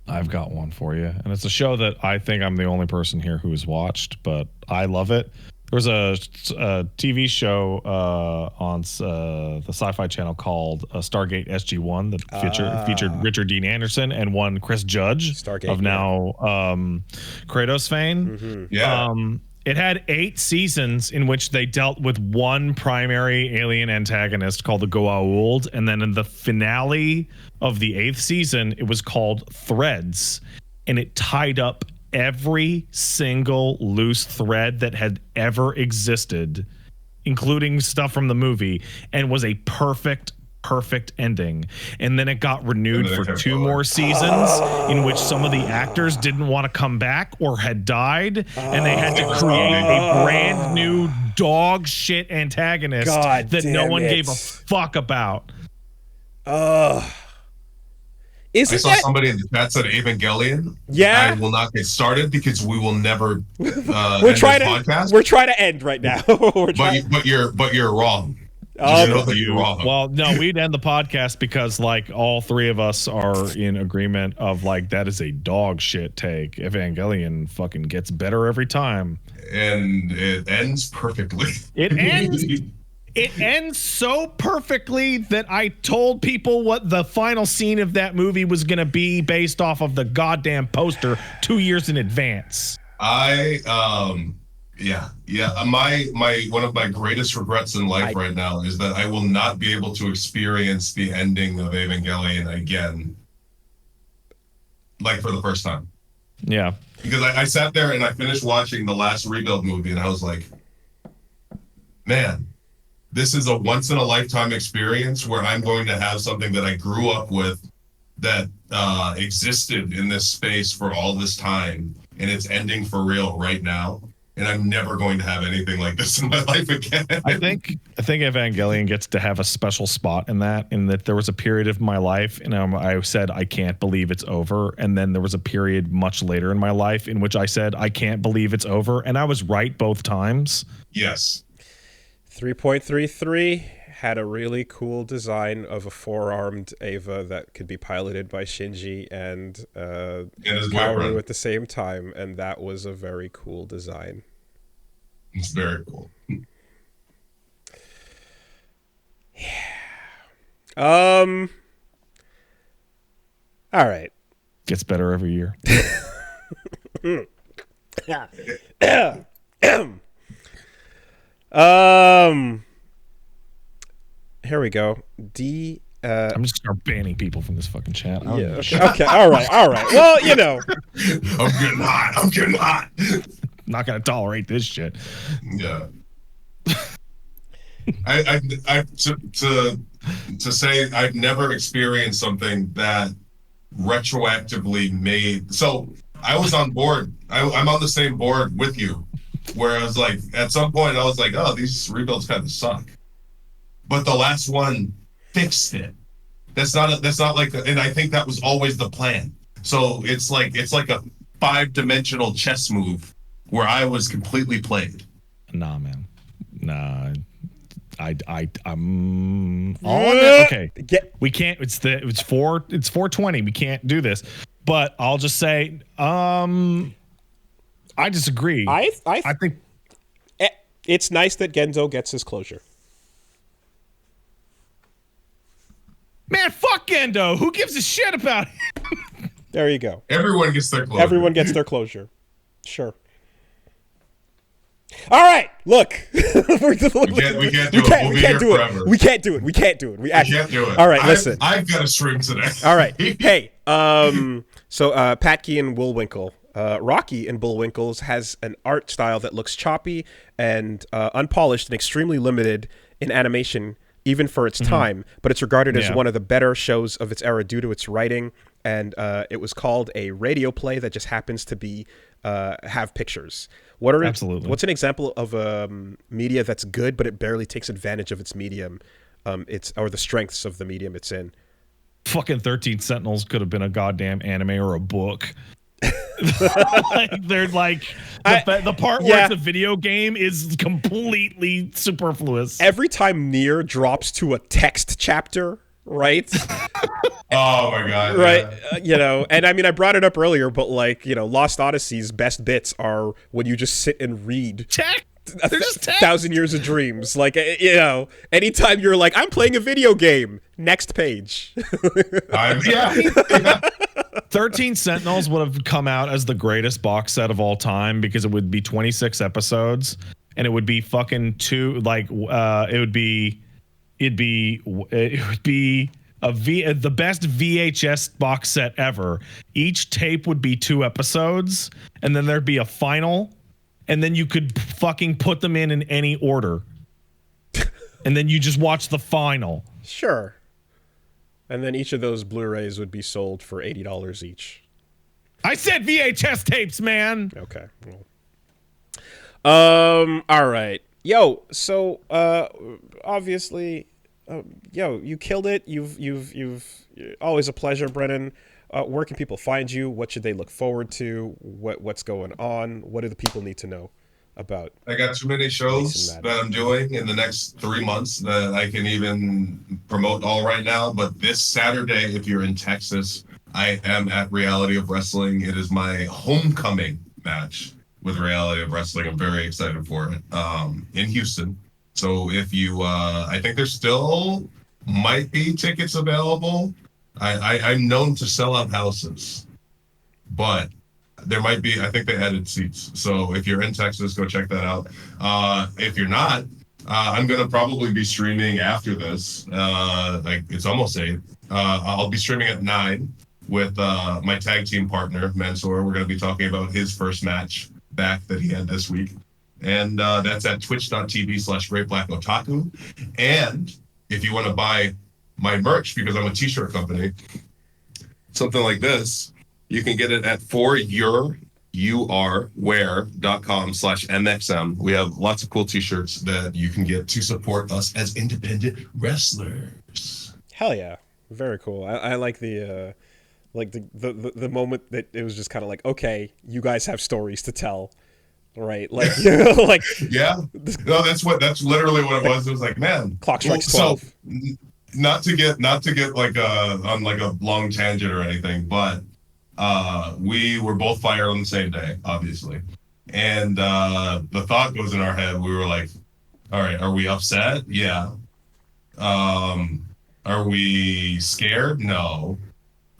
I've got one for you, and it's a show that I think I'm the only person here who has watched, but I love it. There was a TV show on the Sci-Fi Channel called Stargate SG-1 that featured Richard Dean Anderson and one Chris Judge Stargate, of now Kratos fame. Mm-hmm. Yeah. It had 8 seasons in which they dealt with one primary alien antagonist called the Goa'uld, and then in the finale of the 8th season, it was called Threads, and it tied up every single loose thread that had ever existed, including stuff from the movie, and was a perfect ending. And then it got renewed for 2 more seasons in which some of the actors didn't want to come back or had died, and they had to create a brand new dog shit antagonist that no one gave a fuck about. I saw somebody in the chat said Evangelion. Yeah, I will not get started because we will never. We're trying to end right now. But you're wrong. You know that you're wrong. Well, no, we'd end the podcast because, like, all 3 of us are in agreement of, like, that is a dog shit take. Evangelion fucking gets better every time, and it ends perfectly. It ends so perfectly that I told people what the final scene of that movie was going to be based off of the goddamn poster 2 years in advance. My one of my greatest regrets in life right now is that I will not be able to experience the ending of Evangelion again, like, for the first time. Yeah. Because I sat there and I finished watching the last Rebuild movie and I was like, man, this is a once-in-a-lifetime experience where I'm going to have something that I grew up with that existed in this space for all this time, and it's ending for real right now. And I'm never going to have anything like this in my life again. I think Evangelion gets to have a special spot in that there was a period of my life, and I said, I can't believe it's over. And then there was a period much later in my life in which I said, I can't believe it's over. And I was right both times. Yes. 3.33 had a really cool design of a 4-armed Eva that could be piloted by Shinji and Kaoru at the same time, and that was a very cool design. It's very cool. Yeah. All right. Gets better every year. Here we go. I'm just gonna start banning people from this fucking chat. Yeah. Okay. All right. Well, you know. I'm getting hot. Not gonna tolerate this shit. Yeah. To say I've never experienced something that retroactively made. So I was on board. I'm on the same board with you, where I was like, at some point I was like, oh, these rebuilds kind of suck. But the last one fixed it. That's not like, and I think that was always the plan. So it's like a 5-dimensional chess move where I was completely played. Nah, man. Nah. I'm okay. We can't. It's 420. We can't do this. But I'll just say, I disagree. I think it's nice that Gendo gets his closure. Man, fuck Gendo. Who gives a shit about him? There you go. Everyone gets their closure. Everyone gets their closure. Sure. All right, look. we can't do it. We'll be here forever. We can't do it. We can't do it. We can't do it. All right, listen. I've got a stream today. All right. Hey, so Patke and Bullwinkle. Rocky in Bullwinkles has an art style that looks choppy and unpolished and extremely limited in animation, even for its time, but it's regarded as one of the better shows of its era due to its writing, and it was called a radio play that just happens to be have pictures. What's an example of a media that's good, but it barely takes advantage of its medium, or the strengths of the medium it's in? Fucking 13 Sentinels could have been a goddamn anime or a book. They're like the part where it's a video game is completely superfluous. Every time Nier drops to a text chapter, right? Oh my god! Right, and I mean, I brought it up earlier, but Lost Odyssey's best bits are when you just sit and read. They're just 1,000 Years of Dreams. Anytime you're like, I'm playing a video game, next page. 13 Sentinels would have come out as the greatest box set of all time because it would be 26 episodes and it would be fucking the best VHS box set ever. Each tape would be 2 episodes and then there'd be a final. And then you could fucking put them in any order. And then you just watch the final. Sure. And then each of those Blu-rays would be sold for $80 each. I said VHS tapes, man. Okay. Well. All right. Yo, so obviously you killed it. You've always a pleasure, Brennan. Where can people find you? What should they look forward to? What's going on? What do the people need to know about? I got too many shows that I'm doing in the next 3 months that I can even promote all right now. But this Saturday, if you're in Texas, I am at Reality of Wrestling. It is my homecoming match with Reality of Wrestling. I'm very excited for it in Houston. So if you, I think there still might be tickets available. I'm known to sell out houses, but there might be, I think they added seats. So if you're in Texas, go check that out. If you're not, I'm going to probably be streaming after this. It's almost 8. I'll be streaming at 9 with my tag team partner, Mansoor. We're going to be talking about his first match back that he had this week. And that's at twitch.tv/greatblackotaku. And if you want to buy my merch, because I'm a t-shirt company, something like this, you can get it at foryourwear.com/mxm. We have lots of cool t-shirts that you can get to support us as independent wrestlers. Hell yeah. Very cool. I like the moment that it was just kind of like, okay, you guys have stories to tell. Right, yeah. No, that's literally what it was. It was like, man, clock strikes 12. So, not to get on a long tangent or anything, but we were both fired on the same day, obviously, and the thought goes in our head. We were like, all right, are we upset? Yeah. Are we scared? No.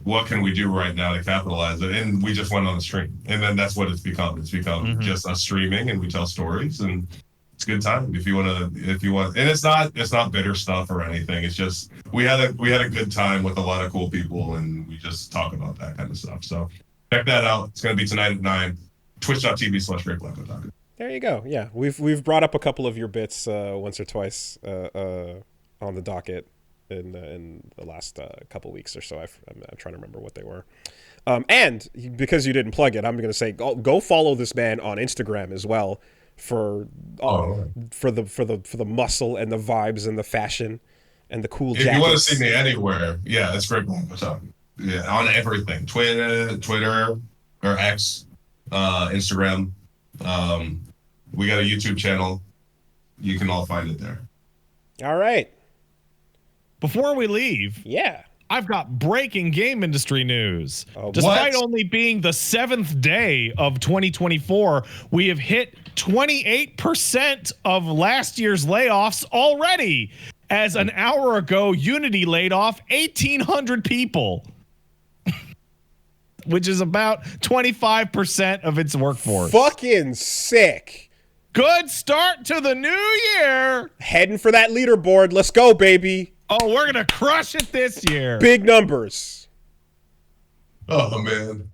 What can we do right now to capitalize it? And we just went on the stream, and then that's what it's become. It's become just us streaming, and we tell stories, and it's a good time if you want. And it's not bitter stuff or anything. It's just we had a good time with a lot of cool people, and we just talk about that kind of stuff. So check that out. It's going to be tonight at 9. Twitch.tv/greatblackotaku. There you go. Yeah, we've brought up a couple of your bits once or twice on the docket in the last couple weeks or so. I'm trying to remember what they were. And because you didn't plug it, I'm going to say go follow this man on Instagram as well for the muscle and the vibes and the fashion and the cool jackets. If you want to see me anywhere, yeah, it's Great Black Otaku. Yeah, on everything. Twitter or X, Instagram. We got a YouTube channel. You can all find it there. All right. Before we leave, yeah, I've got breaking game industry news. Oh, Despite what? only being the 7th day of 2024, we have hit 28% of last year's layoffs already. As an hour ago, Unity laid off 1,800 people, which is about 25% of its workforce. Fucking sick. Good start to the new year. Heading for that leaderboard. Let's go, baby. Oh, we're going to crush it this year. Big numbers. Oh man.